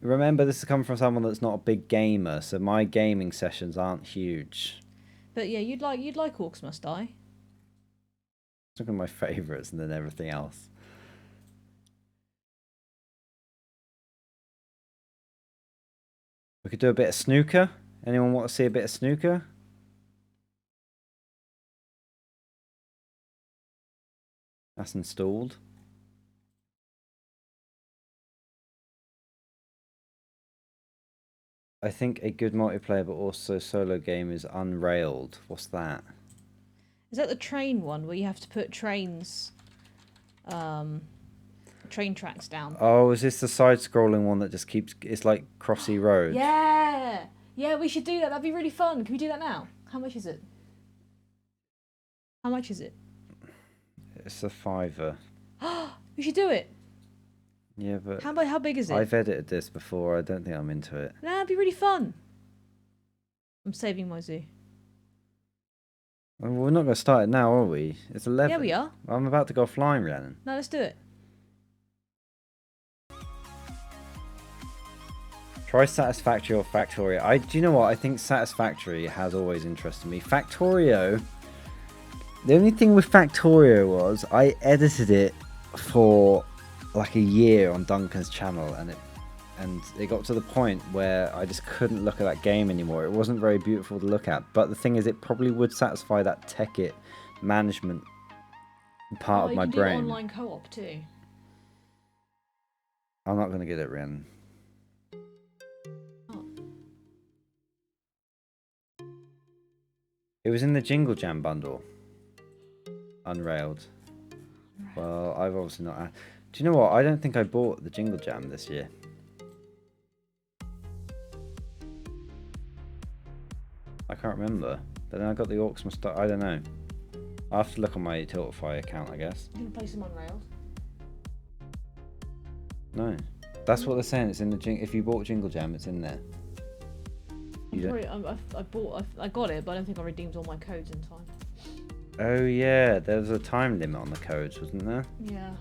Remember, this is coming from someone that's not a big gamer, so my gaming sessions aren't huge. But yeah, you'd like Orcs Must Die. Look at my favourites and then everything else. We could do a bit of snooker. Anyone want to see a bit of snooker? That's installed. I think a good multiplayer but also solo game is Unrailed. What's that? Is that the train one where you have to put trains, train tracks down? Oh, is this the side-scrolling one that just keeps... It's like Crossy Road. Yeah! Yeah, we should do that. That'd be really fun. Can we do that now? How much is it? How much is it? It's a £5. We should do it. Yeah, but... How big is it? I've edited this before. I don't think I'm into it. Nah, it'd be really fun. I'm saving my zoo. Well, we're not going to start it now, are we? It's 11. Yeah, we are. I'm about to go offline, Rhiannon. No, let's do it. Try Satisfactory or Factorio. Do you know what? I think Satisfactory has always interested me. Factorio. The only thing with Factorio was I edited it for like a year on Duncan's channel, and it got to the point where I just couldn't look at that game anymore. It wasn't very beautiful to look at. But the thing is, it probably would satisfy that Tekkit management part of my you brain. can do online co-op too. I'm not going to get it, Rhiannon. It was in the Jingle Jam bundle. Unrailed. Well, I've obviously not... Do you know what? I don't think I bought the Jingle Jam this year. I can't remember. But then I got the Orcs stuff. I don't know. I'll have to look on my Tiltify account, I guess. You can play some Unrailed. No. That's what they're saying. It's in the if you bought Jingle Jam, it's in there. I got it, but I don't think I redeemed all my codes in time. Oh yeah, there was a time limit on the codes, wasn't there? Yeah.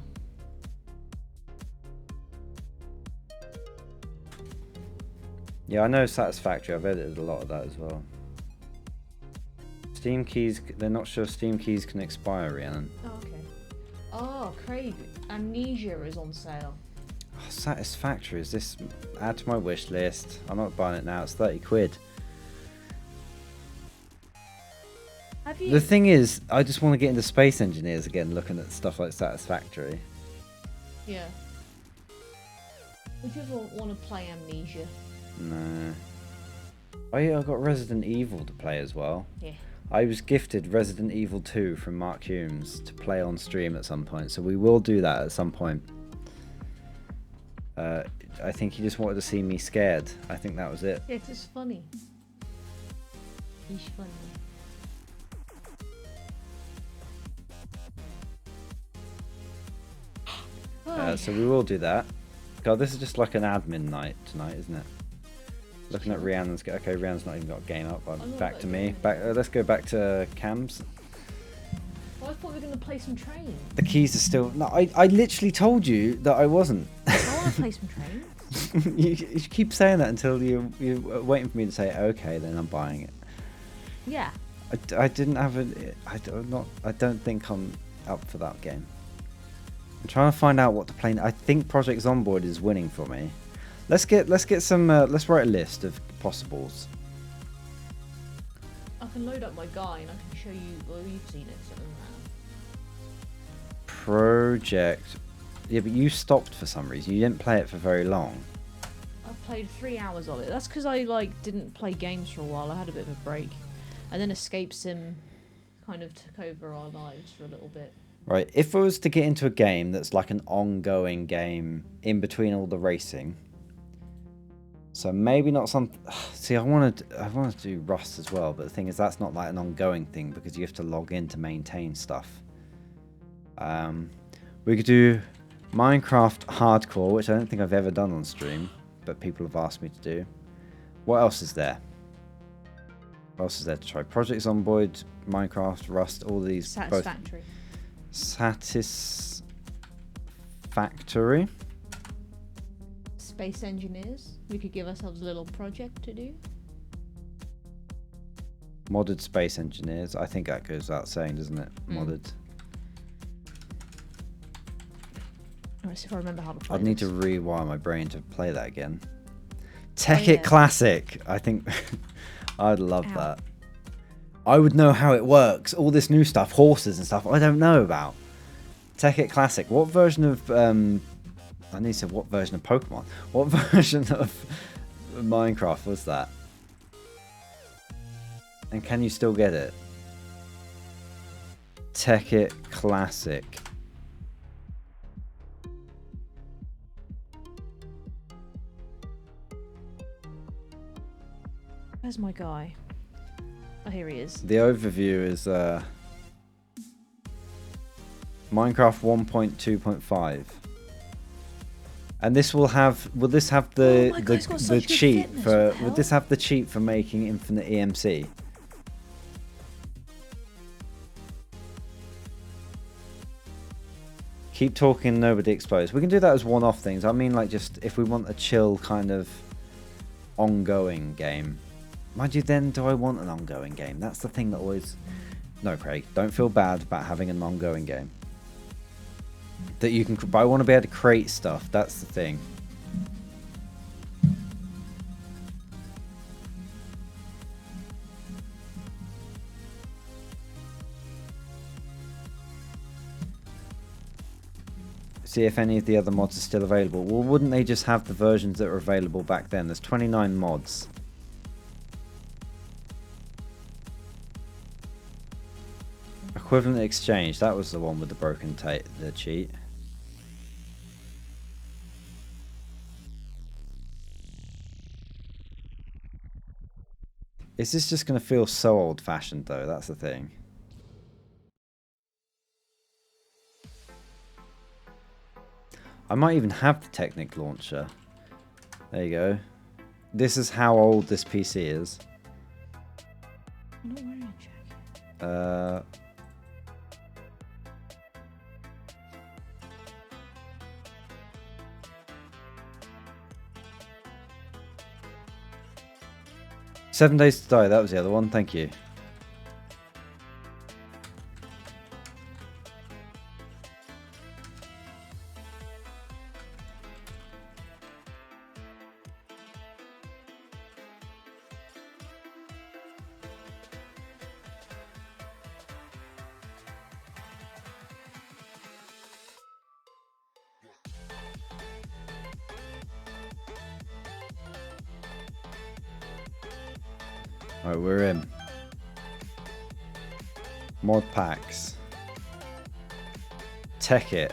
Yeah, I know Satisfactory. I've edited a lot of that as well. Steam keys, they're not sure Steam keys can expire, Rhiannon. Oh, okay. Oh, Craig, Amnesia is on sale. Oh, Satisfactory, is this? Add to my wish list. I'm not buying it now, it's 30 quid. Have you... The thing is, I just want to get into Space Engineers again, looking at stuff like Satisfactory. Yeah. Would you ever want to play Amnesia? No. Oh yeah, I've got Resident Evil to play as well. Yeah. I was gifted Resident Evil 2 from Mark Humes to play on stream at some point, so we will do that at some point. I think he just wanted to see me scared. I think that was it. Yeah, it's just funny. He's funny. So we will do that. God, this is just like an admin night tonight, isn't it? Looking at Rhiannon's... Okay, Rhiannon's not even got a game up. Back to me. Let's go back to Cam's. Well, I thought we were going to play some trains. The keys are still... No, I literally told you that I wasn't. I want to play some trains. you keep saying that until you're waiting for me to say, okay, then I'm buying it. Yeah. I didn't have a... I don't think I'm up for that game. I'm trying to find out what to play. I think Project Zomboid is winning for me. Let's get some. Let's write a list of possibles. I can load up my guy and I can show you. Well, you've seen it, so it doesn't matter. Project. Yeah, but you stopped for some reason. You didn't play it for very long. I've played 3 hours of it. That's because I didn't play games for a while. I had a bit of a break, and then Escape Sim kind of took over our lives for a little bit. Right. If I was to get into a game that's like an ongoing game in between all the racing. So maybe not some... See, I wanted to do Rust as well, but the thing is that's not like an ongoing thing because you have to log in to maintain stuff. We could do Minecraft Hardcore, which I don't think I've ever done on stream, but people have asked me to do. What else is there? What else is there to try? Project Zomboid, Minecraft, Rust, all these... Satisfactory. Satisfactory. Space Engineers. We could give ourselves a little project to do. Modded Space Engineers. I think that goes without saying, doesn't it? Modded. Let's see if I remember how to play I'd need to this. rewire my brain to play that again. Tekkit Classic. I think I'd love that. I would know how it works. All this new stuff, horses and stuff, I don't know about. Tekkit Classic. What version of... I need to say, what version of Pokemon? What version of Minecraft was that? And can you still get it? Tekkit Classic. Where's my guy? Oh, here he is. The overview is Minecraft 1.2.5. And this will have. Will this have Oh the my God, it's got the such good cheat fitness, for? what the Would this hell? have the cheat for making infinite EMC? Keep talking, nobody explodes. We can do that as one-off things. I mean, like, just if we want a chill kind of ongoing game. Mind you, then do I want an ongoing game? That's the thing that always. No, Craig, don't feel bad about having an ongoing game. That you can. But I want to be able to create stuff. That's the thing. See if any of the other mods are still available. Well, wouldn't they just have the versions that were available back then? There's 29 mods. Equivalent exchange. That was the one with the broken the cheat. Is this just going to feel so old-fashioned though? That's the thing. I might even have the Technic launcher. There you go. This is how old this PC is. I'm not wearing a jacket. 7 Days to Die, that was the other one, thank you. Alright, we're in. Mod packs. Tekkit.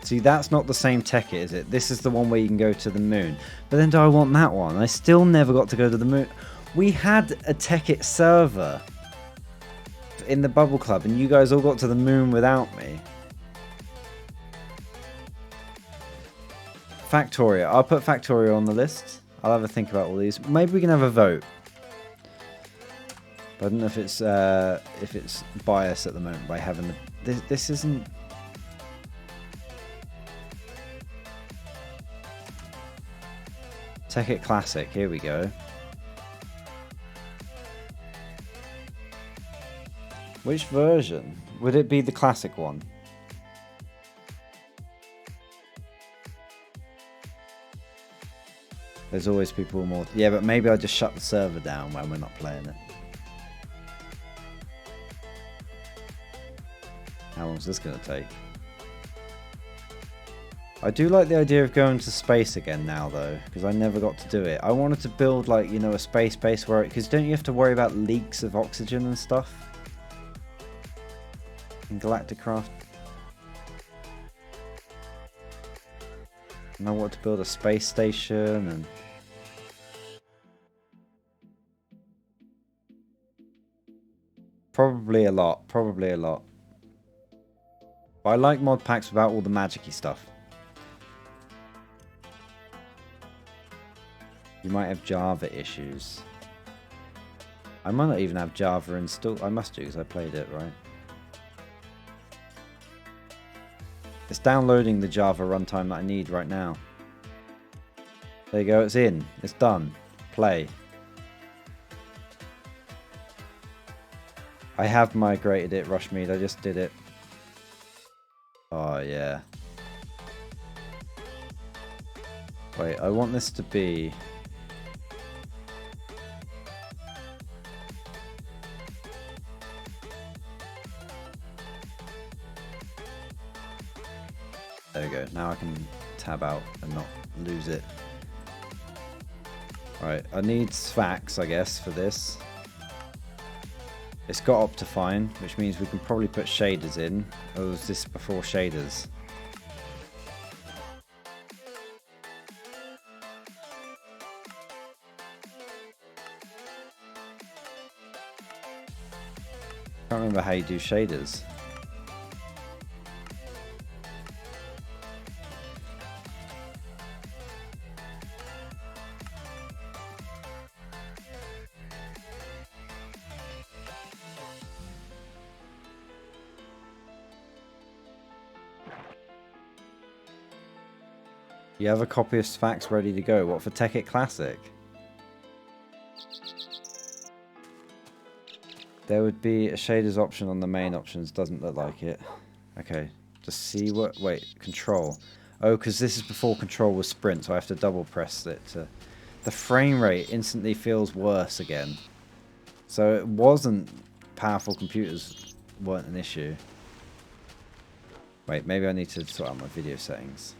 See, that's not the same Tekkit, is it? This is the one where you can go to the moon. But then do I want that one? I still never got to go to the moon. We had a Tekkit server in the Bubble Club, and you guys all got to the moon without me. Factorio. I'll put Factorio on the list. I'll have a think about all these. Maybe we can have a vote. But I don't know if it's biased at the moment by having the this isn't. Tekkit Classic. Here we go. Which version would it be? The classic one. There's always people more. Yeah, but maybe I'll just shut the server down when we're not playing it. How long is this going to take? I do like the idea of going to space again now, though, because I never got to do it. I wanted to build, like, you know, a space base where it... Because don't you have to worry about leaks of oxygen and stuff? In Galacticraft? And I want to build a space station and... Probably a lot. Probably a lot. But I like mod packs without all the magic-y stuff. You might have Java issues. I might not even have Java installed. I must do because I played it, right? It's downloading the Java runtime that I need right now. There you go, it's in. It's done. Play. I have migrated it, Rushmead. I just did it. Oh, yeah. Wait, I want this to be... There we go. Now I can tab out and not lose it. Right, I need Sphax, I guess, for this. It's got Optifine, which means we can probably put shaders in. Or was this before shaders? Can't remember how you do shaders. You have a copy of Sphax ready to go. What, for Tekkit Classic? There would be a shaders option on the main options. Doesn't look like it. Okay. Just see what... Wait. Control. Oh, because this is before control was sprint, so I have to double press it to... The frame rate instantly feels worse again. So it wasn't... Powerful computers weren't an issue. Wait, maybe I need to sort out my video settings.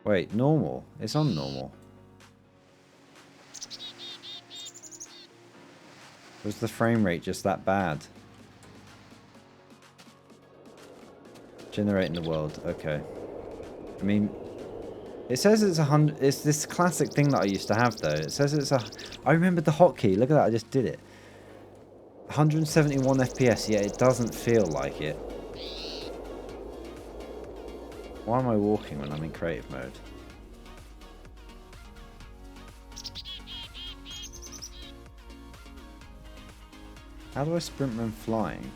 Wait, normal? It's on normal. Was the frame rate just that bad? Generating the world, okay. I mean, it says it's 100. It's this classic thing that I used to have though. It says it's a. I remembered the hotkey. Look at that, I just did it. 171 FPS. Yeah, it doesn't feel like it. Why am I walking when I'm in creative mode? How do I sprint when flying?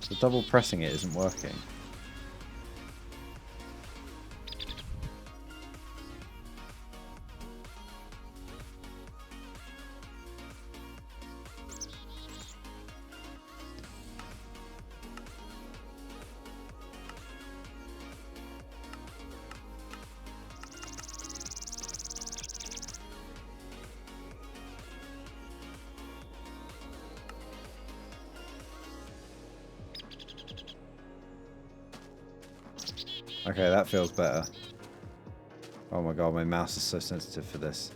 The double pressing it isn't working. Okay, that feels better. Oh my god, my mouse is so sensitive for this.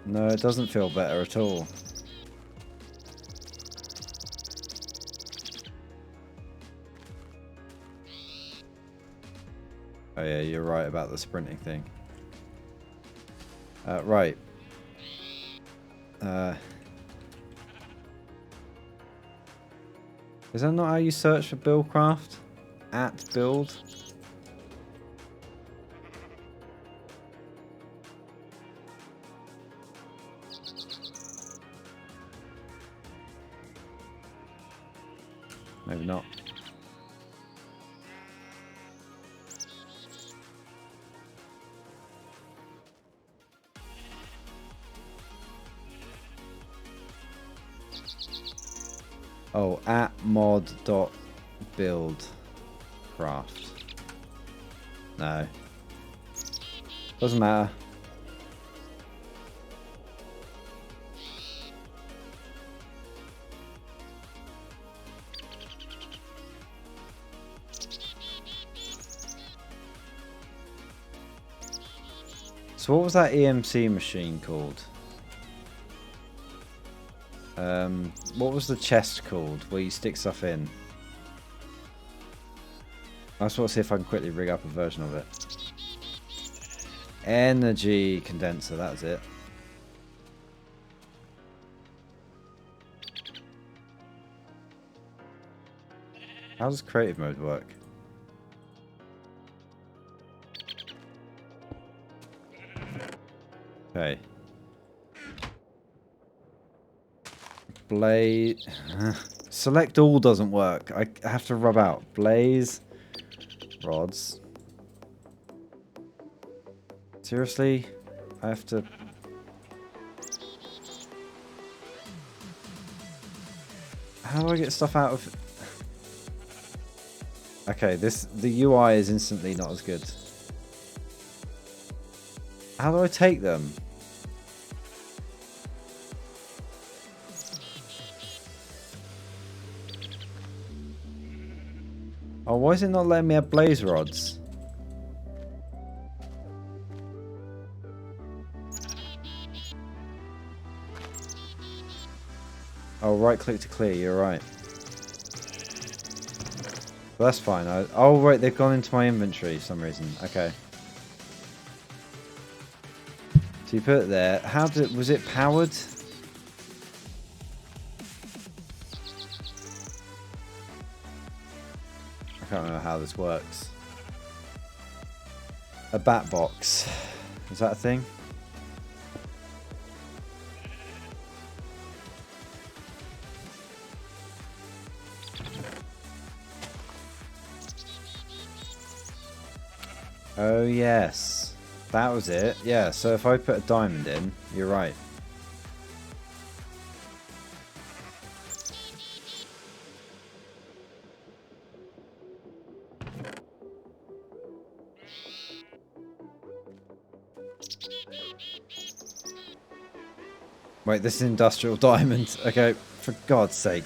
No, it doesn't feel better at all. Oh yeah, you're right about the sprinting thing. Right. Is that not how you search for Buildcraft? At build? Maybe not. Oh, at mod.buildcraft. No. Doesn't matter. So what was that EMC machine called? What was the chest called where you stick stuff in? I just want to see if I can quickly rig up a version of it. Energy condenser, that's it. How does creative mode work? Okay. Blaze. Select all doesn't work. I have to rub out. Blaze. Rods. Seriously? I have to... How do I get stuff out of... Okay, the UI is instantly not as good. How do I take them? Oh, why is it not letting me have blaze rods? Oh, right click to clear, you're right. Well, that's fine. Oh, right, they've gone into my inventory for some reason. Okay. So you put it there. Was it powered? I can't remember how this works. a bat box. Is that a thing? Oh yes, that was it. Yeah, so if I put a diamond in, you're right. Wait, this is industrial diamond. Okay, for God's sake.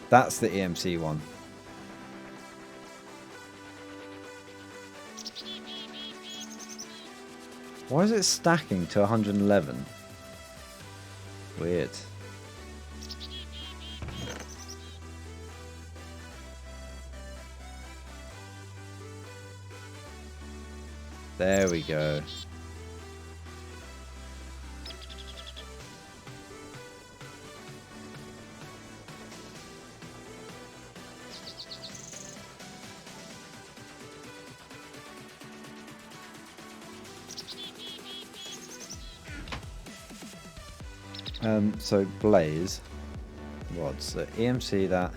That's the EMC one. Why is it stacking to 111? Weird. There we go. So blaze rods. So EMC that.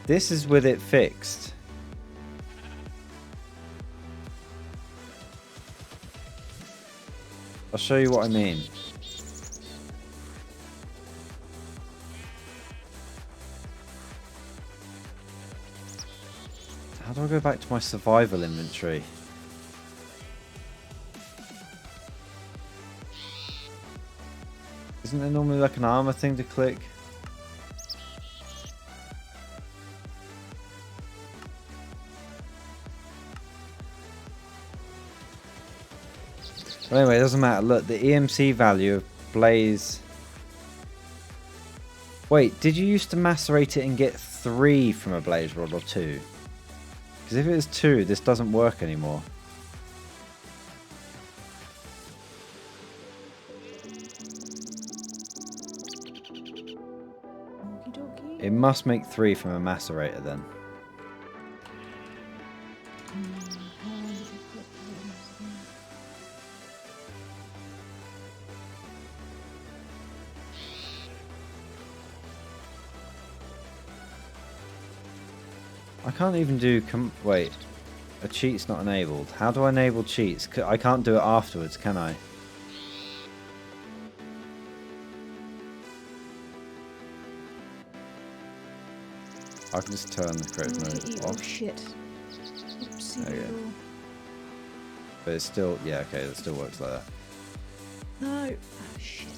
This is with it fixed. I'll show you what I mean. How do I go back to my survival inventory? Isn't there normally like an armor thing to click? But anyway, it doesn't matter. Look, the EMC value of blaze. Wait, did you used to macerate it and get 3 from a blaze rod or 2? Because if it was 2, this doesn't work anymore. It must make 3 from a macerator then. I can't even do... wait. A cheat's not enabled. How do I enable cheats? I can't do it afterwards, can I? I can just turn the creative mode off. Oh shit. Oopsie. There you go. But it's still... yeah, okay, it still works like that. No. Oh shit.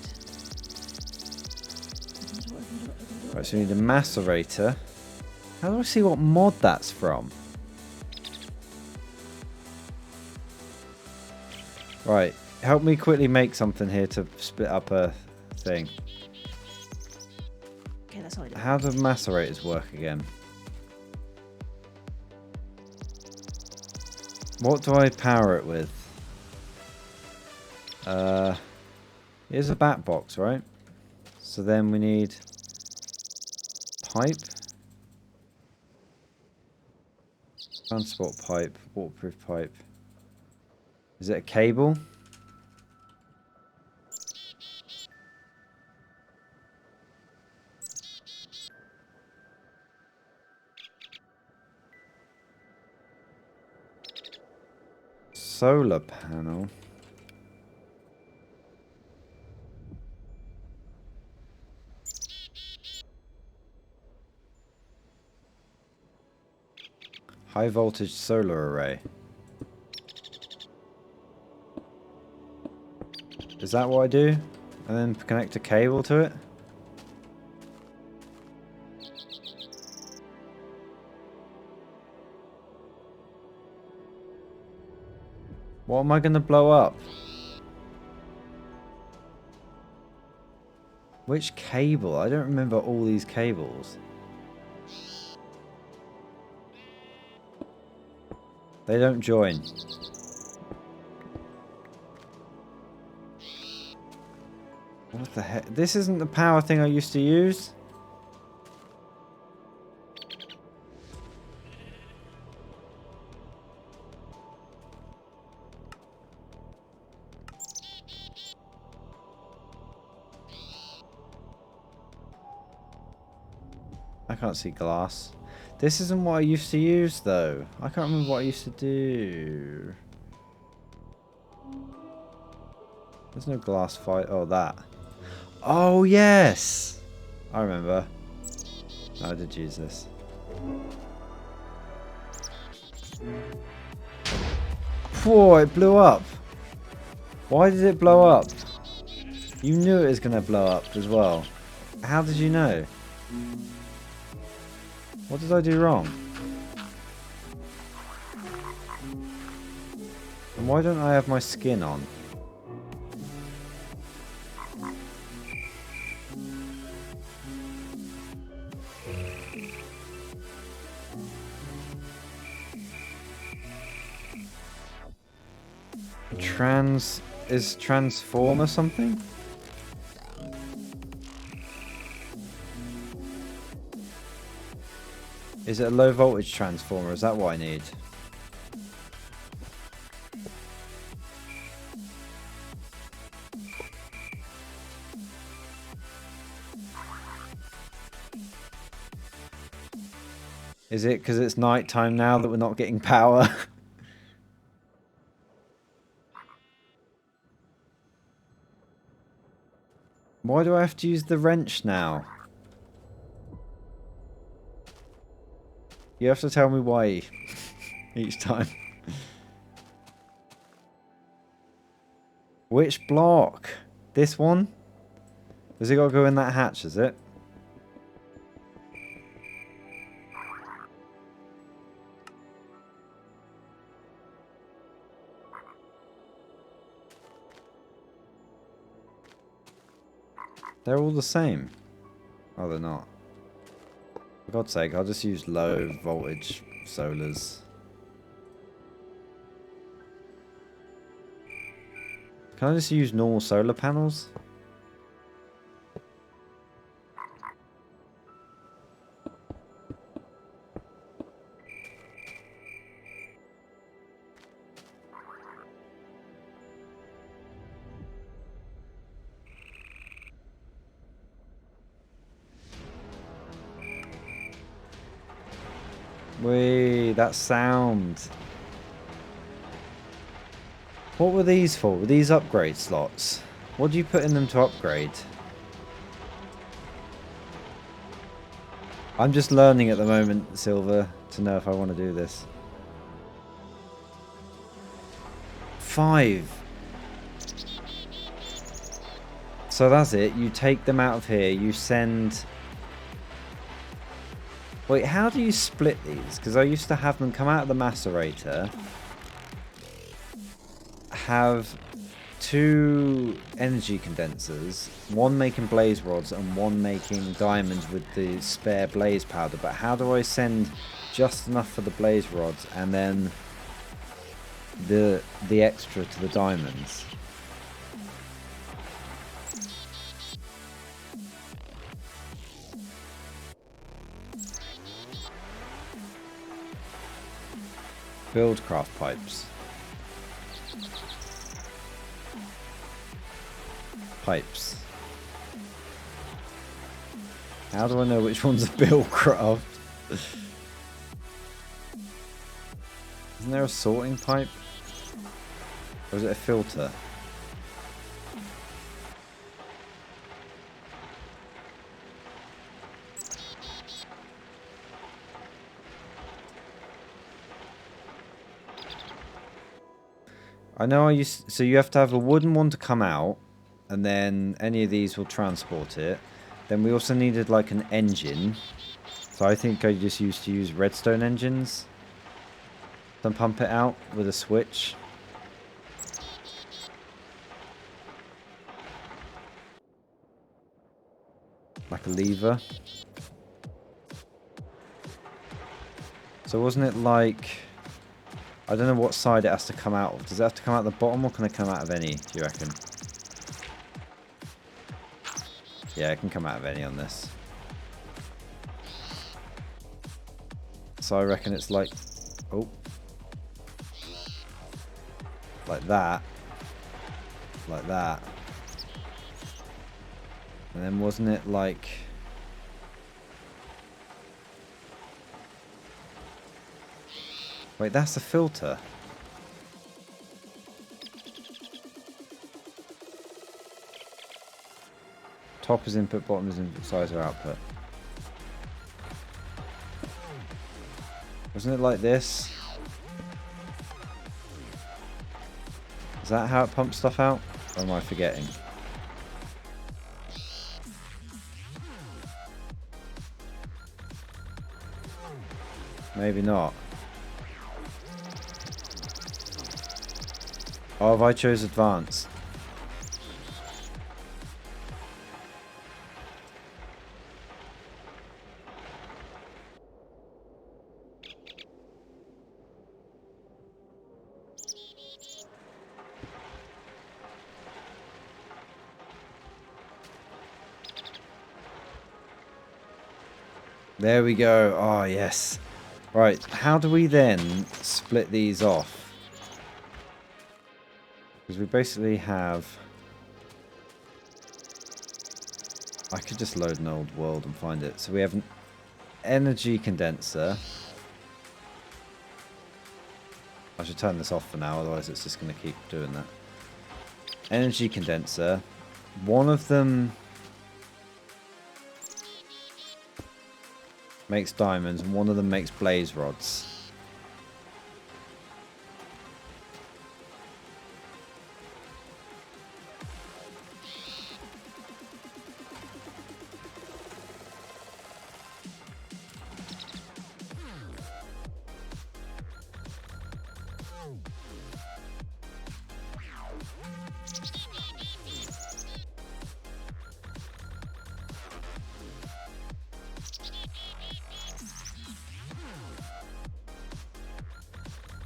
Right, so we need a macerator. How do I see what mod that's from? Right, help me quickly make something here to split up a thing. Okay, that's all I do. How do macerators work again? What do I power it with? Here's a bat box, right? So then we need pipe. Transport pipe, waterproof pipe. Is it a cable? Solar panel. High voltage solar array. Is that what I do? And then connect a cable to it? What am I going to blow up? Which cable? I don't remember all these cables. They don't join. What the heck? This isn't the power thing I used to use? I can't see glass. This isn't what I used to use, though. I can't remember what I used to do. There's no glass fight. Oh, that. Oh, yes! I remember. I did use this. Whoa, it blew up. Why did it blow up? You knew it was going to blow up as well. How did you know? What did I do wrong? And why don't I have my skin on? Is transform or something? Is it a low voltage transformer? Is that what I need? Is it because it's night time now that we're not getting power? Why do I have to use the wrench now? You have to tell me why each time. Which block? This one? Does it got to go in that hatch, is it? They're all the same. Oh, they're not. For God's sake, I'll just use low voltage solars. Can I just use normal solar panels? Wait, that sound. What were these for? Were these upgrade slots? What do you put in them to upgrade? I'm just learning at the moment, Silver, to know if I want to do this. 5. So that's it. You take them out of here. You send... Wait, how do you split these? Because I used to have them come out of the macerator, have 2 energy condensers, one making blaze rods and one making diamonds with the spare blaze powder. But how do I send just enough for the blaze rods and then the extra to the diamonds? Build craft pipes. Pipes. How do I know which one's a build craft? Isn't there a sorting pipe? Or is it a filter? I know so you have to have a wooden one to come out, and then any of these will transport it. Then we also needed like an engine. So I think I just used to use redstone engines. Then pump it out with a switch. Like a lever. So wasn't it like... I don't know what side it has to come out of. Does it have to come out the bottom or can it come out of any, do you reckon? Yeah, it can come out of any on this. So I reckon it's like... Oh. Like that. Like that. And then wasn't it like... Wait, that's the filter. Top is input, bottom is input, size or output. Wasn't it like this? Is that how it pumps stuff out? Or am I forgetting? Maybe not. Oh, if I chose advanced. There we go. Oh, yes. Right, how do we then split these off? Because we basically have... I could just load an old world and find it. So we have an energy condenser. I should turn this off for now, otherwise it's just going to keep doing that. Energy condenser. One of them makes diamonds and one of them makes blaze rods.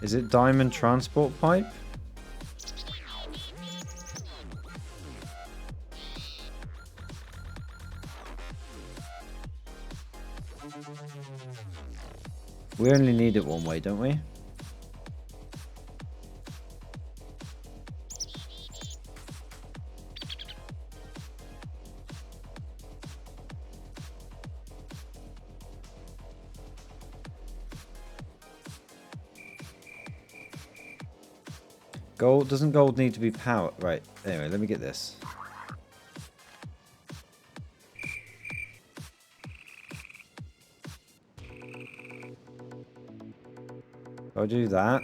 Is it diamond transport pipe? We only need it one way, don't we? Gold, doesn't gold need to be powered? Right, anyway, let me get this. I'll do that.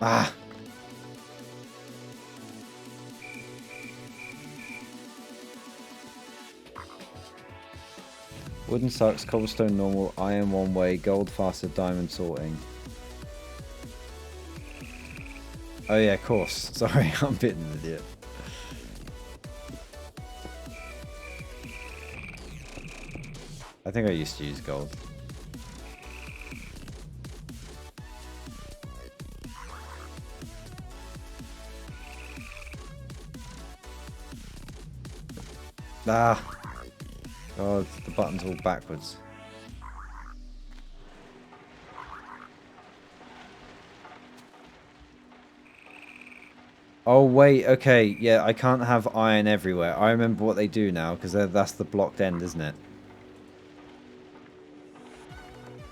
Ah! Wooden sucks, cobblestone normal, iron one way, gold faster, diamond sorting. Oh yeah, of course. Sorry, I'm being an idiot. I think I used to use gold. Ah! God, the button's all backwards. Oh wait, okay, yeah, I can't have iron everywhere. I remember what they do now, because that's the blocked end, isn't it?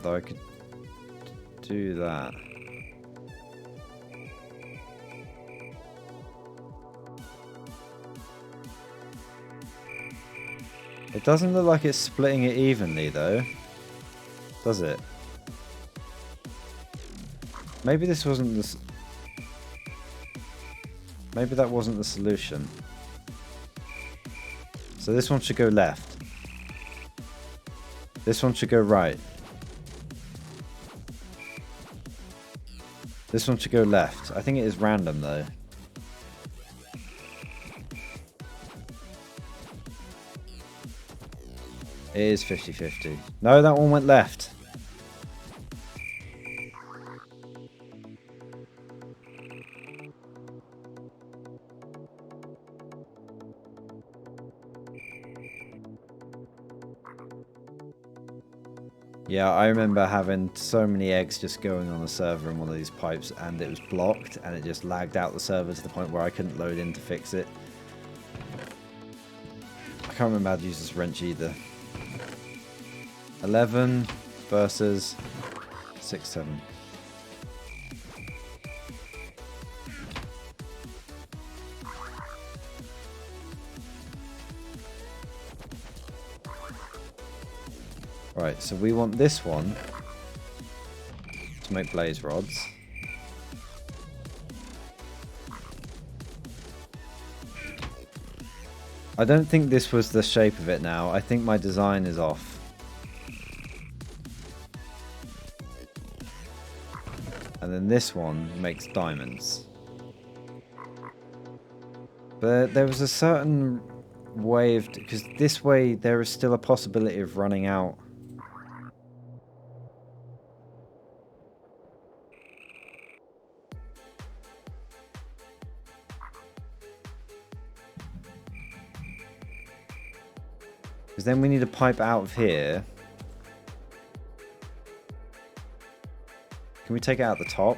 Though I could do that. It doesn't look like it's splitting it evenly, though. Does it? Maybe this wasn't the... Maybe that wasn't the solution. So this one should go left. This one should go right. This one should go left. I think it is random, though. It is 50-50. No, that one went left. Yeah, I remember having so many eggs just going on the server in one of these pipes, and it was blocked, and it just lagged out the server to the point where I couldn't load in to fix it. I can't remember how to use this wrench either. 11 versus 6, 7. Right, so we want this one to make blaze rods. I don't think this was the shape of it now. I think my design is off. And then this one makes diamonds. But there was a certain way of... because this way there is still a possibility of running out. Because then we need a pipe out of here. Can we take it out the top?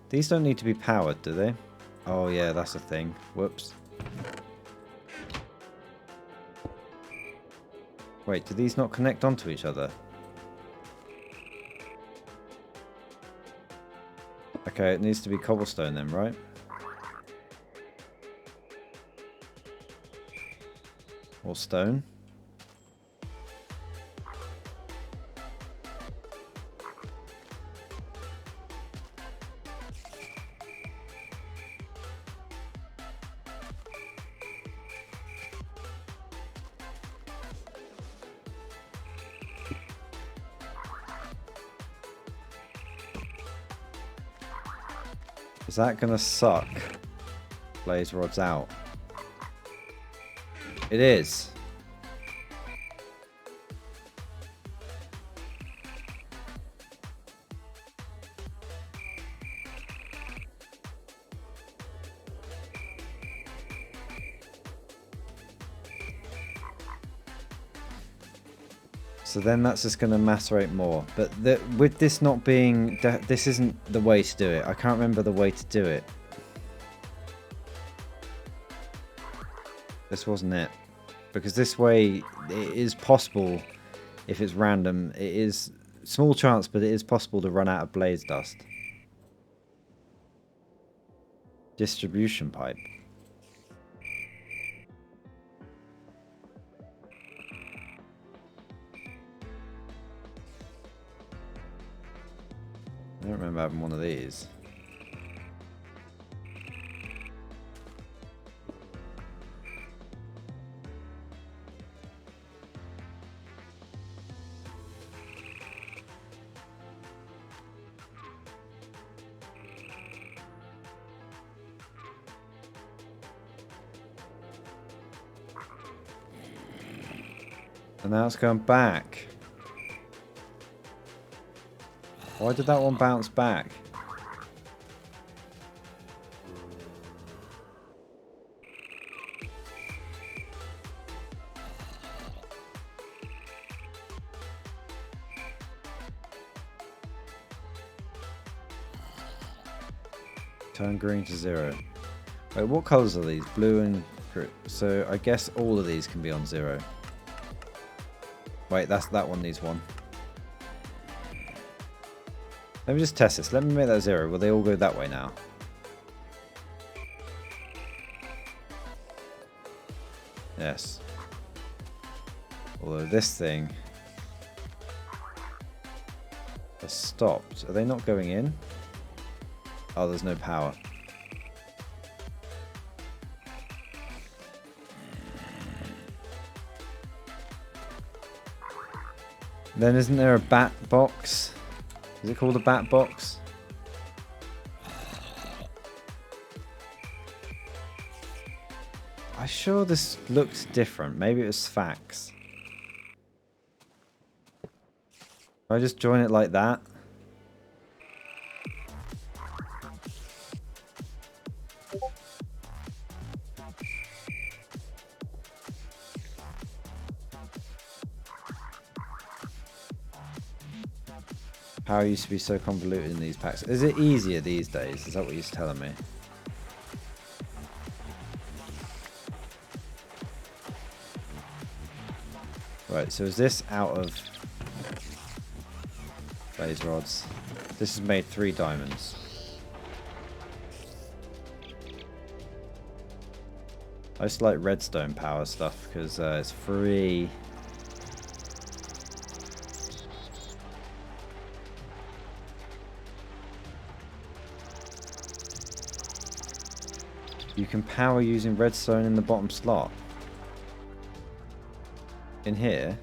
These don't need to be powered, do they? Oh yeah, that's a thing. Whoops. Wait, do these not connect onto each other? Okay, it needs to be cobblestone then, right? Or stone? Is that gonna suck blaze rods out? It is. So then that's just going to macerate more. But with this not being... this isn't the way to do it. I can't remember the way to do it. This wasn't it. Because this way, it is possible, if it's random, it is small chance, but it is possible to run out of blaze dust. Distribution pipe. I don't remember having one of these. And now it's going back. Why did that one bounce back? Turn green to 0. Wait, what colours are these? Blue and green. So I guess all of these can be on 0. Wait, that one needs 1. Let me just test this. Let me make that 0. Will they all go that way now? Yes. Although this thing has stopped. Are they not going in? Oh, there's no power. Then isn't there a bat box? Is it called a bat box? I'm sure this looked different. Maybe it was Sphax. I just join it like that. Power used to be so convoluted in these packs. Is it easier these days? Is that what you're telling me? Right, so is this out of blaze rods? This has made 3 diamonds. I just like redstone power stuff because it's free. You can power using redstone in the bottom slot. In here.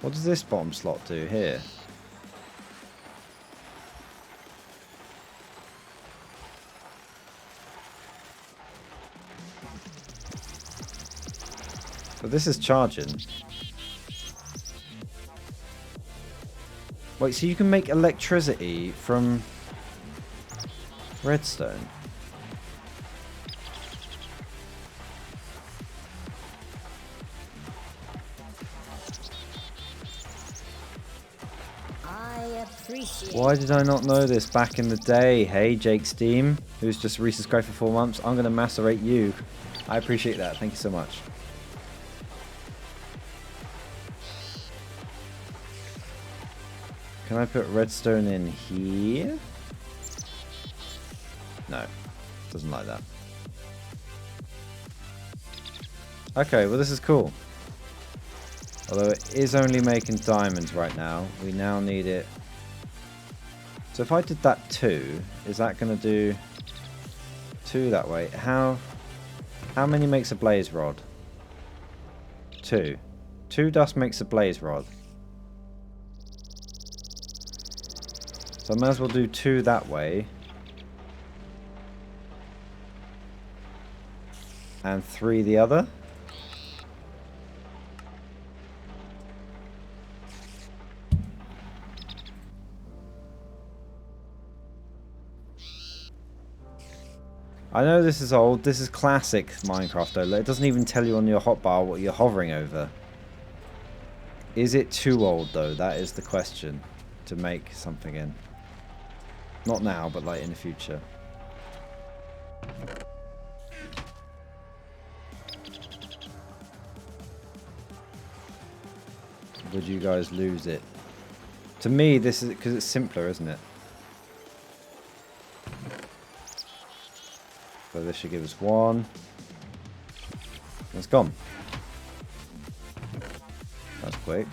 What does this bottom slot do here? But this is charging. Wait, so you can make electricity from redstone? Why did I not know this back in the day? Hey, Jake Steam, who's just resubscribed for 4 months. I'm going to macerate you. I appreciate that. Thank you so much. Can I put redstone in here? No. Doesn't like that. Okay, well this is cool. Although it is only making diamonds right now. We now need it. So if I did that 2, is that going to do 2 that way? How many makes a blaze rod? 2. 2 dust makes a blaze rod. So I might as well do 2 that way. And 3 the other. I know this is old, this is classic Minecraft though. It doesn't even tell you on your hotbar what you're hovering over. Is it too old though? That is the question to make something in. Not now, but like in the future. Would you guys lose it? To me, this is because it's simpler, isn't it? So this should give us 1. It's gone. That's quick.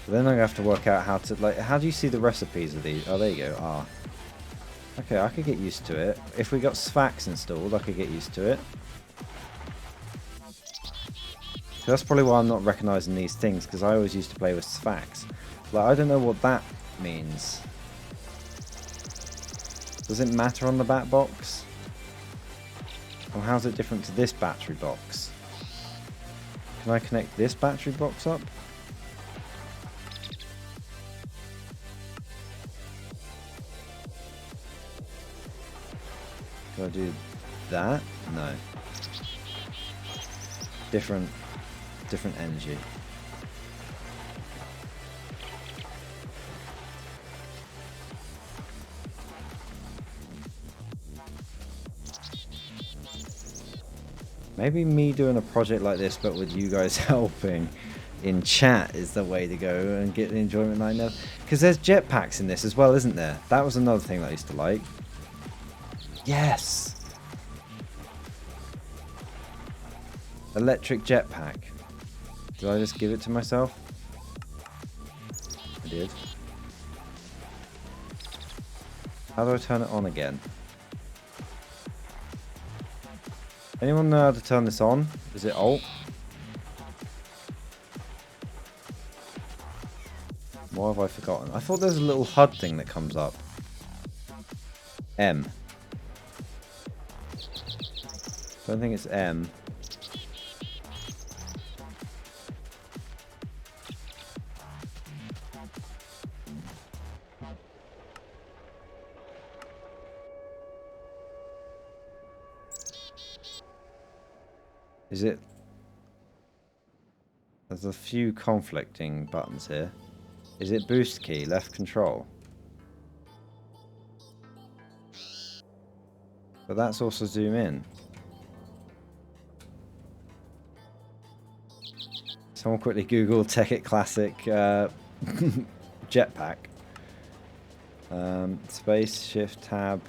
So then I have to work out how to, like, how do you see the recipes of these? Oh, there you go. Ah. Okay, I could get used to it. If we got Sphax installed, I could get used to it. So that's probably why I'm not recognizing these things, because I always used to play with Sphax. Like, I don't know what that means. Does it matter on the bat box? Or how's it different to this battery box? Can I connect this battery box up? Can I do that? No. Different energy. Maybe me doing a project like this, but with you guys helping in chat, is the way to go and get the enjoyment I know. Because there's jetpacks in this as well, isn't there? That was another thing that I used to like. Yes! Electric jetpack. Did I just give it to myself? I did. How do I turn it on again? Anyone know how to turn this on? Is it Alt? What have I forgotten? I thought there's a little HUD thing that comes up. M. Don't think it's M. Is it? There's a few conflicting buttons here. Is it boost key, left control? But that's also zoom in. Someone quickly Google Tekkit Classic jetpack. Space, shift, tab.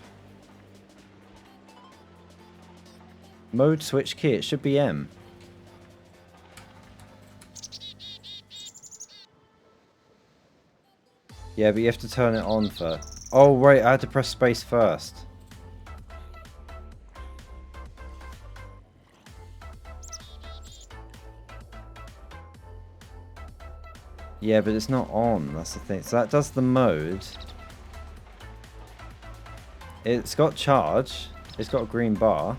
Mode switch key, it should be M. Yeah, but you have to turn it on first. Oh, right, I had to press space first. Yeah, but it's not on, that's the thing. So that does the mode. It's got charge. It's got a green bar.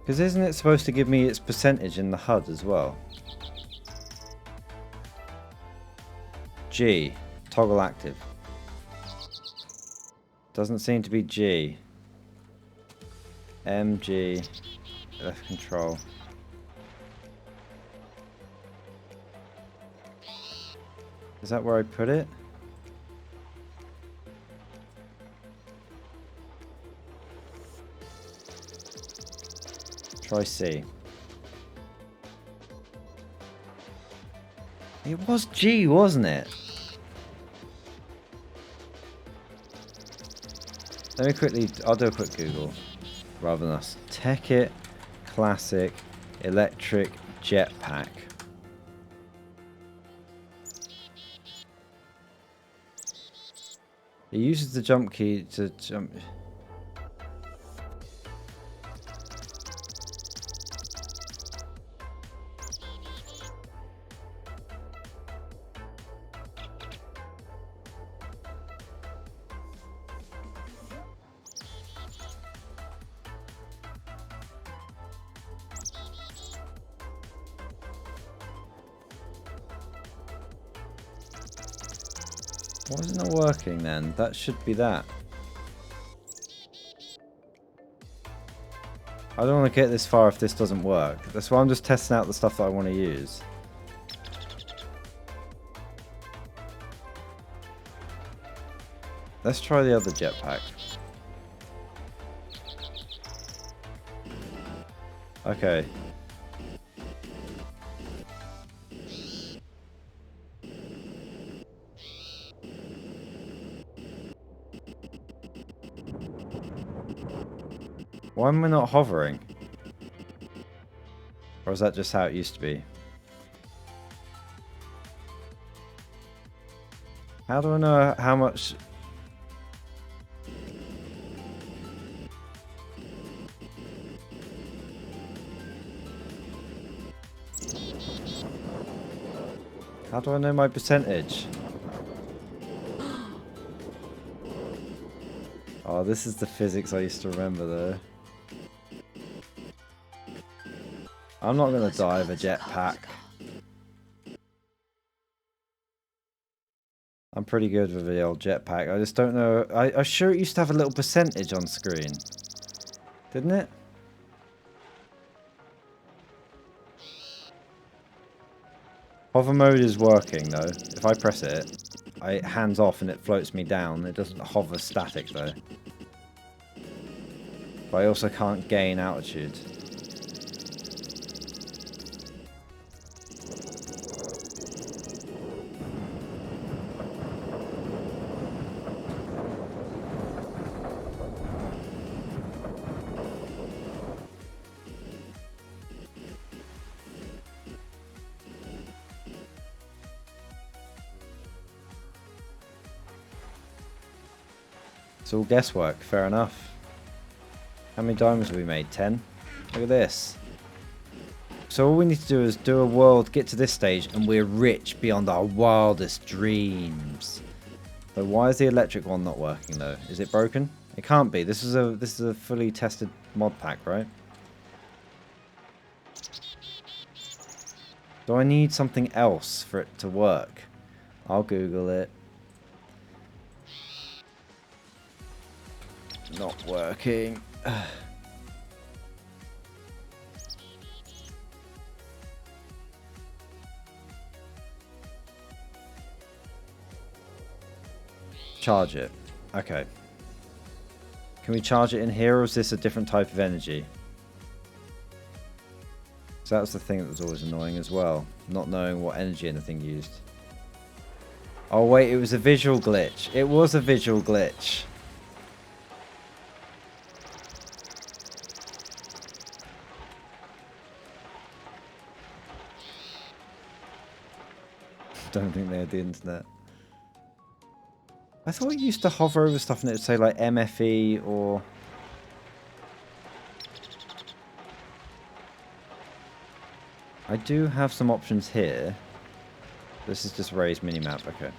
Because isn't it supposed to give me its percentage in the HUD as well? G. Toggle active. Doesn't seem to be G. M, G. Left control. Is that where I put it? Try C. It was G, wasn't it? Let me quickly, I'll do a quick Google rather than us. Tekkit Classic Electric Jetpack. It uses the jump key to jump. Why is it not working then? That should be that. I don't want to get this far if this doesn't work. That's why I'm just testing out the stuff that I want to use. Let's try the other jetpack. Okay. Why am I not hovering? Or is that just how it used to be? How do I know how much... How do I know my percentage? Oh, this is the physics I used to remember though. I'm not going to die of a jetpack. I'm pretty good with the old jetpack. I just don't know. I'm sure it used to have a little percentage on screen. Didn't it? Hover mode is working though. If I press it. hands off and it floats me down. It doesn't hover static though. But I also can't gain altitude. It's all guesswork, fair enough. How many diamonds have we made? 10? Look at this. So all we need to do is do a world, get to this stage, and we're rich beyond our wildest dreams. So why is the electric one not working though? Is it broken? It can't be. This is a fully tested mod pack, right? Do I need something else for it to work? I'll Google it. Not working. Charge it. Okay. Can we charge it in here, or is this a different type of energy? So that was the thing that was always annoying as well. Not knowing what energy anything used. Oh wait, it was a visual glitch. It was a visual glitch. Don't think they had the internet. I thought you used to hover over stuff and it would say like MFE or... I do have some options here. This is just Ray's minimap, okay.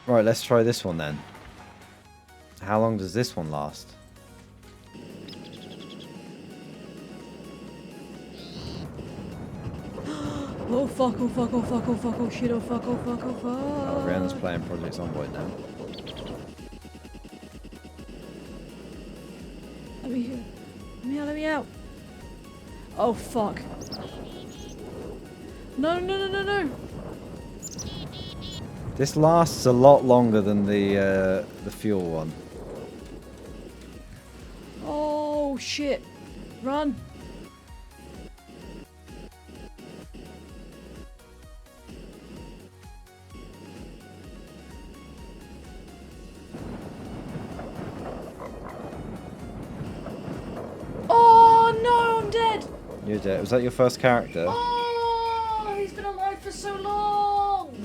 Right, let's try this one then. How long does this one last? Oh fuck, oh fuck, oh fuck, oh fuck, oh shit, oh fuck, oh fuck, oh fuck. Oh, Rihanna's playing Project Zomboid now. Let me out, let me out. Oh fuck. No, no, no, no, no. This lasts a lot longer than the fuel one. Oh shit. Run. Oh no, I'm dead. You're dead. Was that your first character? Oh, he's been alive for so long.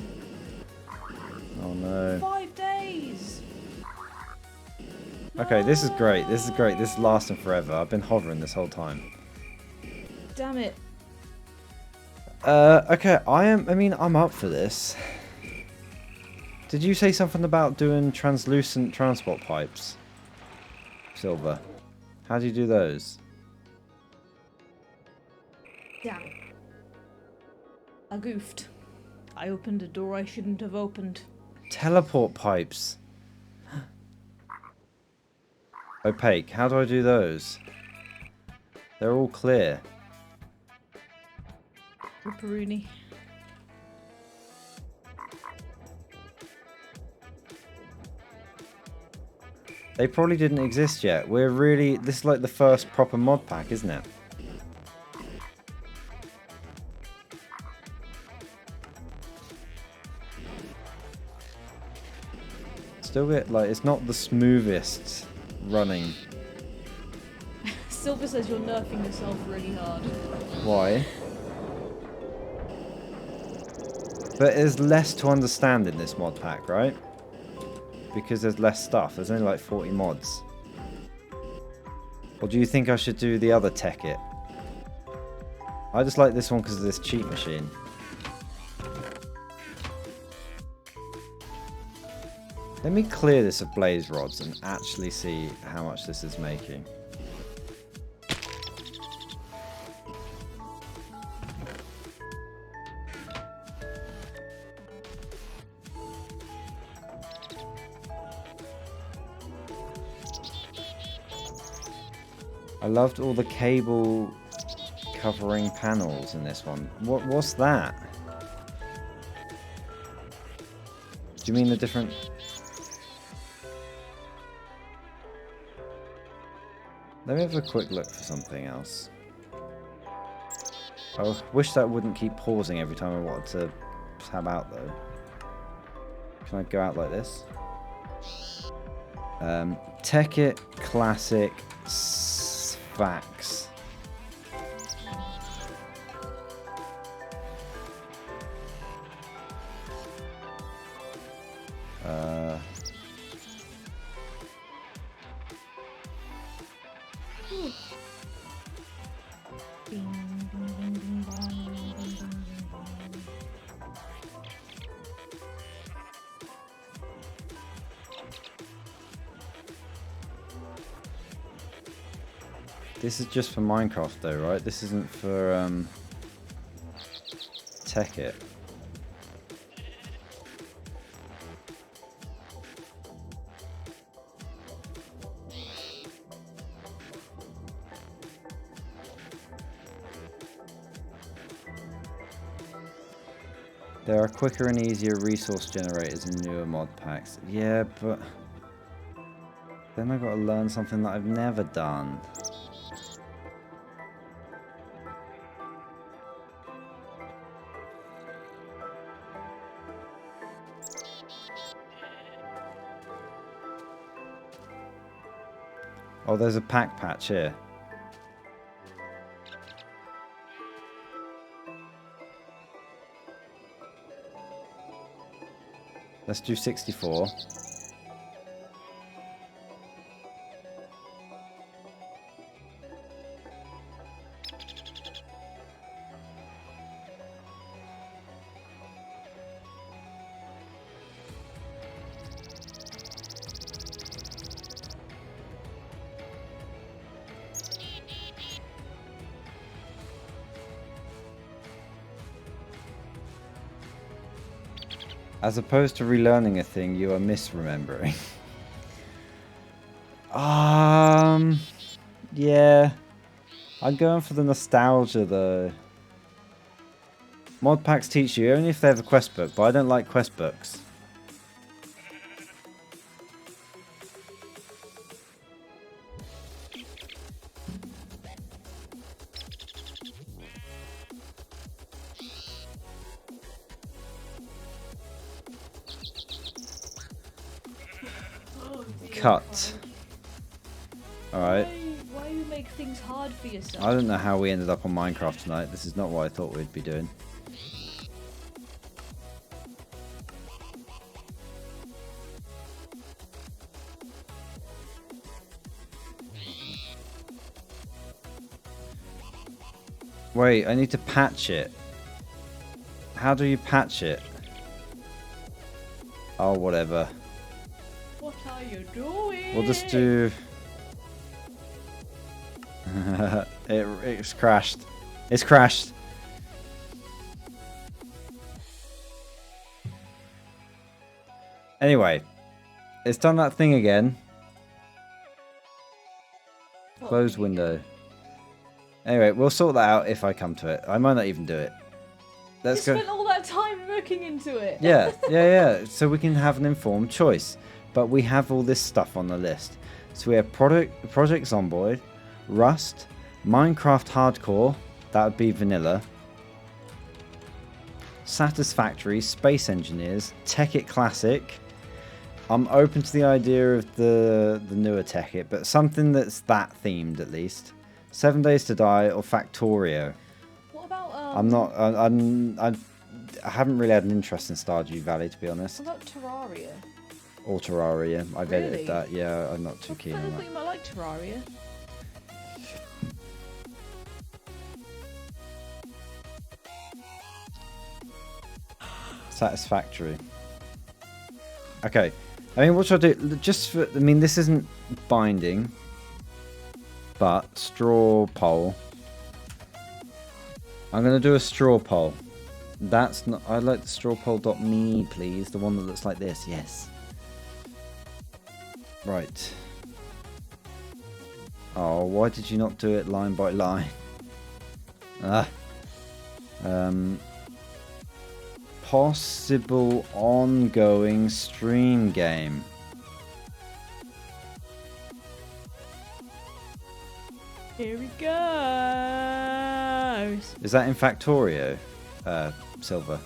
Oh no. 5 days. Okay, this is great. This is great. This is lasting forever. I've been hovering this whole time. Damn it. Okay, I'm up for this. Did you say something about doing translucent transport pipes? Silver. How do you do those? Damn it. I goofed. I opened a door I shouldn't have opened. Teleport pipes. Opaque. How do I do those? They're all clear. Ripperoonie. They probably didn't exist yet. This is like the first proper mod pack, isn't it? Still get, like, it's not the smoothest running. Silver says you're nerfing yourself really hard. Why? But there's less to understand in this mod pack, right? Because there's less stuff. There's only like 40 mods. Or do you think I should do the other tech it? I just like this one because of this cheat machine. Let me clear this of blaze rods and actually see how much this is making. I loved all the cable covering panels in this one. What's that? Do you mean the different... Let me have a quick look for something else. I wish that wouldn't keep pausing every time I wanted to tab out though. Can I go out like this? Tekkit Classic Sfax. This is just for Minecraft though, right? This isn't for Tekkit. There are quicker and easier resource generators in newer mod packs. Yeah, but then I've got to learn something that I've never done. Oh, there's a pack patch here. Let's do 64. As opposed to relearning a thing, you are misremembering. Yeah. I'm going for the nostalgia though. Mod packs teach you only if they have a quest book, but I don't like quest books. Cut. Alright. Why you make things hard for yourself? I don't know how we ended up on Minecraft tonight. This is not what I thought we'd be doing. Wait, I need to patch it. How do you patch it? Oh, whatever. What are you doing? We'll just do... It's crashed. It's crashed. Anyway, it's done that thing again. Close window. Anyway, we'll sort that out if I come to it. I might not even do it. Let's You go. spent all that time looking into it. Yeah. So we can have an informed choice. But we have all this stuff on the list. So we have Project Zomboid, Rust, Minecraft Hardcore, that would be vanilla, Satisfactory, Space Engineers, Tekkit Classic. I'm open to the idea of the newer Tekkit, but something that's that themed at least. 7 Days to Die or Factorio. What about I haven't really had an interest in Stardew Valley, to be honest. What about Terraria? Or Terraria. I've Really? edited that. Yeah, I'm not too I keen on thought that. you might like Terraria. Satisfactory. Okay. I mean, what should I do? Just for... I mean, this isn't binding. But straw poll. I'm going to do a straw poll. That's not... I like the strawpoll.me, please. The one that looks like this. Yes. Right. Oh, why did you not do it line by line? Possible ongoing stream game. Here we go. Is that in Factorio, Silver?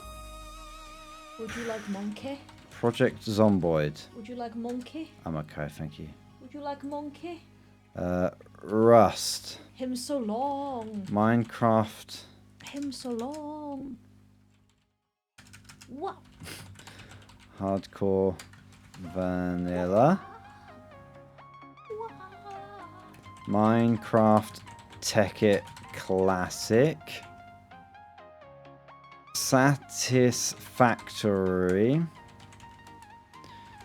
Would you like monkey? Project Zomboid. Would you like monkey? I'm okay, thank you. Would you like monkey? Rust. Him so long. Minecraft. Him so long. What? Hardcore. Vanilla. Minecraft Tekkit Classic. Satisfactory.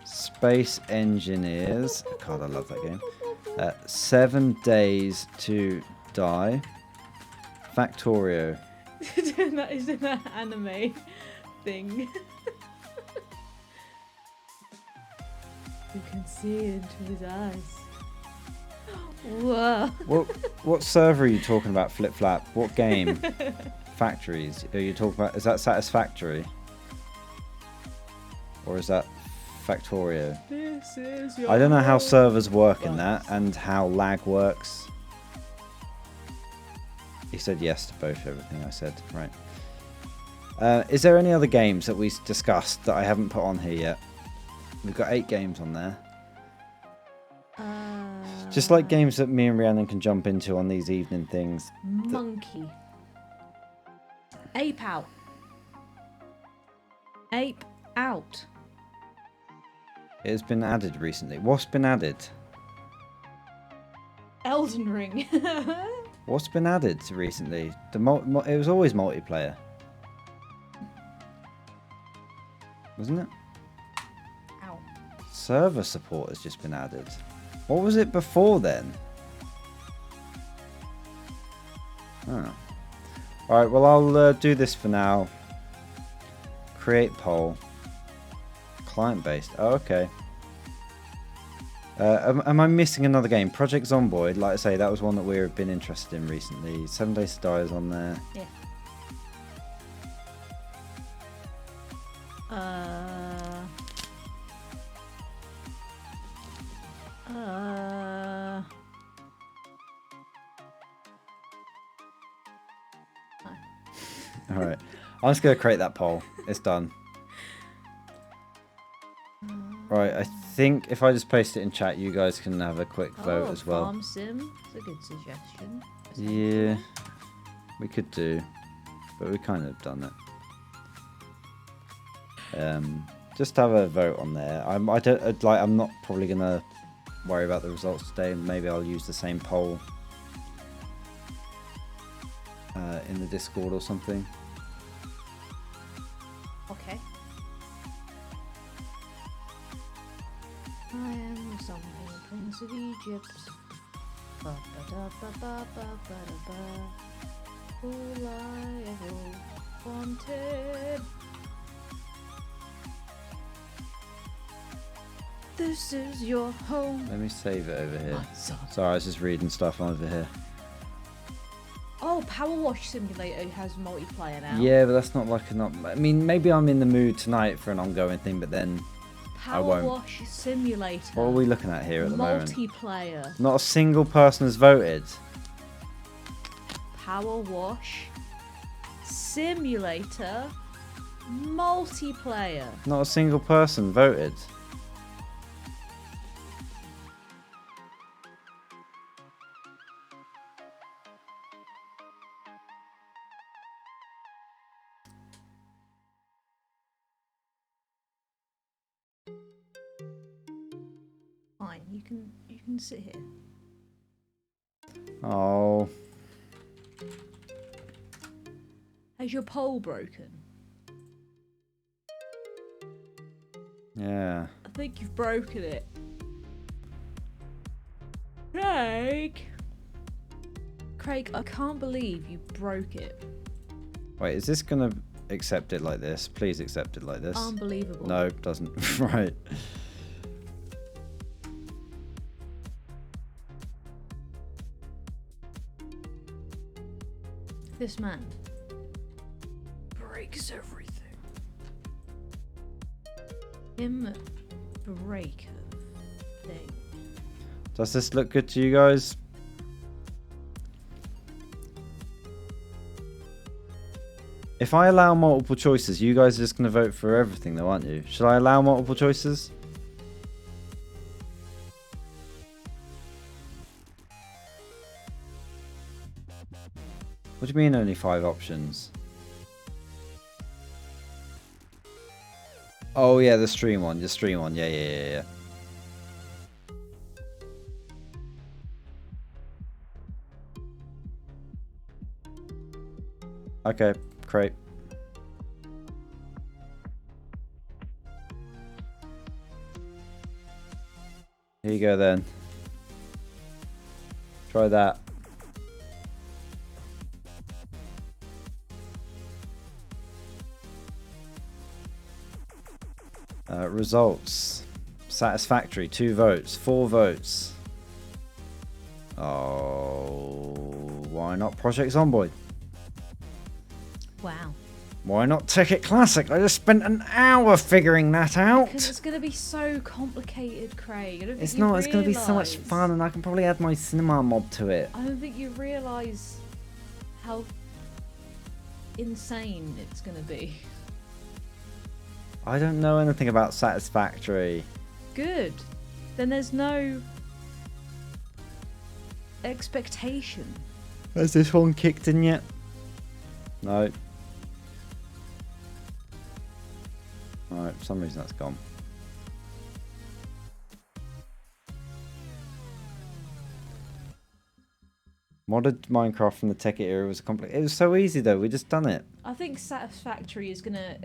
Space Engineers. God, I love that game. 7 Days to Die. Factorio. That is an anime thing. You can see into his eyes. Whoa. What server are you talking about, Flip Flap? What game? Factories. Are you talking about? Is that Satisfactory? Or is that Factorio? This is your I don't know how home. servers work in that and how lag works. He said yes to both everything I said. Right. Is there any other games that we discussed that I haven't put on here yet? We've got 8 games on there. Just like games that me and Rhiannon can jump into on these evening things. Monkey. Ape out. Ape out. It has been added recently. What's been added? Elden Ring. What's been added recently? It was always multiplayer. Wasn't it? Ow. Server support has just been added. What was it before then? Oh. Alright, well I'll do this for now. Create poll. Client-based. Oh, okay. Am I missing another game? Project Zomboid, like I say, that was one that we've been interested in recently. 7 Days to Die is on there. Yeah. Alright. I'm just going to create that poll. It's done. Right, I think if I just paste it in chat, you guys can have a quick vote as well. Farm Sim. It's a good suggestion. Yeah, we could do, but we kind of done it. Just have a vote on there. I'm not probably gonna worry about the results today. Maybe I'll use the same poll in the Discord or something. Okay. I am the Zombie Prince of Egypt. Ba-ba-da-ba-ba-ba-ba-da-ba. All I ever wanted. This is your home. Let me save it over here. My son. Sorry, I was just reading stuff over here. Oh, Power Wash Simulator has multiplayer now. Yeah, but that's not like I mean, maybe I'm in the mood tonight for an ongoing thing, but then Power won't. Wash Simulator. what are we looking at here at the moment? Multiplayer. Not a single person has voted. Power Wash Simulator multiplayer. Not a single person voted. Fine, you can sit here. Oh. Has your pole broken? Yeah. I think you've broken it. Craig, I can't believe you broke it. Wait, is this gonna accept it like this? Please accept it like this. Unbelievable. No, it doesn't. Right. This man breaks everything. breaker thing. Does this look good to you guys? If I allow multiple choices, you guys are just going to vote for everything though, aren't you? Should I allow multiple choices? What do you mean only 5 options? Oh yeah, the stream one. Yeah. Okay, great. Here you go then. Try that. Results. Satisfactory, 2 votes, 4 votes. Oh, why not Project Zomboid? Wow. Why not Ticket Classic? I just spent an hour figuring that out. Because it's going to be so complicated, Craig. I don't think It's you not, it's going to be so much realise- fun and I can probably add my cinema mob to it. I don't think you realise how insane it's going to be. I don't know anything about Satisfactory. Good. Then there's no expectation. Has this one kicked in yet? No. Alright, for some reason that's gone. Modded Minecraft from the Tekkit era was complicated. It was so easy though, we just done it. I think Satisfactory is gonna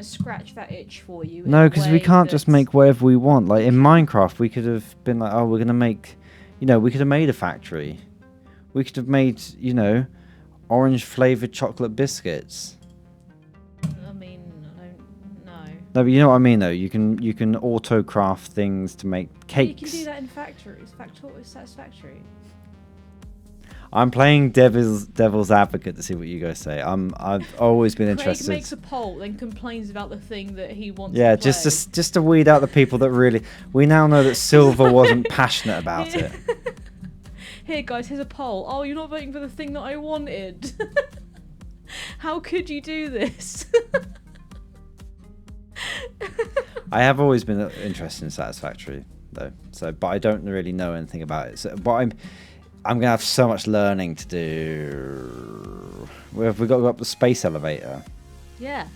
scratch that itch for you. No, because we can't just make whatever we want. Like in Minecraft, we could have been like, oh, we're gonna make, you know, we could have made a factory. We could have made, you know, orange flavored chocolate biscuits. I mean, I don't know. No, but you know what I mean though. You can auto craft things to make cakes. You can do that in factories. Factory Satisfactory. I'm playing devil's advocate to see what you guys say. I've always been interested. Craig makes a poll, then complains about the thing that he wants. Yeah, to play. just to weed out the people that really. We now know that Silver wasn't passionate about it. Here, guys, here's a poll. Oh, you're not voting for the thing that I wanted. How could you do this? I have always been interested in Satisfactory though. So, but I don't really know anything about it. So, but I'm gonna have so much learning to do. We've got to go up the space elevator. Yeah.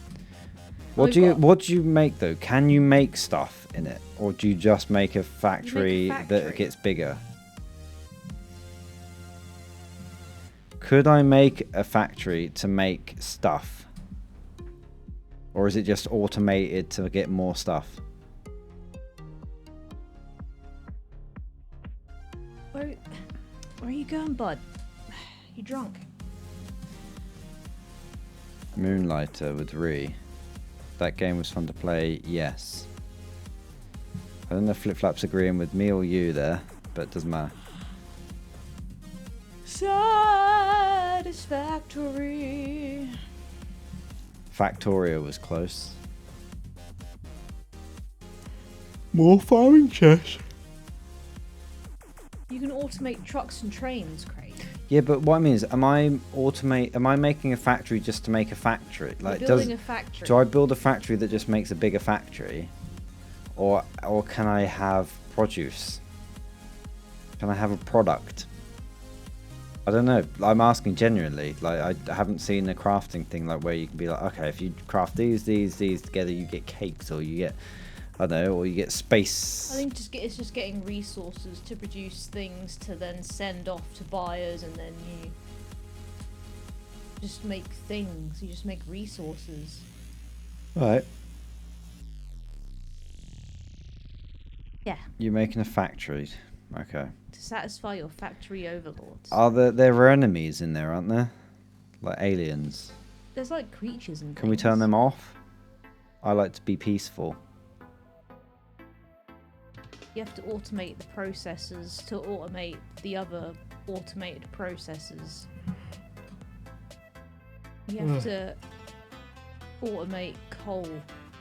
What do you make though? Can you make stuff in it, or do you just make a factory, that gets bigger? Could I make a factory to make stuff, or is it just automated to get more stuff? Where are you going, bud? You drunk? Moonlighter with Ree. That game was fun to play, yes. I don't know if Flip Flap's agreeing with me or you there, but it doesn't matter. Satisfactory. Factorio was close. More firing chess. You can automate trucks and trains, Craig. Yeah, but what I mean is, am I making a factory just to make a factory? Like, You're building a factory. do I build a factory that just makes a bigger factory, or can I have produce? Can I have a product? I don't know. I'm asking genuinely. Like, I haven't seen a crafting thing like where you can be like, okay, if you craft these together, you get cakes, or you get, I don't know, or you get space. I think it's just getting resources to produce things to then send off to buyers, and then you just make things. You just make resources. Right. Yeah. You're making a factory. Okay. To satisfy your factory overlords. There are enemies in there, aren't there? Like aliens. There's like creatures and Can we turn them off? I like to be peaceful. You have to automate the processes to automate the other automated processes. You have to automate coal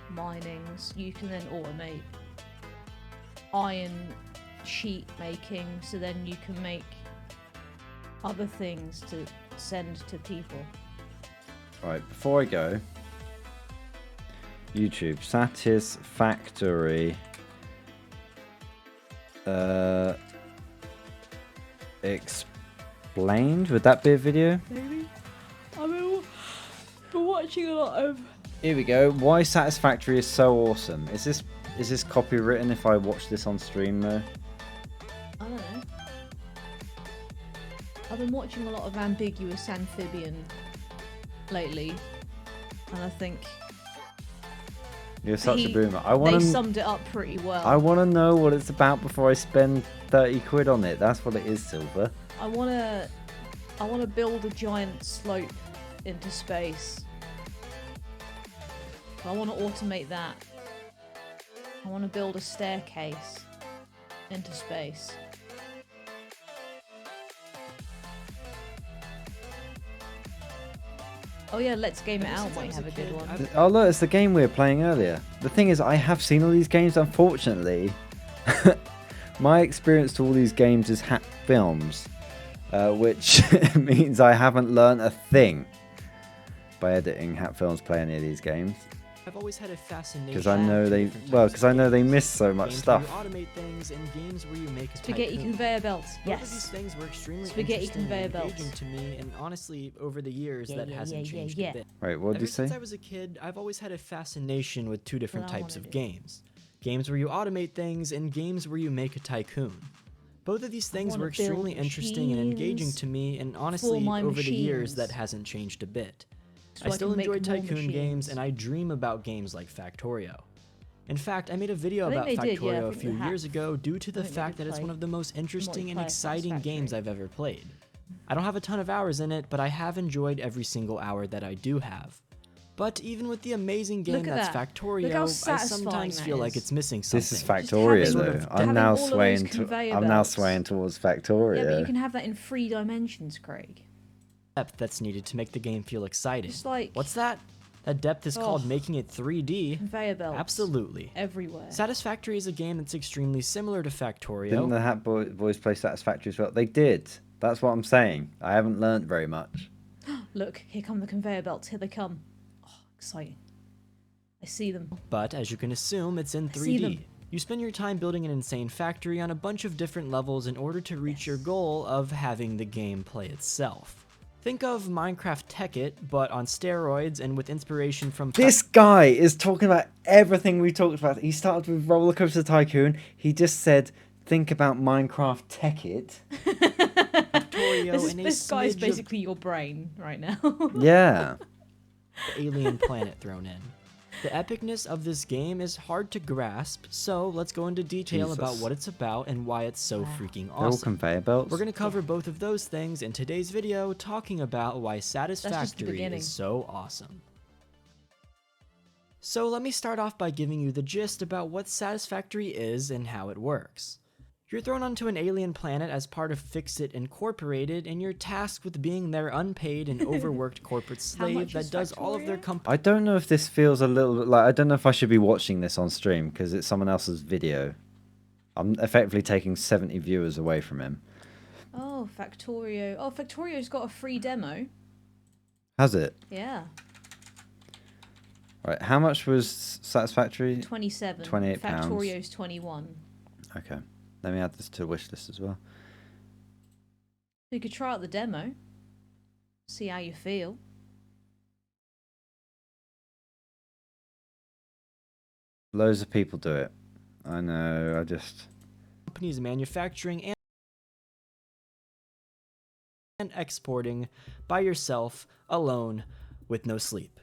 minings. You can then automate iron sheet making, so then you can make other things to send to people. Right, before I go, YouTube Satisfactory explained. Would that be a video? Maybe. I mean, we're watching a lot of. Here we go. Why Satisfactory is so awesome. Is this copywritten if I watch this on stream though? I don't know. I've been watching a lot of Ambiguous Amphibian lately, and I think You're such a he- boomer. they summed it up pretty well. I want to know what it's about before I spend 30 quid on it. That's what it is, Silver. I wanna build a giant slope into space. I wanna automate that. I wanna build a staircase into space. Oh yeah, let's game it out. Might have a good one. Oh look, it's the game we were playing earlier. The thing is, I have seen all these games. Unfortunately, my experience to all these games is Hat Films, which means I haven't learned a thing by editing Hat Films play any of these games. I've always had a fascination Because I know with they, different well, types because of I know they games. miss so much Games stuff. Where you automate things and games where you make a Spaghetti tycoon. conveyor belts. Both of these Yes. things were extremely Spaghetti interesting conveyor and engaging belts. to me, and honestly, over the years, Yeah, that yeah, hasn't yeah, yeah, changed yeah. a bit. Wait, what did Ever you say? since I was a kid, I've always had a fascination with two different What I types wanna of do. games. Games where you automate things and games where you make a tycoon. Both of these things wanna were extremely build interesting and engaging machines to me, and honestly, my over the years, machines. that hasn't changed a bit. So I still can make enjoy more tycoon games, machines. and I dream about games like Factorio. In fact, I made a video I think about they did, yeah, I Factorio a think few the years hack- ago due to the think they fact did that it's play one of the most interesting and multiplayer exciting games Satisfactory. I've ever played. I don't have a ton of hours in it, but I have enjoyed every single hour that I do have. But even with the amazing game Look at that's that. Factorio, Look how I satisfying sometimes that feel like is. it's missing something. This is Just Factoria having- Sort though. of I'm having now all of those swaying to. conveyor I'm now belts. swaying towards Factoria. Yeah, but you can have that in 3 dimensions, Craig. Depth that's needed to make the game feel exciting. Just like What's that? That depth is called Oh. making it 3D? conveyor belts. Absolutely. Everywhere. Satisfactory is a game that's extremely similar to Factorio. Didn't the Hat Boys play Satisfactory as well? They did. That's what I'm saying. I haven't learnt very much. Look, here come the conveyor belts. Here they come. Oh, exciting. I see them. But as you can assume, it's in I see 3D. them. You spend your time building an insane factory on a bunch of different levels in order to reach your goal of having the game play itself. Think of Minecraft Tekkit, but on steroids and with inspiration from This guy is talking about everything we talked about. He started with Roller Coaster Tycoon. He just said, think about Minecraft Tekkit. Factorio and a This guy's smidge basically your brain right now. Yeah. of alien planet thrown in. The epicness of this game is hard to grasp, so let's go into detail about Jesus. what it's about and why it's so freaking They're all awesome. conveyor belts. We're going to cover both of those things in today's video, talking about why Satisfactory beginning. is so awesome. So let me start off by giving you the gist about what Satisfactory is and how it works. You're thrown onto an alien planet as part of Fixit Incorporated, and you're tasked with being their unpaid and overworked corporate How slave much that is does all of their Factorio? company. I don't know if this feels a little bit like, I don't know if I should be watching this on stream because it's someone else's video. I'm effectively taking 70 viewers away from him. Oh, Factorio. Oh, Factorio's got a free demo. Has it? Yeah. Right, how much was Satisfactory? 27. £28. Factorio's 21. Okay. Let me add this to wish list as well. You could try out the demo. See how you feel. Loads of people do it. I know, I just... Companies manufacturing and exporting by yourself, alone, with no sleep.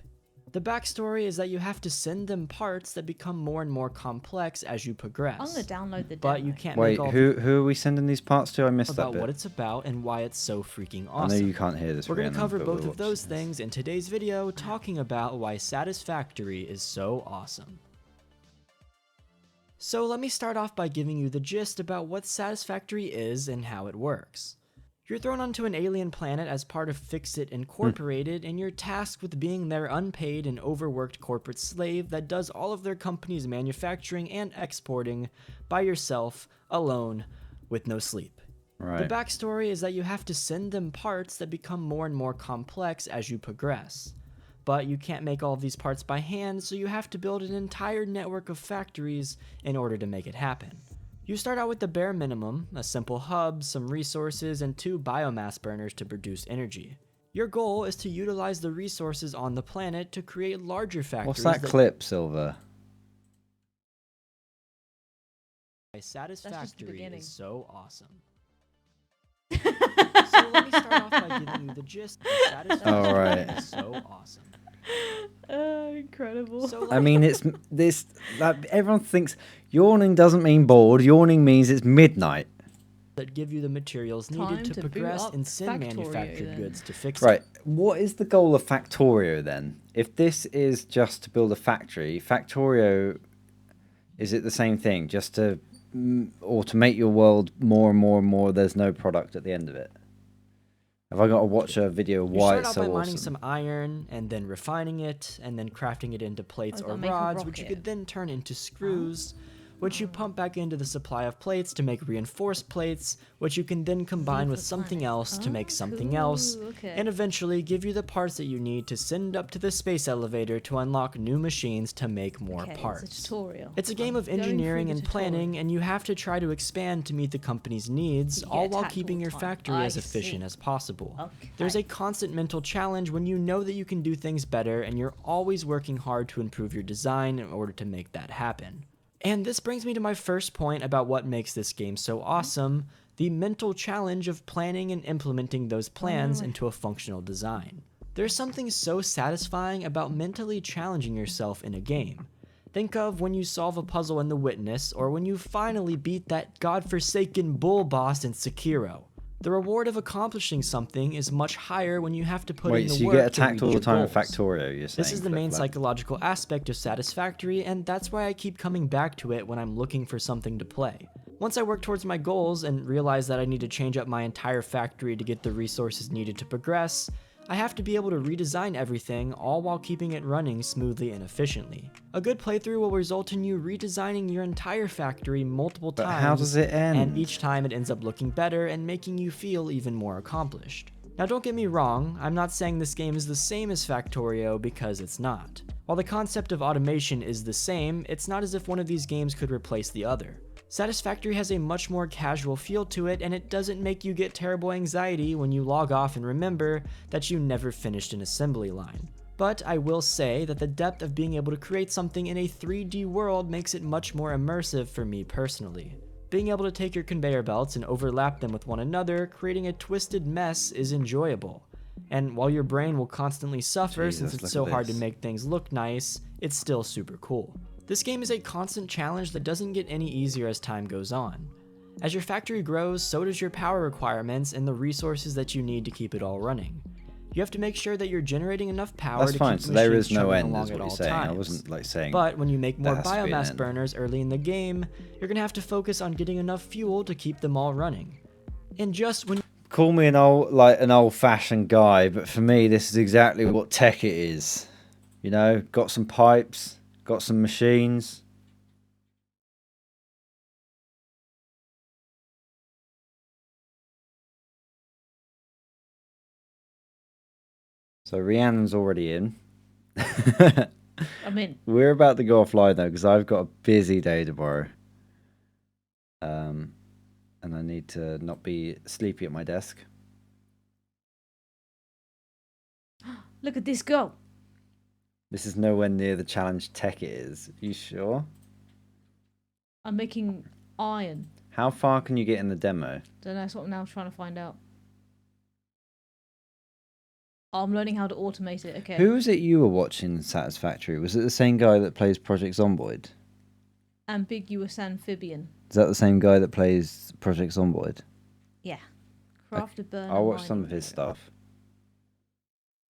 The backstory is that you have to send them parts that become more and more complex as you progress. I'm gonna download the demo. But you can't Wait, make all who are we sending these parts to? I missed that about bit. what it's about and why it's so freaking I know awesome. you can't hear this. We're going Rhiannon, to cover but both we're of those watching this. things in today's video, talking about why Satisfactory is so awesome. So let me start off by giving you the gist about what Satisfactory is and how it works. You're thrown onto an alien planet as part of Fix-It Incorporated, and you're tasked with being their unpaid and overworked corporate slave that does all of their company's manufacturing and exporting by yourself, alone, with no sleep. Right. The backstory is that you have to send them parts that become more and more complex as you progress. But you can't make all of these parts by hand, so you have to build an entire network of factories in order to make it happen. You start out with the bare minimum, a simple hub, some resources, and 2 biomass burners to produce energy. Your goal is to utilize the resources on the planet to create larger factories. What's that clip, Silver? Satisfactory beginning. is so awesome. So let me start off by giving you the gist. Satisfactory Alright. is so awesome. Incredible. So I mean, it's this. Like, everyone thinks yawning doesn't mean bored. Yawning means it's midnight. that give you the materials Time needed to to boot progress up and send Factorio manufactured then. goods to fix Right. it. What is the goal of Factorio then? If this is just to build a factory, Factorio, is it the same thing? Just to automate your world more and more and more, there's no product at the end of it? Have I got to watch a video of You why start it's out so by mining awesome? some iron and then refining it and then crafting it into plates Oh, or that'll make a rods, which you rocket. could then turn into screws, which you pump back into the supply of plates to make reinforced plates, which you can then combine Leave with the something planet. else to make Oh, something else, cool, okay. and eventually give you the parts that you need to send up to the space elevator to unlock new machines to make more Okay, parts. It's a tutorial. It's a game I'm of going through engineering the and tutorial. planning, and you have to try to expand to meet the company's needs, You get all while attacked keeping all your the time. factory I as efficient see. as possible. Okay. There's a constant mental challenge when you know that you can do things better, and you're always working hard to improve your design in order to make that happen. And this brings me to my first point about what makes this game so awesome: the mental challenge of planning and implementing those plans into a functional design. There's something so satisfying about mentally challenging yourself in a game. Think of when you solve a puzzle in The Witness, or when you finally beat that godforsaken bull boss in Sekiro. The reward of accomplishing something is much higher when you have to put in Wait, the so you work get to attacked reach all the your time in goals. Factorio, you're saying? This is the Flip main Flap? psychological aspect of Satisfactory, and that's why I keep coming back to it when I'm looking for something to play. Once I work towards my goals and realize that I need to change up my entire factory to get the resources needed to progress, I have to be able to redesign everything, all while keeping it running smoothly and efficiently. A good playthrough will result in you redesigning your entire factory multiple But times, how does it end? and each time it ends up looking better and making you feel even more accomplished. Now don't get me wrong, I'm not saying this game is the same as Factorio, because it's not. While the concept of automation is the same, it's not as if one of these games could replace the other. Satisfactory has a much more casual feel to it, and it doesn't make you get terrible anxiety when you log off and remember that you never finished an assembly line. But I will say that the depth of being able to create something in a 3D world makes it much more immersive for me personally. Being able to take your conveyor belts and overlap them with one another, creating a twisted mess, is enjoyable. And while your brain will constantly suffer Jesus, since it's look so at hard to this. make things look nice, it's still super cool. This game is a constant challenge that doesn't get any easier as time goes on. As your factory grows, so does your power requirements and the resources that you need to keep it all running. You have to make sure that you're generating enough power That's to fine, keep so the there machines is no chugging end, along is at what you're all saying. I times. wasn't like saying. But when you make more has to be an biomass end. burners early in the game, you're gonna have to focus on getting enough fuel to keep them all running. And just when Call me an old-fashioned guy, but for me, this is exactly what tech it is. You know, got some pipes, got some machines. So Rhiannon's already in. I mean, We're about to go offline though, because I've got a busy day tomorrow. And I need to not be sleepy at my desk. look at this go. This is nowhere near the challenge tech it is. You sure? I'm making iron. How far can you get in the demo? Don't know, that's what I'm now trying to find out. Oh, I'm learning how to automate it, okay. Who was it you were watching Satisfactory? Was it the same guy that plays Project Zomboid? Ambiguous amphibian. Is that the same guy that plays Project Zomboid? Yeah. Crafted burner. I'll watch some mining of his area. stuff.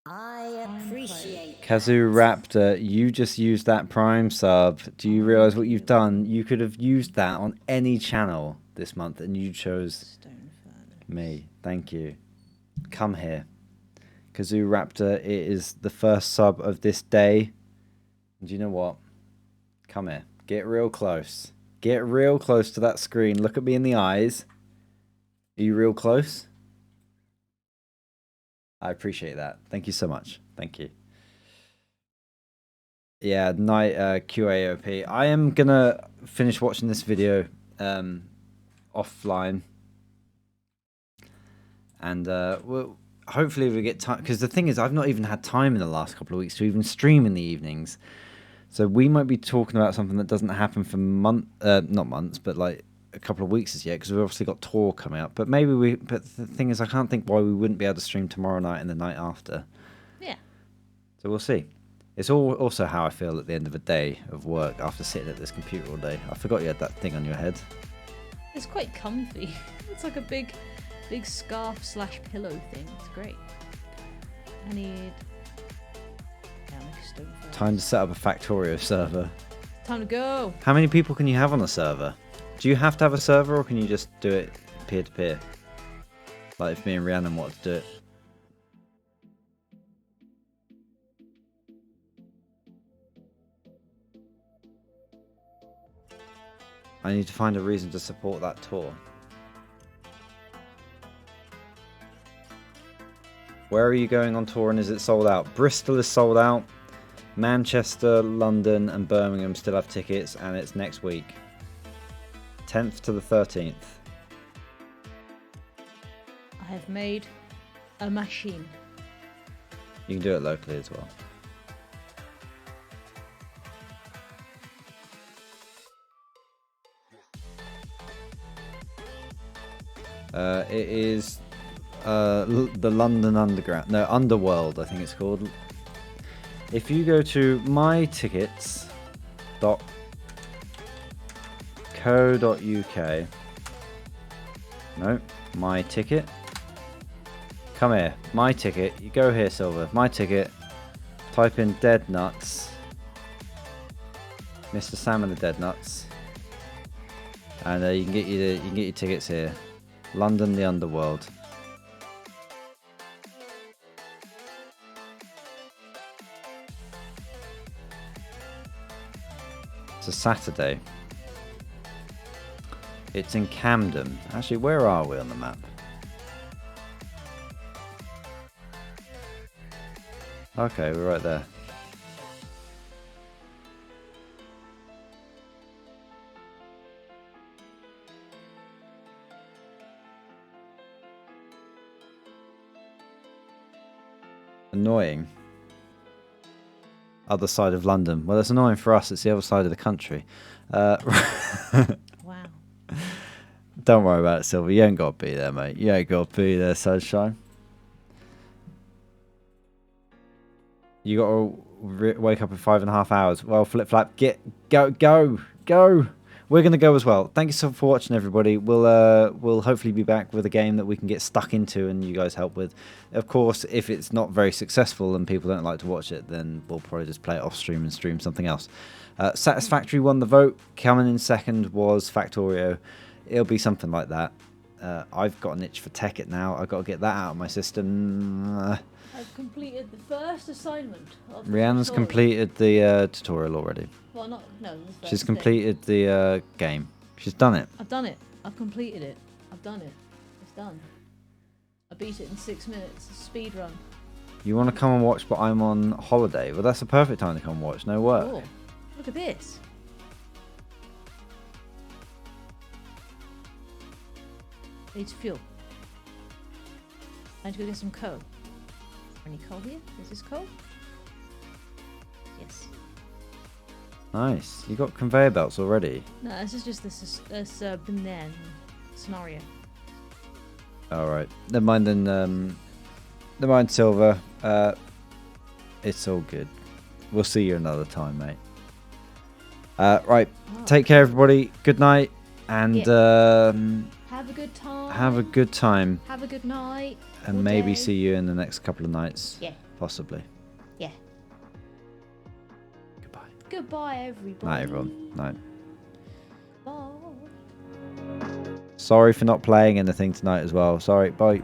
I appreciate Kazoo Raptor, you just used that Prime sub. Do you realize what you've done? You could have used that on any channel this month and you chose Stone furnace. Me. Thank you. Come here. Kazoo Raptor, it is the first sub of this day. Do you know what? Come here. Get real close. Get real close to that screen. Look at me in the eyes. Are you real close? I appreciate that. Thank you so much. Thank you. Yeah, night QAOP. I am gonna finish watching this video offline. And we'll, hopefully we get time, because the thing is I've not even had time in the last couple of weeks to even stream in the evenings. So we might be talking about something that doesn't happen for not months, but like a couple of weeks as yet, because we've obviously got Tor coming up. But but the thing is I can't think why we wouldn't be able to stream tomorrow night and the night after. Yeah. So we'll see. It's also how I feel at the end of a day of work after sitting at this computer all day. I forgot you had that thing on your head. It's quite comfy. It's like a big scarf / pillow thing. It's great. I need... Yeah, I'll make a stone first. Time to set up a Factorio server. Time to go. How many people can you have on a server? Do you have to have a server, or can you just do it peer-to-peer? Like if me and Rhiannon wanted to do it. I need to find a reason to support that tour. Where are you going on tour, and is it sold out? Bristol is sold out. Manchester, London and Birmingham still have tickets, and it's next week. 10th to the 13th. I have made a machine. You can do it locally as well. It is the London Underground. No, Underworld, I think it's called. If you go to mytickets.co.uk. No, my ticket. Come here, my ticket. You go here, Silver. My ticket. Type in Dead Nuts. Mr. Sam and the Dead Nuts. And you can get your tickets here. London, the Underworld. It's a Saturday. It's in Camden. Actually, where are we on the map? Okay, we're right there. Annoying. Other side of London. Well, it's annoying for us. It's the other side of the country. Wow. Don't worry about it, Silver. You ain't got to be there, mate. You ain't got to be there, sunshine. You got to wake up in 5.5 hours. Well, Flip Flap, go. We're going to go as well. Thank you so much for watching, everybody. We'll hopefully be back with a game that we can get stuck into and you guys help with. Of course, if it's not very successful and people don't like to watch it, then we'll probably just play it off stream and stream something else. Satisfactory won the vote. Coming in second was Factorio. It'll be something like that. I've got an itch for Tekkit now. I've got to get that out of my system. I've completed the first assignment. Of the Rihanna's tutorial. completed the tutorial already. Well, no, the first She's thing. completed the game. She's done it. I've done it. I've completed it. I've done it. It's done. I beat it in 6 minutes. Speed run. You want to come and watch, but I'm on holiday. Well, that's the perfect time to come and watch. No work. Oh, look at this. Needs fuel. I need to go get some coal. Any coal here? Is this coal? Yes. Nice. You got conveyor belts already. No, this is just this banana scenario. All right. Never mind then. Never mind, Silver. It's all good. We'll see you another time, mate. Right. Oh. Take care, everybody. Good night, and Have a good time. have a good time, Have a good night. and Good maybe day. see you in the next couple of nights. Yeah. Possibly. Yeah. Goodbye. Goodbye, everybody. Night, everyone. Night. Bye. Sorry for not playing anything tonight as well. Sorry. Bye.